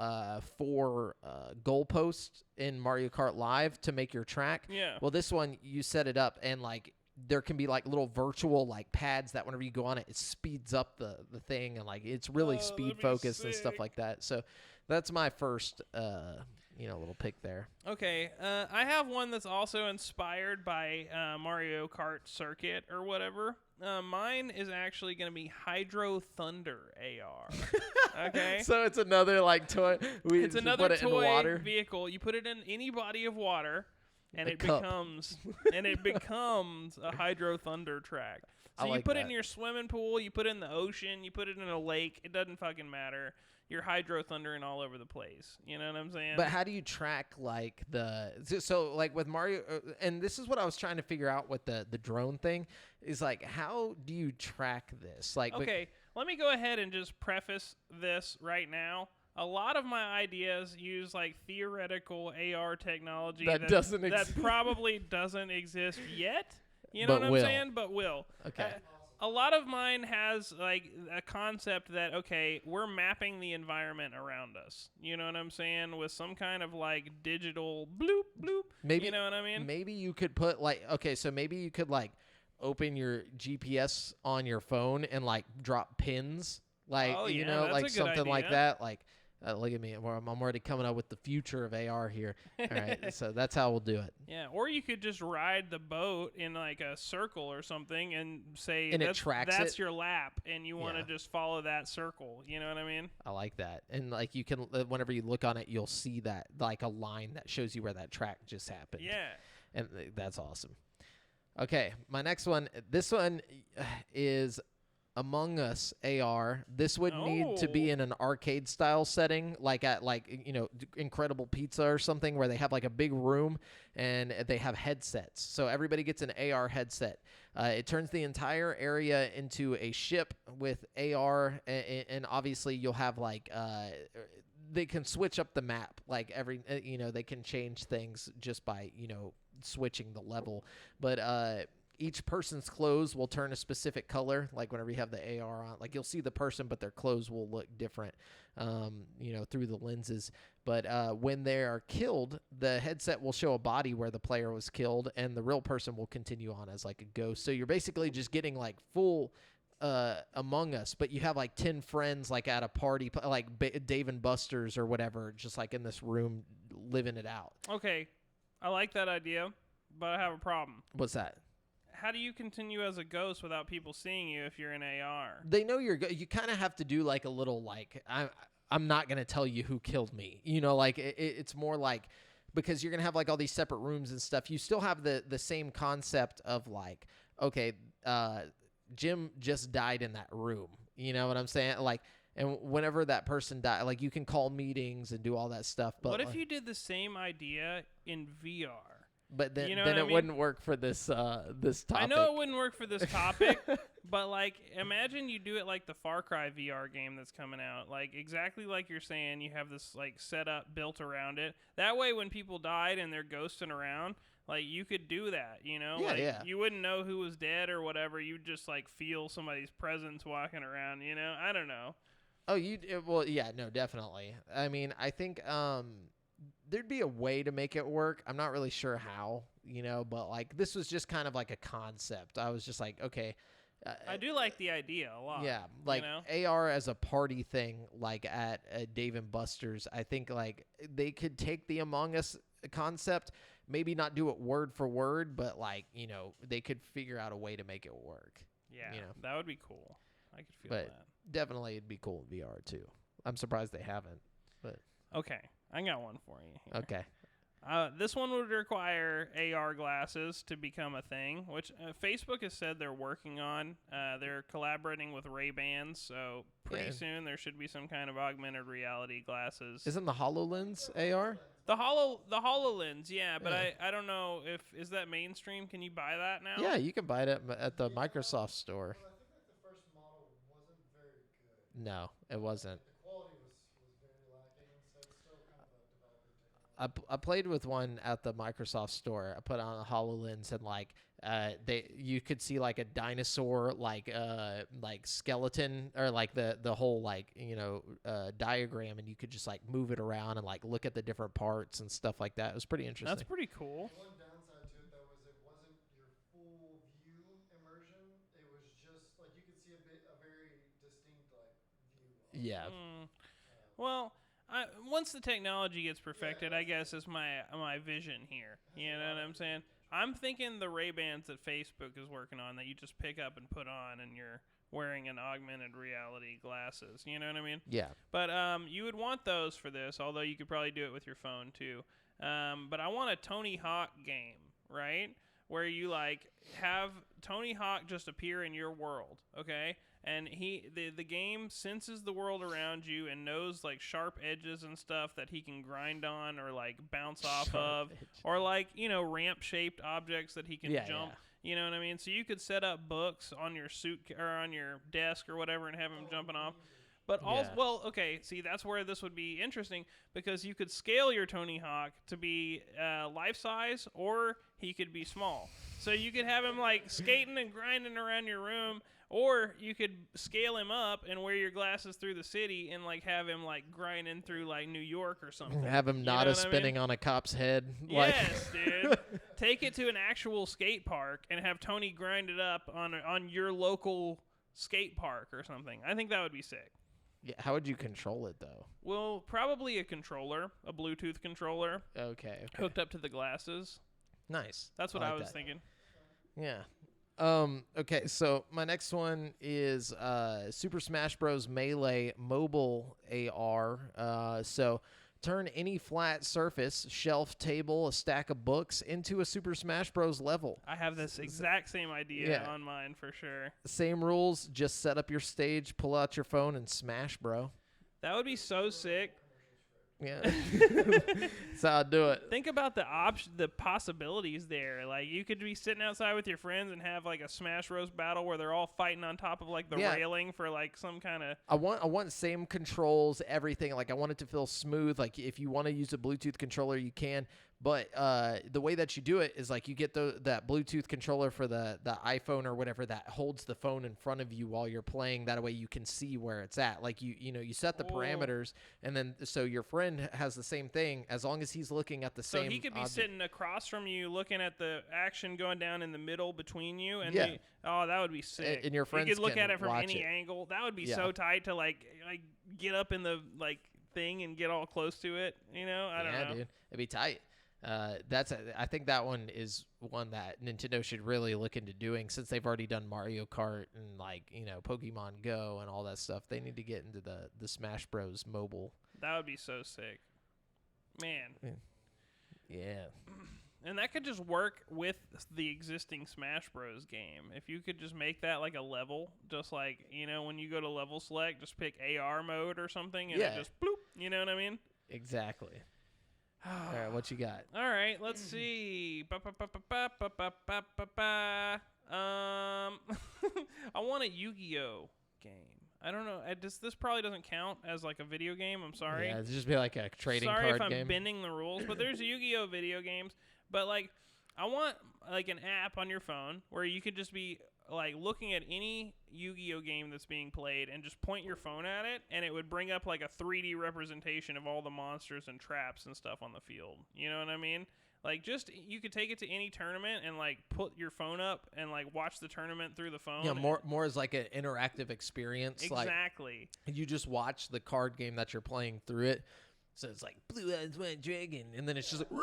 4 goalposts in Mario Kart Live to make your track. Yeah. Well, this one you set it up, and like there can be like little virtual like pads that whenever you go on it, it speeds up the thing, and like it's really Oh, speed that'd be focused and stuff sick. like that. So that's my first little pick there. Okay, I have one that's also inspired by Mario Kart Circuit or whatever. Mine is actually going to be Hydro Thunder AR. Okay? So it's another like toy. We It's just another put it in toy water. vehicle. You put it in any body of water, and A it cup. becomes a Hydro Thunder track. I So you like put it that. in your swimming pool, you put it in the ocean, you put it in a lake. It doesn't fucking matter. You're Hydro Thundering all over the place. You know what I'm saying? But how do you track like so like with Mario? And this is what I was trying to figure out with the drone thing. Is like, how do you track this? Like, Okay, let me go ahead and just preface this right now. A lot of my ideas use like theoretical AR technology That doesn't that exist. probably doesn't exist yet. You know But what I'm will. saying? But will. Okay. A lot of mine has like a concept that, okay, we're mapping the environment around us. You know what I'm saying? With some kind of like digital bloop bloop. Maybe you know what I mean? Maybe you could put like, okay, so maybe you could like open your GPS on your phone and like drop pins, like Oh, yeah, know, that's like a good something like idea. that. Like, look at me, I'm already coming up with the future of AR here. All right, so that's how we'll do it. Yeah, or you could just ride the boat in like a circle or something and say And it that's, tracks that's it? your lap, and you want to Yeah. just follow that circle. You know what I mean? I like that. And like you can, whenever you look on it, you'll see that like a line that shows you where that track just happened. Yeah. And that's awesome. Okay, my next one. This one is Among Us AR. This would need to be Oh. in an arcade style setting, like at Incredible Pizza or something, where they have like a big room and they have headsets. So everybody gets an AR headset. It turns the entire area into a ship with AR, and obviously you'll have like they can switch up the map, like they can change things just by switching the level, but each person's clothes will turn a specific color. Like whenever you have the AR on, like you'll see the person, but their clothes will look different, through the lenses. But when they are killed, the headset will show a body where the player was killed, and the real person will continue on as like a ghost. So you're basically just getting like full Among Us, but you have like 10 friends like at a party, like Dave and Buster's or whatever, just like in this room living it out. Okay, I like that idea, but I have a problem. What's that? How do you continue as a ghost without people seeing you if you're in AR? They know you kind of have to do like a little like I'm not gonna tell you who killed me. Like it's more like, because you're gonna have like all these separate rooms and stuff. You still have the same concept of like, okay, Jim just died in that room. You know what I'm saying? Like, and whenever that person died, like you can call meetings and do all that stuff. But what if you did the same idea in VR? But then, You know then what I it mean? wouldn't work for this this topic. I know it wouldn't work for this topic, but like imagine you do it like the Far Cry VR game that's coming out. Like exactly like you're saying, you have this like setup built around it. That way when people died and they're ghosting around, like you could do that, Yeah, like yeah. you wouldn't know who was dead or whatever. You'd just like feel somebody's presence walking around, I don't know. Oh, well, yeah, no, definitely. I mean, I think there'd be a way to make it work. I'm not really sure how, but like this was just kind of like a concept. I was just like, okay. I do like the idea a lot. Yeah, like AR as a party thing, like at Dave and Buster's. I think like they could take the Among Us concept, maybe not do it word for word, but like they could figure out a way to make it work. Yeah, that would be cool. I could feel But that. definitely it'd be cool in VR too. I'm surprised they haven't. But Okay, I got one for you here. okay. This one would require AR glasses to become a thing, which Facebook has said they're working on. They're collaborating with Ray-Bans, so pretty soon there should be some kind of augmented reality glasses. Isn't the HoloLens AR? The HoloLens, yeah, but Yeah. I don't know is that mainstream? Can you buy that now? Yeah, you can buy it at the Microsoft store. Well, I think like the first model wasn't very good. No, it wasn't. The quality was very lacking, so it's still kind of a developing technology. I played with one at the Microsoft store. I put on a HoloLens and like you could see like a dinosaur like skeleton, or like the whole like diagram, and you could just like move it around and like look at the different parts and stuff like that. It was pretty interesting. That's pretty cool. The one downside to it though was it wasn't your full view immersion. It was just like you could see a very distinct like view. Yeah. Well, once the technology gets perfected, I guess is my vision here. You know what I'm saying? I'm thinking the Ray-Bans that Facebook is working on that you just pick up and put on, and you're wearing an augmented reality glasses. You know what I mean? Yeah. But you would want those for this, although you could probably do it with your phone too. But I want a Tony Hawk game, right? Where you like have Tony Hawk just appear in your world, okay? And the game senses the world around you and knows like sharp edges and stuff that he can grind on or like bounce off of, or like ramp shaped objects that he can jump. Yeah. You know what I mean? So you could set up books on your suit or on your desk or whatever and have him jumping off. But also, well, okay, see, that's where this would be interesting, because you could scale your Tony Hawk to be life size, or he could be small. So you could have him like skating and grinding around your room, or you could scale him up and wear your glasses through the city and like have him like grinding through like New York or something. Have him Nada spinning on a cop's head. Yes, dude. Take it to an actual skate park and have Tony grind it up on your local skate park or something. I think that would be sick. Yeah, how would you control it though? Well, probably a controller, a Bluetooth controller, Okay. hooked up to the glasses. Nice. That's what I I like was that. thinking. Yeah. Okay, so my next one is Super Smash Bros. Melee mobile AR. So Turn any flat surface, shelf, table, a stack of books into a Super Smash Bros. Level. I have this exact same idea on mine for sure. Same rules, just set up your stage, pull out your phone, and smash, bro. That would be so sick. Yeah. That's how I do it. Think about the possibilities there. Like, you could be sitting outside with your friends and have like a Smash Bros. Battle where they're all fighting on top of like the railing for like some kind of. I want same controls, everything. Like, I want it to feel smooth. Like, if you want to use a Bluetooth controller, you can. But the way that you do it is like you get that Bluetooth controller for the iPhone or whatever that holds the phone in front of you while you're playing. That way you can see where it's at. Like you set the parameters, and then so your friend has the same thing as long as he's looking at the same. So he could be sitting across from you, looking at the action going down in the middle between you, and that would be sick. And your friends you could look can at it from watch any it. angle. That would be so tight to like get up in the like thing and get all close to it. You know, I don't know. Yeah, dude, it'd be tight. I think that one is one that Nintendo should really look into doing, since they've already done Mario Kart and Pokemon Go and all that stuff. They need to get into the Smash Bros. Mobile. That would be so sick, man. Yeah. And that could just work with the existing Smash Bros. Game. If you could just make that like a level, just like when you go to level select, just pick AR mode or something, and it just bloop. You know what I mean? Exactly. All right, what you got? All right, let's see. I want a Yu-Gi-Oh game. I don't know. This probably doesn't count as like a video game. I'm sorry. Yeah, it'd just be like a trading card game. Sorry if I'm bending the rules, but there's Yu-Gi-Oh video games. But like, I want like an app on your phone where you could just be like looking at any Yu-Gi-Oh game that's being played and just point your phone at it, and it would bring up like a 3D representation of all the monsters and traps and stuff on the field. You know what I mean? Like, just you could take it to any tournament and like put your phone up and like watch the tournament through the phone. Yeah, more as like an interactive experience. Exactly. Like, you just watch the card game that you're playing through it. So it's like Blue Eyes White Dragon, and then it's just like.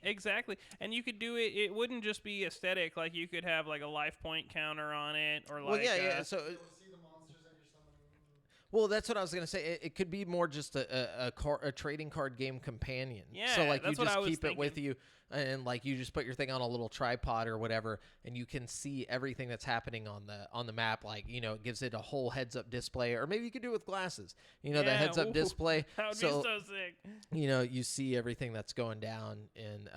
Exactly, and you could do it. It wouldn't just be aesthetic. Like, you could have like a life point counter on it, or like. Well, so. Well, that's what I was gonna say. It could be more just a trading card game companion. Yeah, so like that's you what I just was keep it with thinking. you, and like you just put your thing on a little tripod or whatever, and you can see everything that's happening on the map. Like it gives it a whole heads up display, or maybe you could do it with glasses. The heads up display. That would be so sick. You see everything that's going down, and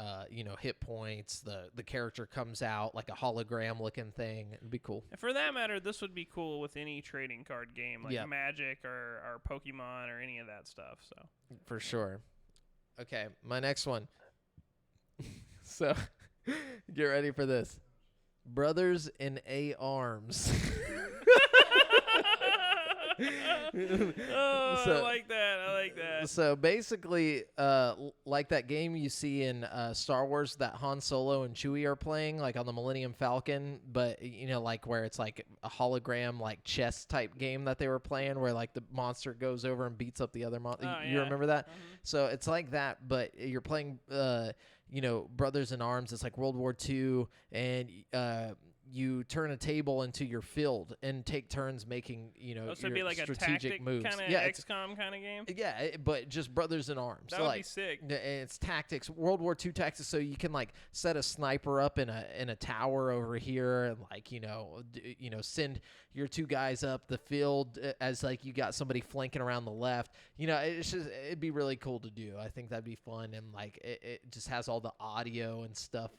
hit points. The character comes out like a hologram looking thing. It'd be cool. And for that matter, this would be cool with any trading card game, like Magic or Pokemon or any of that stuff. So for sure. Okay, my next one. So, get ready for this. Brothers in A-Arms. I like that. So basically, like that game you see in Star Wars that Han Solo and Chewie are playing, like on the Millennium Falcon, but like where it's like a hologram, like chess type game that they were playing, where like the monster goes over and beats up the other monster. You remember that? Mm-hmm. So it's like that, but you're playing, Brothers in Arms. It's like World War II, and you turn a table into your field and take turns making, so it'd your be like strategic a moves. kind of XCOM kind of game. Yeah, but just Brothers in Arms. That would be sick. It's tactics, World War II tactics. So you can like set a sniper up in a tower over here, and like send your two guys up the field as like you got somebody flanking around the left. It'd be really cool to do. I think that'd be fun, and like it just has all the audio and stuff.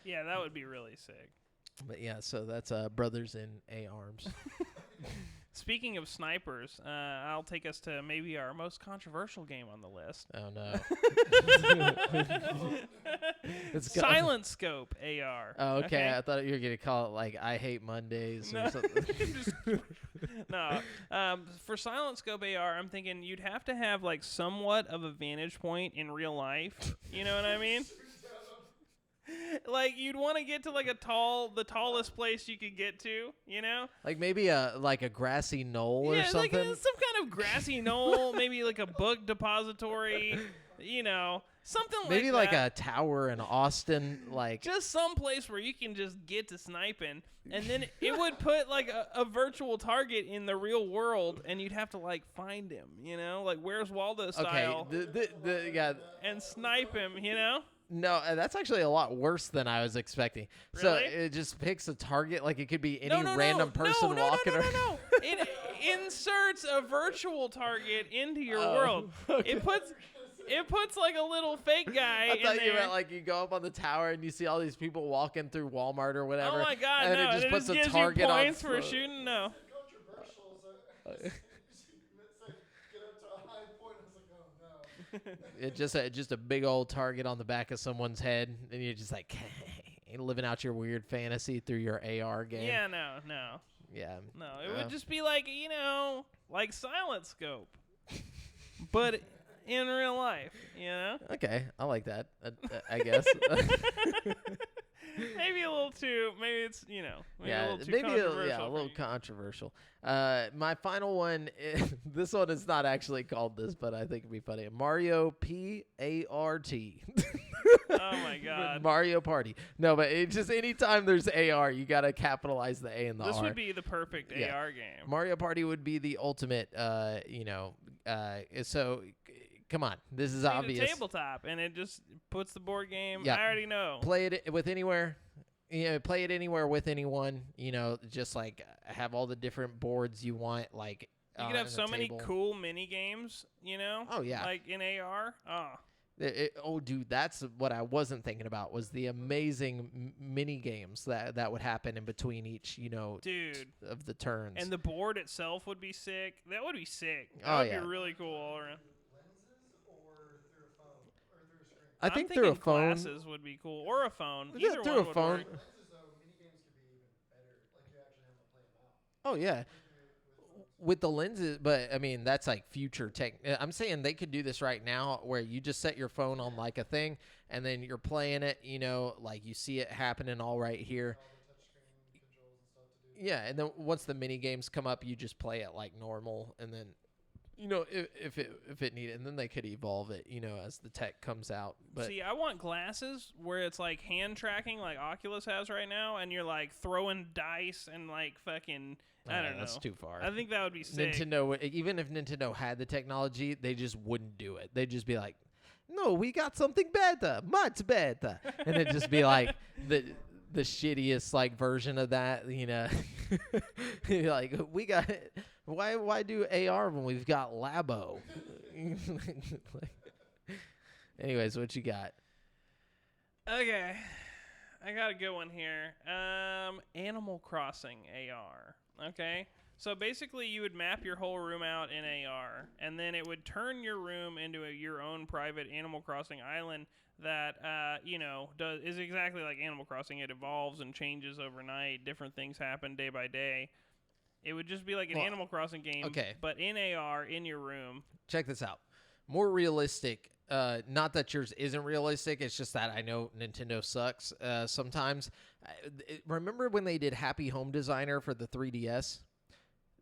Yeah, that would be really sick. But yeah, so that's Brothers in A-Arms. Speaking of snipers, I'll take us to maybe our most controversial game on the list. Oh, no. Silent Scope AR. Oh, okay. I thought you were going to call it like I Hate Mondays or something. No. For Silent Scope AR, I'm thinking you'd have to have like somewhat of a vantage point in real life. You know what I mean? Like, you'd want to get to like the tallest place you could get to, like maybe a grassy knoll or something. Like some kind of grassy knoll, maybe like a book depository, Something Maybe like like that. a tower in Austin, like Just some place where you can just get to sniping, and then it would put like a virtual target in the real world, and you'd have to like find him, like Where's Waldo style, yeah. and snipe him, No, that's actually a lot worse than I was expecting. So Really? it just picks a target, like it could be any No, random person walking around. No. It inserts a virtual target into your Oh, world. okay. It puts like a little fake guy I in thought there. you meant like you go up on the tower and you see all these people walking through Walmart or whatever. Oh my God, and no! it just puts a gives target you on. points for shooting. No. Controversial. So you said get up to a high point. I was like, oh no. It's just a big old target on the back of someone's head, and you're just like living out your weird fantasy through your AR game. Yeah, no. Yeah. No, it would just be like, like Silent Scope, but in real life, Okay, I like that. I guess. Maybe a little too. Maybe it's maybe a little too maybe controversial. a little controversial. My final one. This one is not actually called this, but I think it'd be funny. Mario PART. Oh my God. Mario Party. No, but it just anytime there's AR, you gotta capitalize the A and the This R. would be the perfect Yeah. AR game. Mario Party would be the ultimate. So come on, this is See, obvious. the tabletop, and it just puts the board game. Yeah. I already know. Play it with anywhere. Play it anywhere with anyone. Just like have all the different boards you want. Like You could have on so a many table. cool mini games. Oh, yeah. Like in AR. Oh. Dude, that's what I wasn't thinking about was the amazing mini games that would happen in between each, Dude. of the turns. And the board itself would be sick. That would be sick. That Oh, would yeah. be really cool all around. Lenses or through a phone or through a screen? I I'm think thinking through a phone. glasses would be cool, or a phone. Yeah, Either through one a would phone. work. Lenses though, mini games could be even better. Like you actually have to play them out. Oh yeah. With the lenses, but I mean that's like future tech. I'm saying they could do this right now, where you just set your phone on like a thing, and then you're playing it. Like you see it happening all right here. All the touchscreen controls and stuff to do. Yeah, and then once the mini games come up, you just play it like normal, and then if it needed, and then they could evolve it, as the tech comes out. But See, I want glasses where it's like hand tracking, like Oculus has right now, and you're like throwing dice and like fucking. I don't know. That's too far. I think that would be sick. Nintendo, even if Nintendo had the technology, they just wouldn't do it. They'd just be like, "No, we got something better, much better," and it'd just be like the shittiest like version of that. Like we got why do AR when we've got Labo? Anyways, what you got? Okay, I got a good one here. Animal Crossing AR. Okay, so basically you would map your whole room out in AR, and then it would turn your room into your own private Animal Crossing island that is exactly like Animal Crossing. It evolves and changes overnight. Different things happen day by day. It would just be like an Animal Crossing game, okay. but in AR in your room. Check this out. More realistic. Not that yours isn't realistic. It's just that I know Nintendo sucks sometimes. Remember when they did Happy Home Designer for the 3DS?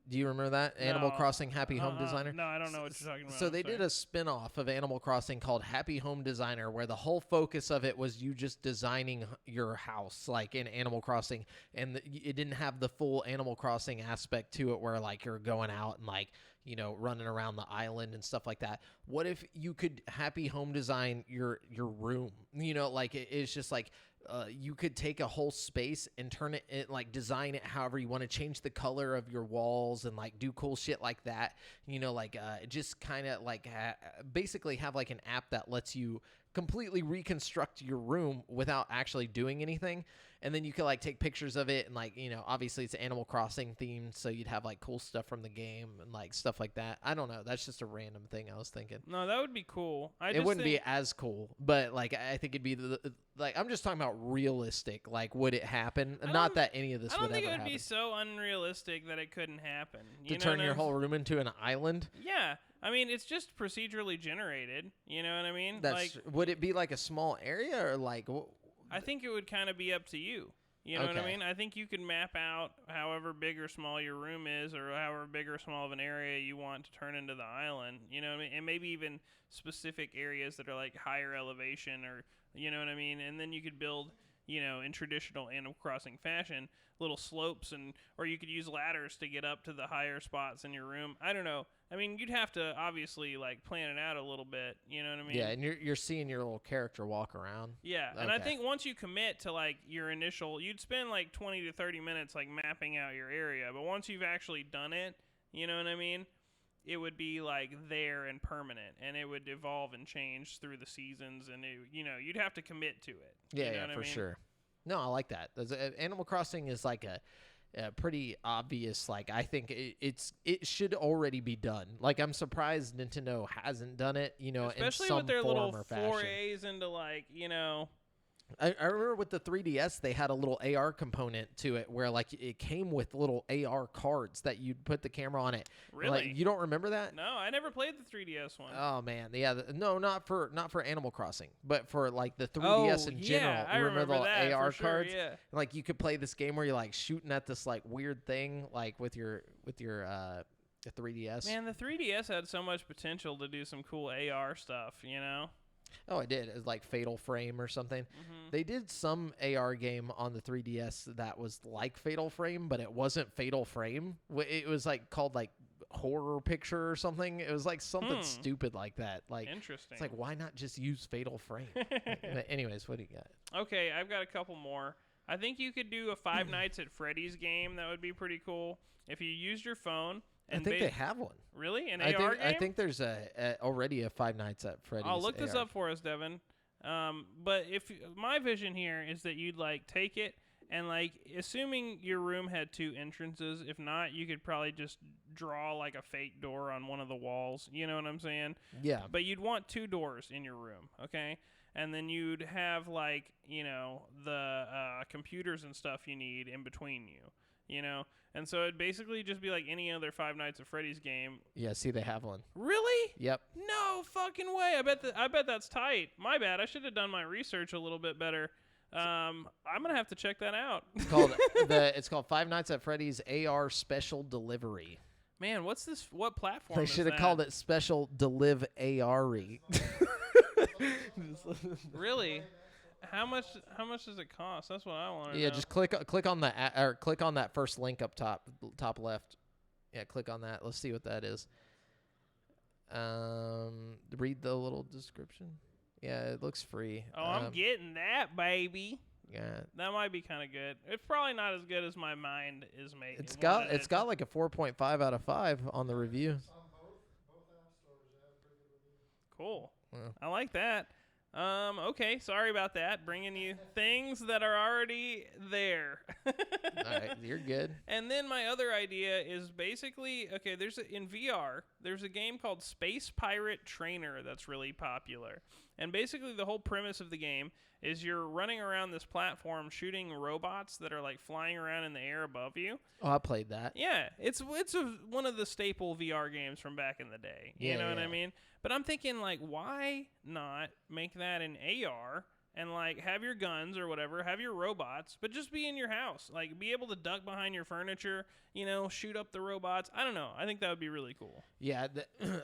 Do you remember that? Animal Crossing Happy Home Designer? No, I don't know what you're talking about. So they did a spin-off of Animal Crossing called Happy Home Designer, where the whole focus of it was you just designing your house like in Animal Crossing, and it didn't have the full Animal Crossing aspect to it where like you're going out and like running around the island and stuff like that. What if you could Happy Home Design your room? Like it's just like you could take a whole space and turn it like design it however you want to, change the color of your walls and like do cool shit like that. Just kind of like basically have like an app that lets you completely reconstruct your room without actually doing anything. And then you could like take pictures of it and like, obviously it's Animal Crossing themed, so you'd have like cool stuff from the game and like stuff like that. I don't know. That's just a random thing I was thinking. No, that would be cool. It wouldn't be as cool, but like I think it'd be like I'm just talking about realistic. Like, would it happen? Not that any of this would ever happen. I don't think it would be so unrealistic that it couldn't happen. To turn your whole room into an island? Yeah. I mean, it's just procedurally generated. You know what I mean? Would it be like a small area or like? I think it would kind of be up to you. You know what I Okay. mean? I think you could map out however big or small your room is, or however big or small of an area you want to turn into the island. You know what I mean? And maybe even specific areas that are like higher elevation, or you know what I mean? And then you could build, in traditional Animal Crossing fashion, little slopes, or you could use ladders to get up to the higher spots in your room. I don't know. I mean, you'd have to obviously like plan it out a little bit. You know what I mean? Yeah, and you're seeing your little character walk around. Yeah, and I Okay. think once you commit to like your initial, you'd spend like 20 to 30 minutes like mapping out your area. But once you've actually done it, you know what I mean? It would be like there and permanent, and it would evolve and change through the seasons, and you'd have to commit to it. Yeah, you know yeah, what I for mean? sure. No, I like that. Animal Crossing is like a pretty obvious. Like, I think it should already be done. Like, I'm surprised Nintendo hasn't done it. Especially in some with their form little or fashion. forays into like I remember with the 3DS, they had a little AR component to it where like it came with little AR cards that you'd put the camera on it. Really? Like, you don't remember that? No, I never played the 3DS one. Oh man, yeah. No, not for Animal Crossing, but for like the 3DS in general. Yeah, I You remember the that AR for sure, cards? Yeah. Like you could play this game where you're like shooting at this like weird thing like with your 3DS. Man, the 3DS had so much potential to do some cool AR stuff. Oh, it did. It was like Fatal Frame or something. Mm-hmm. They did some AR game on the 3DS that was like Fatal Frame, but it wasn't Fatal Frame. It was like called like Horror Picture or something. It was like something stupid like that. Like, Interesting. it's like, why not just use Fatal Frame? But anyways, what do you got? Okay, I've got a couple more. I think you could do a Five Nights at Freddy's game. That would be pretty cool if you used your phone. I think they have one. Really? An I AR think game? I think there's already a Five Nights at Freddy's. I'll look this AR. up for us, Devin. But if my vision here is that you'd like take it and like, assuming your room had two entrances, if not, you could probably just draw like a fake door on one of the walls. You know what I'm saying? Yeah. But you'd want two doors in your room, okay? And then you'd have like, the computers and stuff you need in between you, And so it'd basically just be like any other Five Nights at Freddy's game. Yeah, see, they have one. Really? Yep. No fucking way. I bet that's tight. My bad. I should have done my research a little bit better. I'm gonna have to check that out. It's called Five Nights at Freddy's AR Special Delivery. Man, what's this? What platform? They is should have that? called it Special Deliv AR. Really? How much does it cost? That's what I want to know. Yeah, just click on click on that first link up top left. Yeah, click on that. Let's see what that is. Read the little description. Yeah, it looks free. Oh, I'm getting that, baby. Yeah. That might be kind of good. It's probably not as good as my mind is making. It's got like a 4.5 out of 5 on the review. On both app stores, yeah, pretty good review. Cool. Yeah. I like that. Okay, sorry about that. Bringing you things that are already there. All right, you're good. And then my other idea is basically, okay, in VR, there's a game called Space Pirate Trainer that's really popular. And basically the whole premise of the game is you're running around this platform shooting robots that are like flying around in the air above you. Oh, I played that. Yeah, it's one of the staple VR games from back in the day. You know what I mean? But I'm thinking, like, why not make that an AR and, like, have your guns or whatever, have your robots, but just be in your house. Like, be able to duck behind your furniture, shoot up the robots. I don't know. I think that would be really cool. Yeah,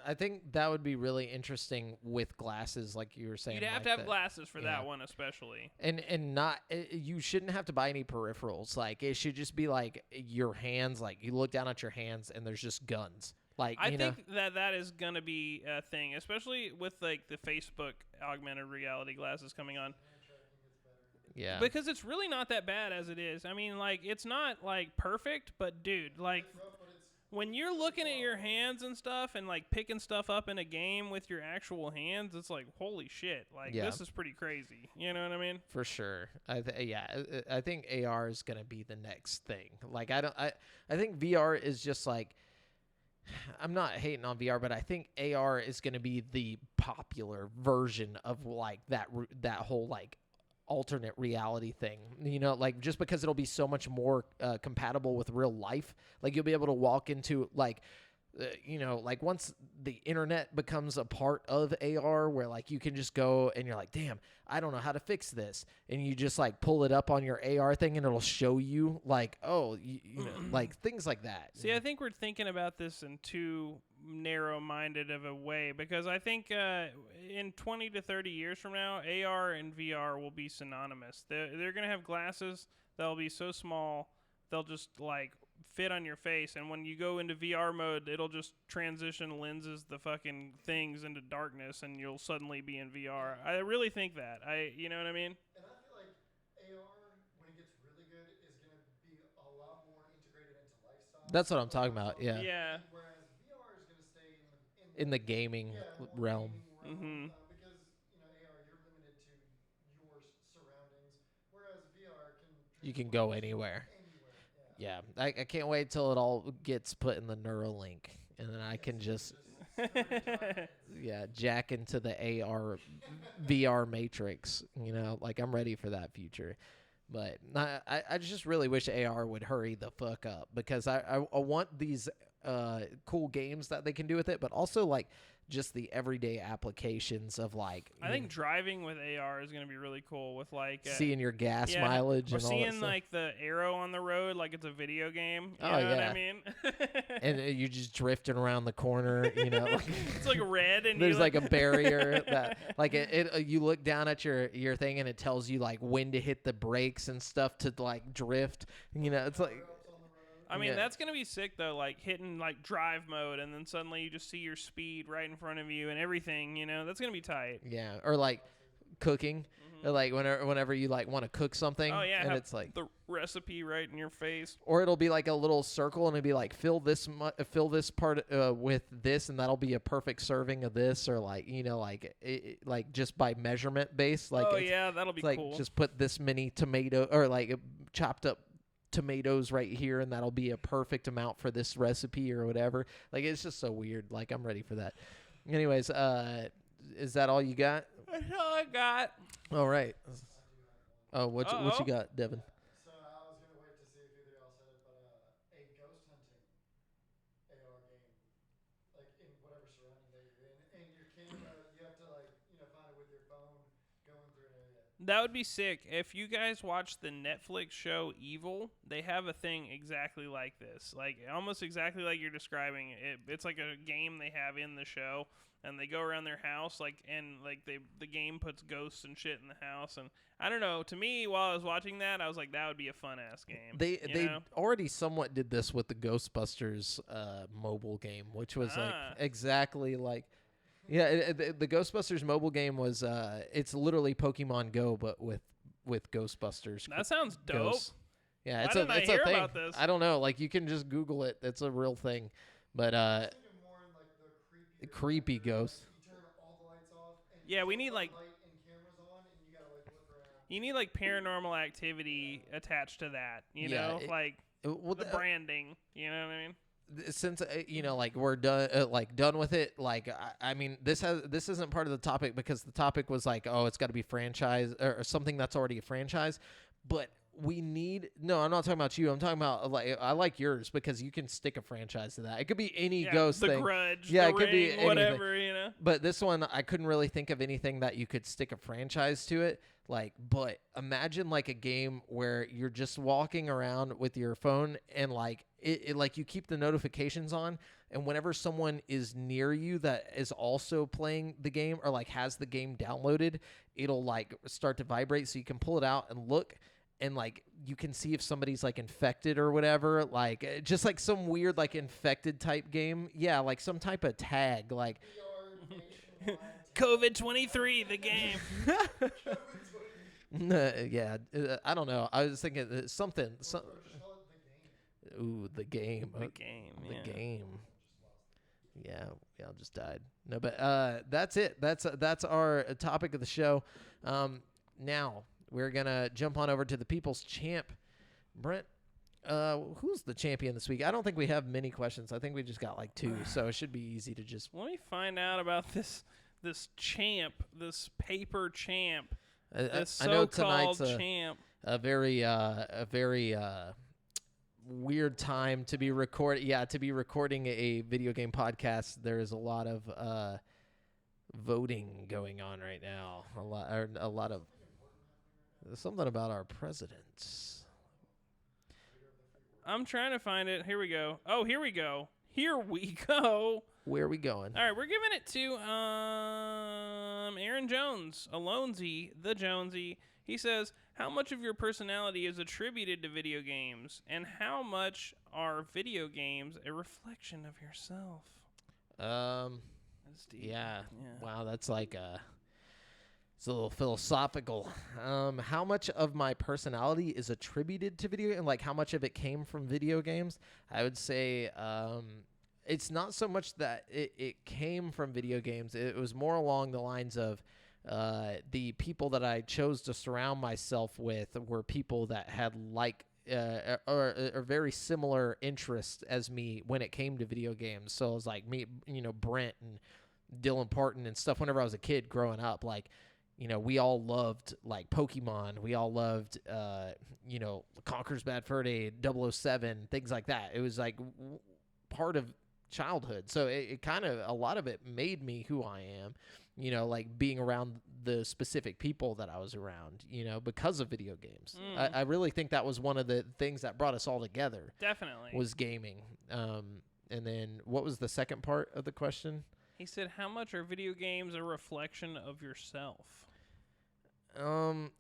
I think that would be really interesting with glasses, like you were saying. You'd have to have glasses for that one especially. And not, you shouldn't have to buy any peripherals. Like, it should just be, like, your hands. Like, you look down at your hands, and there's just guns. Like, I think that is going to be a thing, especially with, like, the Facebook augmented reality glasses coming on. Yeah. Because it's really not that bad as it is. I mean, like, it's not, like, perfect, but, dude, like, when you're looking at your hands and stuff and, like, picking stuff up in a game with your actual hands, it's like, holy shit. Like, this is pretty crazy. You know what I mean? For sure. I think AR is going to be the next thing. Like, I think VR is just, like, I'm not hating on VR, but I think AR is going to be the popular version of, like, that whole, like, alternate reality thing, like, just because it'll be so much more compatible with real life. Like, you'll be able to walk into, like, like once the internet becomes a part of AR, where like you can just go and you're like, damn, I don't know how to fix this, and you just like pull it up on your AR thing and it'll show you like, oh, you know, like things like that. See, I think we're thinking about this in too narrow-minded of a way, because I think in 20 to 30 years from now, AR and VR will be synonymous. They're going to have glasses that'll be so small they'll just like fit on your face, and when you go into VR mode, it'll just transition lenses the fucking things into darkness, and you'll suddenly be in VR. I really think that. You know what I mean? And I feel like AR, when it gets really good, is going to be a lot more integrated into lifestyle. That's what I'm talking about. Yeah. Yeah. Whereas VR is going to stay In the gaming realm. Mm-hmm. Because AR, you're limited to your surroundings, whereas VR can You can go anywhere. Yeah. Yeah, I can't wait till it all gets put in the Neuralink, and then I can just jack into the AR VR matrix. You know, like I'm ready for that future. But I just really wish AR would hurry the fuck up, because I want these cool games that they can do with it, but also like just the everyday applications of like. I think driving with AR is going to be really cool, with like seeing your gas mileage, or and all that seeing stuff. like the arrow on the road, like it's a video game. You Oh, know what yeah. I mean? And you're just drifting around the corner, you know. It's like red, and there's like a barrier that like you look down at your thing and it tells you like when to hit the brakes and stuff to like drift. You know, it's like. I mean, that's going to be sick, though, like hitting like drive mode, and then suddenly you just see your speed right in front of you and everything, you know? That's going to be tight. Yeah, or like cooking. Or like whenever you like want to cook something, Oh, yeah, and it's like the recipe right in your face. Or it'll be like a little circle, and it'll be like fill this part with this, and that'll be a perfect serving of this, or like like just by measurement base. Like that'll be like cool. just put this many tomato or like chopped up tomatoes right here, and that'll be a perfect amount for this recipe or whatever. Like it's just so weird. Like I'm ready for that. Anyways, is that all you got? That's all I got. All right. Oh, what you got, Devin? So I was going to wait to see if either of y'all said it, but a ghost hunting AR game, like in whatever surrounding that you're in, and your camera, you have to like find it with your phone going through an area. That would be sick. If you guys watch the Netflix show Evil, they have a thing exactly like this. Like almost exactly like you're describing it. It's like a game they have in the show, and they go around their house and the game puts ghosts and shit in the house, and I don't know. To me, while I was watching that, I was like, that would be a fun ass game. They already somewhat did this with the Ghostbusters mobile game, which was like exactly like. Yeah, the Ghostbusters mobile game was it's literally Pokemon Go, but with Ghostbusters. That sounds dope. Ghosts. Yeah, Why didn't I hear a thing. about this? I don't know. Like you can just Google it. It's a real thing. But I was thinking more in like the creepy ghosts. You turn all the lights off. And Yeah, we need like light and cameras on, and you gotta like look around. you need like paranormal activity attached to that. You know, the branding. You know what I mean? Since like we're done done with it, like I mean this isn't part of the topic, because the topic was like, oh, it's got to be franchise or something that's already a franchise, but I'm not talking about you. I'm talking about like I like yours, because you can stick a franchise to that. It could be any ghost the thing. Grudge, Yeah, the it could be Ring, whatever, anything. you know. But this one, I couldn't really think of anything that you could stick a franchise to it. Like, but imagine like a game where you're just walking around with your phone, and like it like you keep the notifications on, and whenever someone is near you that is also playing the game or like has the game downloaded, it'll like start to vibrate, so you can pull it out and look. And like you can see if somebody's like infected or whatever, like just like some weird like infected type game. Yeah, like some type of tag, like COVID-23, the game. Yeah, I don't know. I was thinking something. Ooh, the game. The game. The game. Yeah, I just died. No, but that's it. That's our topic of the show. Now we're gonna jump on over to the People's Champ, Brent. Who's the champion this week? I don't think we have many questions. I think we just got like 2, so it should be easy to just. Let me find out about this champ, this paper champ, this I know so-called tonight's champ. a very weird time to be recording a video game podcast. There is a lot of voting going on right now. A lot of something about our presidents. I'm trying to find it. Here we go. Oh, here we go. Here we go. Where are we going? All right, we're giving it to Aaron Jones, Alonesy, the Jonesy. He says, how much of your personality is attributed to video games, and how much are video games a reflection of yourself? That's deep. Yeah. Wow, that's like it's a little philosophical. How much of my personality is attributed to video, and like how much of it came from video games? I would say it's not so much that it came from video games. It was more along the lines of the people that I chose to surround myself with were people that had or very similar interests as me when it came to video games. So it was like me, Brent and Dylan Parton and stuff. Whenever I was a kid growing up, like, we all loved like Pokemon. We all loved, Conker's Bad Fur Day, 007, things like that. It was like part of childhood. So it kind of, a lot of it made me who I am, like being around the specific people that I was around, because of video games. I really think that was one of the things that brought us all together. Definitely. Was gaming. And then what was the second part of the question? He said, how much are video games a reflection of yourself?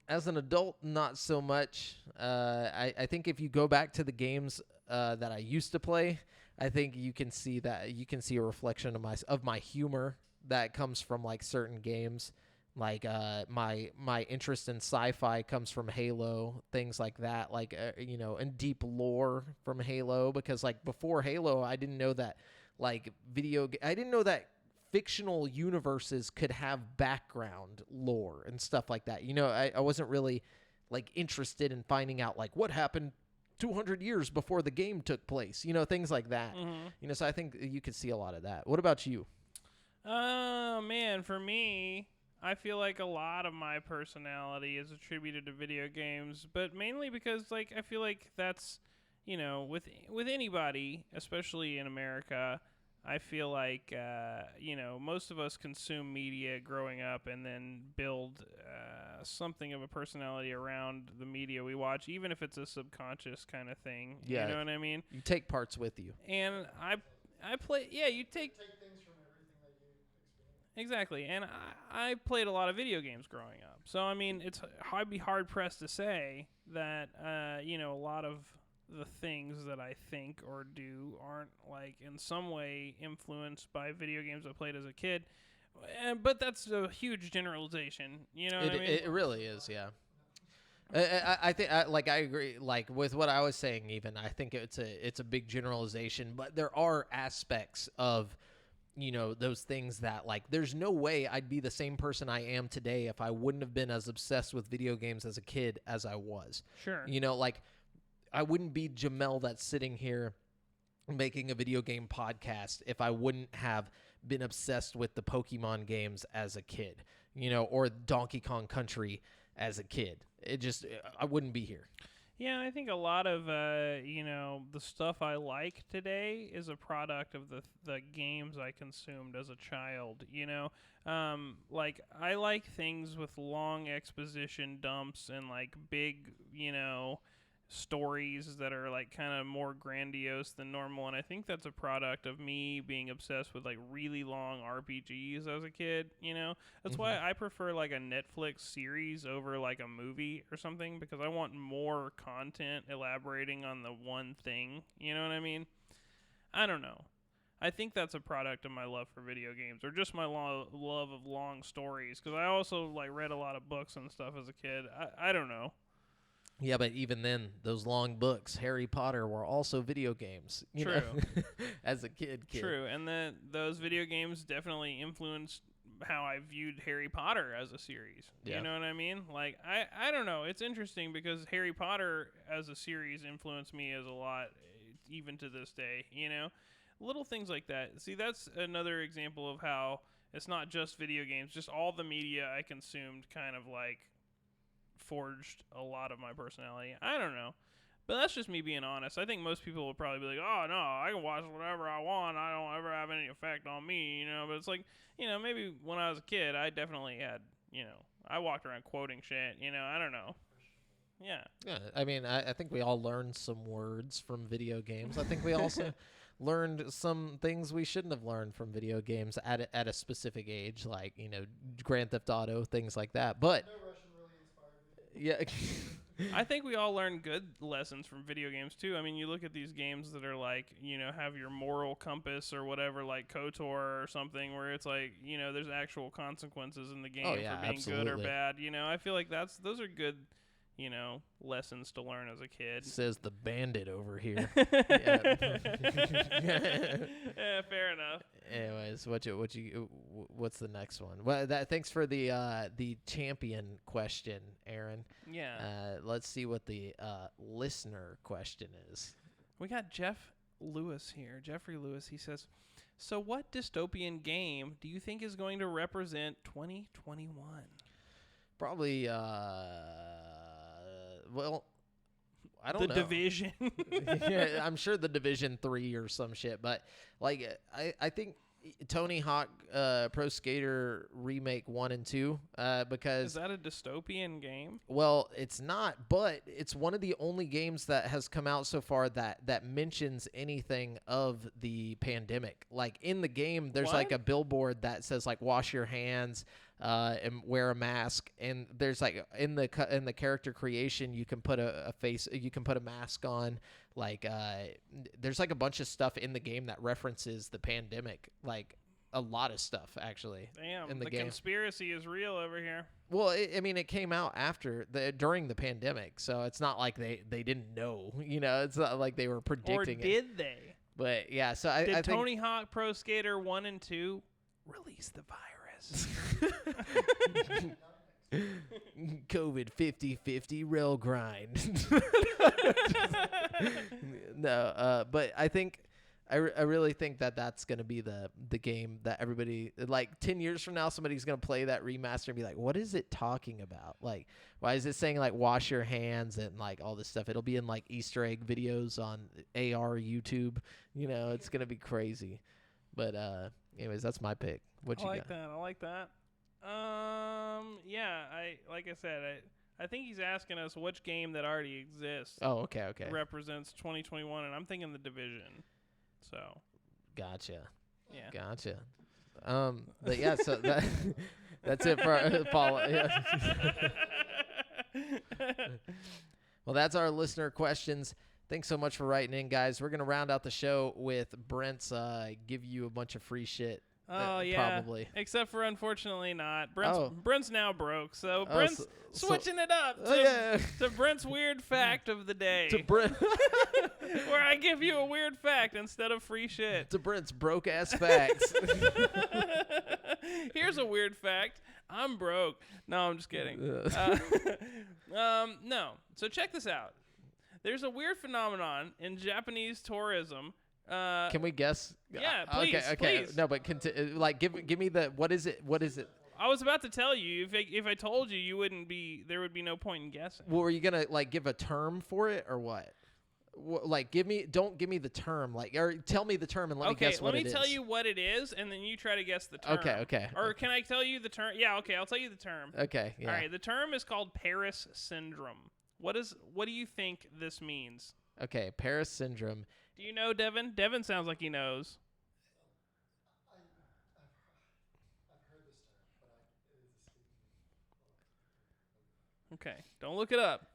As an adult, not so much. I think if you go back to the games that I used to play, I think you can see a reflection of my humor that comes from like certain games. Like my interest in sci-fi comes from Halo, things like that. Like and deep lore from Halo, because like before Halo, I didn't know that like I didn't know that fictional universes could have background lore and stuff like that. I wasn't really like interested in finding out like what happened 200 years before the game took place, things like that. Mm-hmm. So I think you could see a lot of that. What about you? Oh, man, for me, I feel like a lot of my personality is attributed to video games, but mainly because like I feel like that's, with anybody, especially in America, I feel like, most of us consume media growing up and then build something of a personality around the media we watch, even if it's a subconscious kind of thing. Yeah. You know what I mean? You take parts with you. And I play, you take things from everything that you experience. Exactly. And I played a lot of video games growing up. So, I mean, I'd be hard-pressed to say that, a lot of the things that I think or do aren't like in some way influenced by video games I played as a kid, but that's a huge generalization. You know what I mean? It really is, yeah. I think I agree. Like with what I was saying, even I think it's a big generalization, but there are aspects of those things that like there's no way I'd be the same person I am today if I wouldn't have been as obsessed with video games as a kid as I was. Sure. Like I wouldn't be JAMAL that's sitting here making a video game podcast if I wouldn't have been obsessed with the Pokemon games as a kid, or Donkey Kong Country as a kid. I wouldn't be here. Yeah, I think a lot of, the stuff I like today is a product of the games I consumed as a child, Like, I like things with long exposition dumps and, like, big, stories that are, like, kind of more grandiose than normal, and I think that's a product of me being obsessed with, like, really long RPGs as a kid, That's why I prefer, like, a Netflix series over, like, a movie or something, because I want more content elaborating on the one thing, you know what I mean? I don't know. I think that's a product of my love for video games, or just my love of long stories, because I also, like, read a lot of books and stuff as a kid. I don't know. Yeah, but even then, those long books, Harry Potter, were also video games. True. As a kid. True, and then those video games definitely influenced how I viewed Harry Potter as a series. Yeah. You know what I mean? Like, I don't know. It's interesting because Harry Potter as a series influenced me as a lot, even to this day, Little things like that. See, that's another example of how it's not just video games, just all the media I consumed kind of like forged a lot of my personality. I don't know. But that's just me being honest. I think most people will probably be like, oh, no, I can watch whatever I want. I don't ever have any effect on me, But it's like, maybe when I was a kid, I definitely had, I walked around quoting shit, I don't know. Yeah. Yeah, I mean, I think we all learned some words from video games. I think we also learned some things we shouldn't have learned from video games at a specific age, like, Grand Theft Auto, things like that. But No Russian really inspired me. yeah. I think we all learn good lessons from video games, too. I mean, you look at these games that are like, have your moral compass or whatever, like KOTOR or something, where it's like, there's actual consequences in the game for being good or bad. I feel like those are good, lessons to learn as a kid. Says the bandit over here. Yeah, fair enough. Anyways, what's the next one? Well, thanks for the champion question, Aaron. Yeah. Let's see what the listener question is. We got Jeffrey Lewis. He says, so what dystopian game do you think is going to represent 2021? Probably, well, I don't know. The Division. Yeah, I'm sure the Division 3 or some shit, but like I think Tony Hawk Pro Skater Remake 1 and 2 because is that a dystopian game? Well, it's not, but it's one of the only games that has come out so far that mentions anything of the pandemic. Like in the game, there's like a billboard that says like wash your hands and wear a mask, and there's like in the character creation you can put a face, you can put a mask on. Like there's like a bunch of stuff in the game that references the pandemic, like a lot of stuff actually. Damn, in the game. Conspiracy is real over here. Well, I mean, it came out during the pandemic, so it's not like they didn't know. It's not like they were predicting it. Or did they? But yeah, so I think Tony Hawk Pro Skater 1 and 2 release the virus? COVID 50-50 rail grind. No, but I think I really think that's going to be the game that everybody, like 10 years from now, somebody's going to play that remaster and be like, what is it talking about? Like, why is it saying like wash your hands and like all this stuff? It'll be in like Easter egg videos on AR YouTube. It's going to be crazy. But anyways, that's my pick. What you got? I like that. Yeah, like I said, I think he's asking us which game that already exists. Oh, okay. Represents 2021, and I'm thinking The Division. So. Gotcha. Yeah. Gotcha. But yeah, so that's it for Paul. Yeah. Well, that's our listener questions. Thanks so much for writing in, guys. We're gonna round out the show with Brent's give you a bunch of free shit. Oh yeah, probably. Except for unfortunately not. Brent's now broke, so Brent's switching it up to Brent's weird fact of the day. To Brent, where I give you a weird fact instead of free shit. To Brent's broke ass facts. Here's a weird fact. I'm broke. No, I'm just kidding. No. So check this out. There's a weird phenomenon in Japanese tourism. Can we guess? Yeah, please. Okay. Please. No, but give me the what is it? What is it? I was about to tell you. If I told you, you wouldn't be. There would be no point in guessing. Well, were you gonna like give a term for it or what? Like don't give me the term. Or tell me the term and let me guess what it is. Okay, let me tell you what it is, and then you try to guess the term. Okay. Or can I tell you the term? Yeah. Okay, I'll tell you the term. Okay. Yeah. All right. The term is called Paris syndrome. What do you think this means? Okay, Paris syndrome. Do you know, Devin? Devin sounds like he knows. I've heard this term, but it is escaping me. Okay, don't look it up.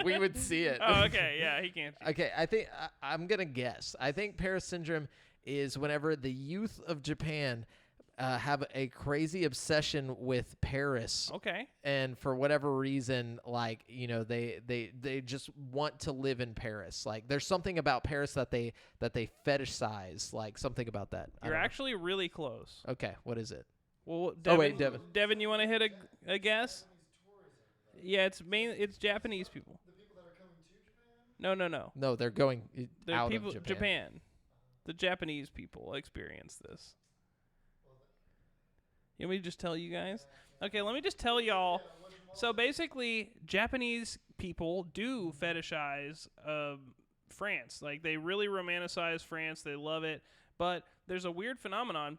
We would see it. Oh, okay, yeah, he can't. Okay, I think I'm gonna guess. I think Paris syndrome is whenever the youth of Japan have a crazy obsession with Paris. Okay. And for whatever reason, like, they just want to live in Paris. Like there's something about Paris that they fetishize, like something about that. You're actually really close. Okay, what is it? Well, Devin, Devin. Devin, you want to hit a guess? Yeah, it's Japanese people. The people that are coming to Japan? No. No, they're going out people, of Japan. The Japanese people experience this. You want me to just tell you guys? Okay, let me just tell y'all. So basically, Japanese people do fetishize France. Like, they really romanticize France. They love it. But there's a weird phenomenon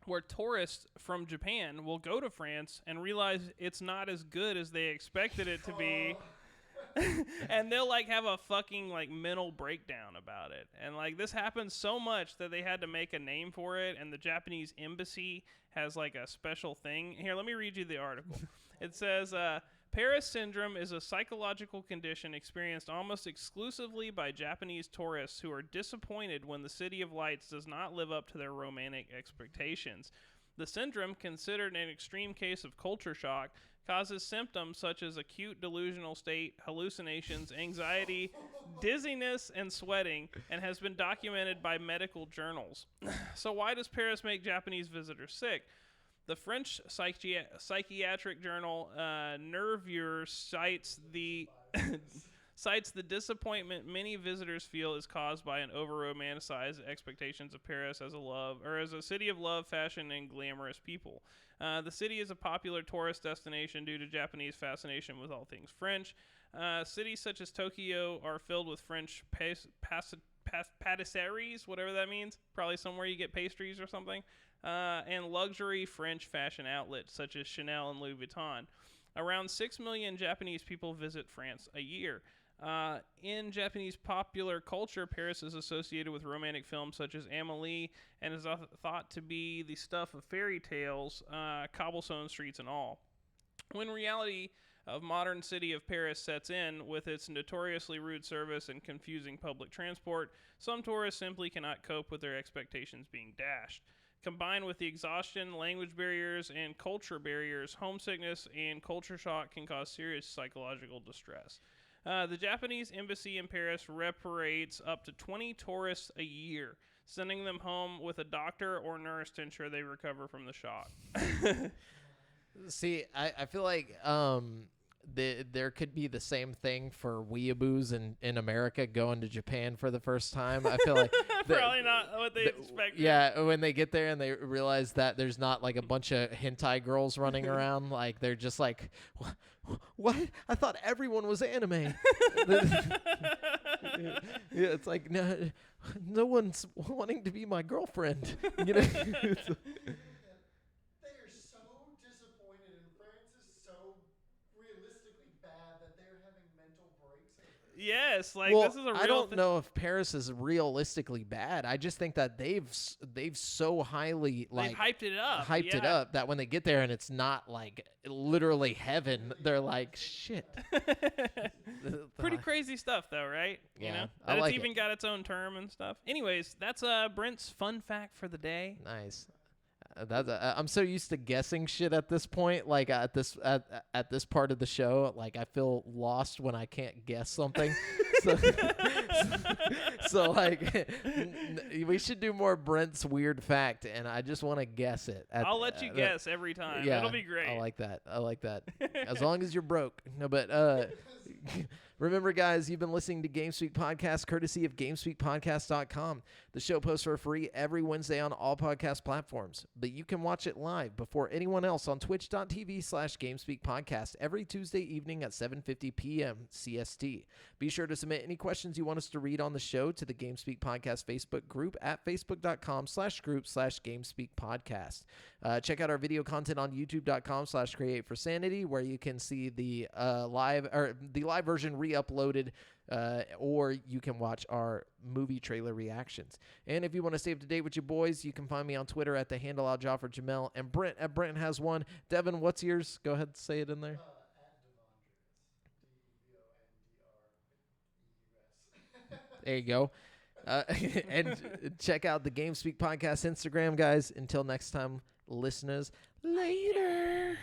where tourists from Japan will go to France and realize it's not as good as they expected it to be. And they'll like have a fucking like mental breakdown about it. And like this happens so much that they had to make a name for it, and the Japanese embassy has like a special thing. Here, let me read you the article. It says Paris syndrome is a psychological condition experienced almost exclusively by Japanese tourists who are disappointed when the City of Lights does not live up to their romantic expectations. The syndrome, considered an extreme case of culture shock, causes symptoms such as acute delusional state, hallucinations, anxiety, dizziness, and sweating, and has been documented by medical journals. So why does Paris make Japanese visitors sick? The French psychiatric journal Nervure cites the disappointment many visitors feel is caused by an over-romanticized expectations of Paris as a city of love, fashion, and glamorous people. The city is a popular tourist destination due to Japanese fascination with all things French. Cities such as Tokyo are filled with French patisseries, whatever that means. Probably somewhere you get pastries or something. And luxury French fashion outlets such as Chanel and Louis Vuitton. Around 6 million Japanese people visit France a year. In Japanese popular culture, Paris is associated with romantic films such as Amélie and is thought to be the stuff of fairy tales, cobblestone streets and all. When reality of modern city of Paris sets in with its notoriously rude service and confusing public transport, some tourists simply cannot cope with their expectations being dashed. Combined with the exhaustion, language barriers, and culture barriers, homesickness and culture shock can cause serious psychological distress. The Japanese embassy in Paris repatriates up to 20 tourists a year, sending them home with a doctor or nurse to ensure they recover from the shock. See, I feel like there could be the same thing for weeaboos in America going to Japan for the first time. I feel like probably not what they expect. Yeah, when they get there and they realize that there's not like a bunch of hentai girls running around, like they're just like, what? I thought everyone was anime. Yeah, it's like no one's wanting to be my girlfriend. You know. They are so disappointed, and France is so realistically bad that they're having mental breaks over it. Yes, like Well, this is a real I don't know if Paris is realistically bad. I just think that they've so highly like they've hyped it up. it up that when they get there and it's not like literally heaven, they're like shit. Pretty crazy stuff, though, right? Yeah, You know? I That like it's even got its own term and stuff. Anyways, that's Brent's fun fact for the day. Nice. I'm so used to guessing shit at this point. Like at this part of the show, like I feel lost when I can't guess something. So like we should do more Brent's weird fact, and I just want to guess it. I'll let you guess every time. Yeah, It'll be great. I like that. As long as you're broke. No, but remember, guys, you've been listening to GameSpeak Podcast, courtesy of GameSpeakPodcast.com. The show posts for free every Wednesday on all podcast platforms, but you can watch it live before anyone else on twitch.tv/GameSpeakPodcast every Tuesday evening at 7:50 p.m. CST. Be sure to submit any questions you want us to read on the show to the GameSpeak Podcast Facebook group at facebook.com/group/GameSpeakPodcast. Check out our video content on youtube.com/createforsanity, where you can see the live version re-uploaded, or you can watch our movie trailer reactions. And if you want to stay up to date with your boys, you can find me on Twitter at the handle @JofferJamel, and Brent at Brent Has One. Devin, what's yours? Go ahead, say it in there. At Devondres, DEVONDREUS. There you go. And check out the GameSpeak Podcast Instagram, guys. Until next time, listeners, later.